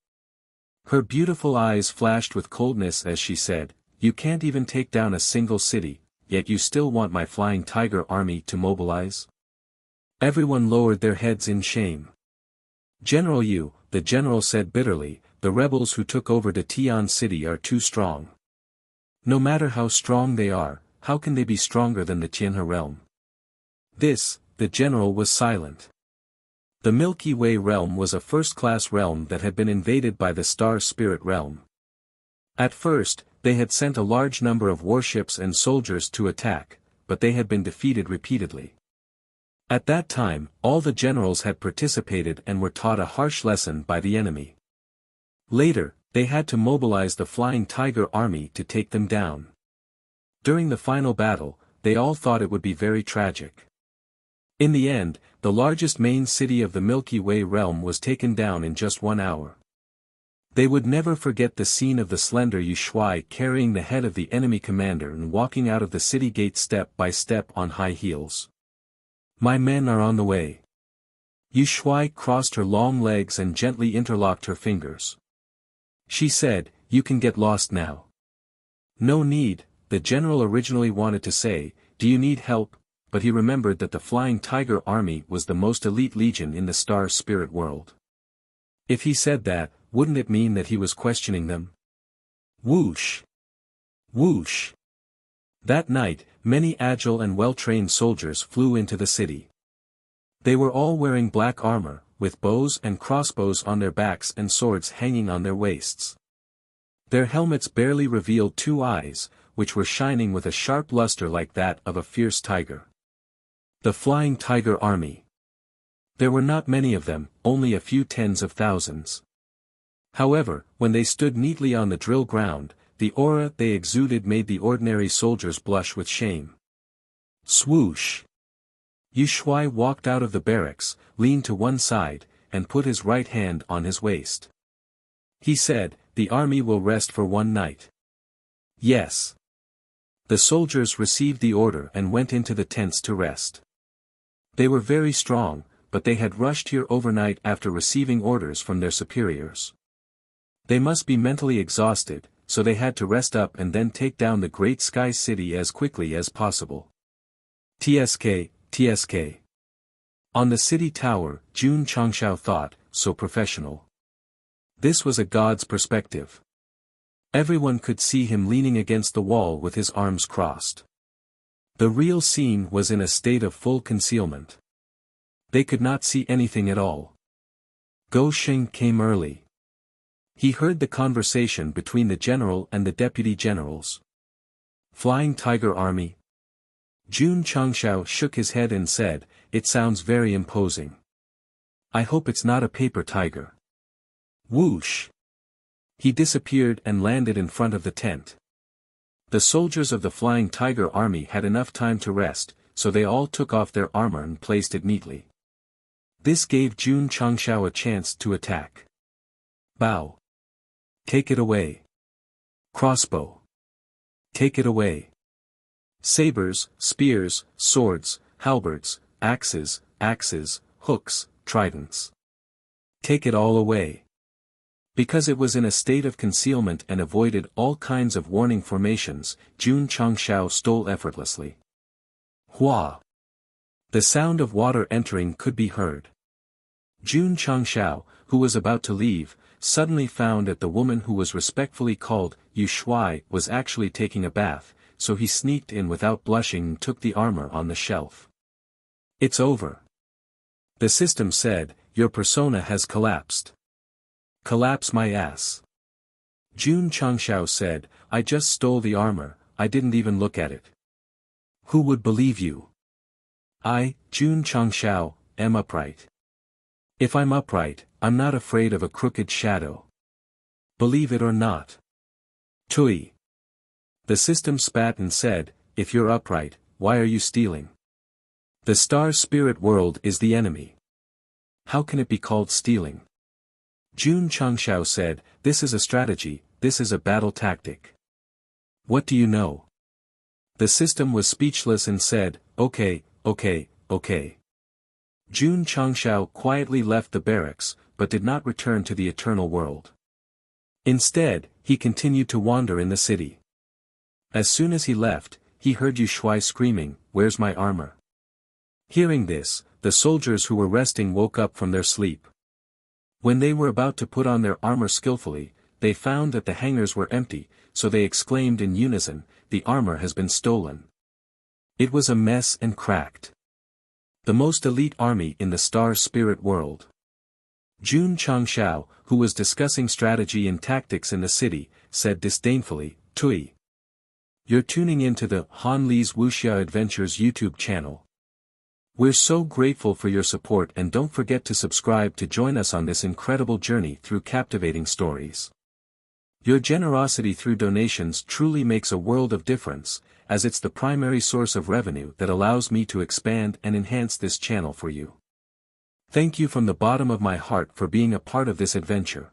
Her beautiful eyes flashed with coldness as she said, "You can't even take down a single city, yet you still want my Flying Tiger Army to mobilize?" Everyone lowered their heads in shame. "General Yu," the general said bitterly, "the rebels who took over the Tian city are too strong. No matter how strong they are, how can they be stronger than the Tianhe realm?" The general was silent. The Milky Way realm was a first-class realm that had been invaded by the Star Spirit realm. At first, they had sent a large number of warships and soldiers to attack, but they had been defeated repeatedly. At that time, all the generals had participated and were taught a harsh lesson by the enemy. Later, they had to mobilize the Flying Tiger Army to take them down. During the final battle, they all thought it would be very tragic. In the end, the largest main city of the Milky Way realm was taken down in just 1 hour. They would never forget the scene of the slender Yu Shuai carrying the head of the enemy commander and walking out of the city gate step by step on high heels. "My men are on the way." Yu Shuai crossed her long legs and gently interlocked her fingers. She said, "You can get lost now." "No need," the general originally wanted to say, "Do you need help?" but he remembered that the Flying Tiger Army was the most elite legion in the Star Spirit world. If he said that, wouldn't it mean that he was questioning them? Whoosh! Whoosh! That night, many agile and well-trained soldiers flew into the city. They were all wearing black armor, with bows and crossbows on their backs and swords hanging on their waists. Their helmets barely revealed 2 eyes, which were shining with a sharp luster like that of a fierce tiger. The Flying Tiger Army. There were not many of them, only a few tens of thousands. However, when they stood neatly on the drill ground, the aura they exuded made the ordinary soldiers blush with shame. Swoosh! Yu Shuai walked out of the barracks, leaned to one side, and put his right hand on his waist. He said, "The army will rest for 1 night." Yes. The soldiers received the order and went into the tents to rest. They were very strong, but they had rushed here overnight after receiving orders from their superiors. They must be mentally exhausted, so they had to rest up and then take down the great sky city as quickly as possible. TSK. On the city tower, Jun Changshao thought, so professional. This was a god's perspective. Everyone could see him leaning against the wall with his arms crossed. The real scene was in a state of full concealment. They could not see anything at all. Go Sheng came early. He heard the conversation between the general and the deputy generals. Flying Tiger Army? Jun Changshao shook his head and said, "It sounds very imposing. I hope it's not a paper tiger." Whoosh! He disappeared and landed in front of the tent. The soldiers of the Flying Tiger Army had enough time to rest, so they all took off their armor and placed it neatly. This gave Jun Changshao a chance to attack. Bow. Take it away. Crossbow. Take it away. Sabers, spears, swords, halberds, axes, hooks, tridents. Take it all away. Because it was in a state of concealment and avoided all kinds of warning formations, Jun Changshao stole effortlessly. Hua! The sound of water entering could be heard. Jun Changshao, who was about to leave, suddenly found that the woman who was respectfully called Yu Shuai was actually taking a bath, so he sneaked in without blushing and took the armor on the shelf. "It's over." The system said, "Your persona has collapsed." "Collapse my ass." Jun Changshao said, "I just stole the armor, I didn't even look at it." "Who would believe you?" I, Jun Changshao, am upright. If I'm upright, I'm not afraid of a crooked shadow. Believe it or not. Tui. The system spat and said, if you're upright, why are you stealing? The star spirit world is the enemy. How can it be called stealing? Jun Changshao said, this is a strategy, this is a battle tactic. What do you know? The system was speechless and said, okay. Jun Changshao quietly left the barracks, but did not return to the eternal world. Instead, he continued to wander in the city. As soon as he left, he heard Yu Shuai screaming, where's my armor? Hearing this, the soldiers who were resting woke up from their sleep. When they were about to put on their armor skillfully, they found that the hangars were empty, so they exclaimed in unison, the armor has been stolen. It was a mess and cracked. The most elite army in the star spirit world. Jun Changshao, who was discussing strategy and tactics in the city, said disdainfully, Tui. You're tuning into the Han Li's Wuxia Adventures YouTube channel. We're so grateful for your support, and don't forget to subscribe to join us on this incredible journey through captivating stories. Your generosity through donations truly makes a world of difference, as it's the primary source of revenue that allows me to expand and enhance this channel for you. Thank you from the bottom of my heart for being a part of this adventure.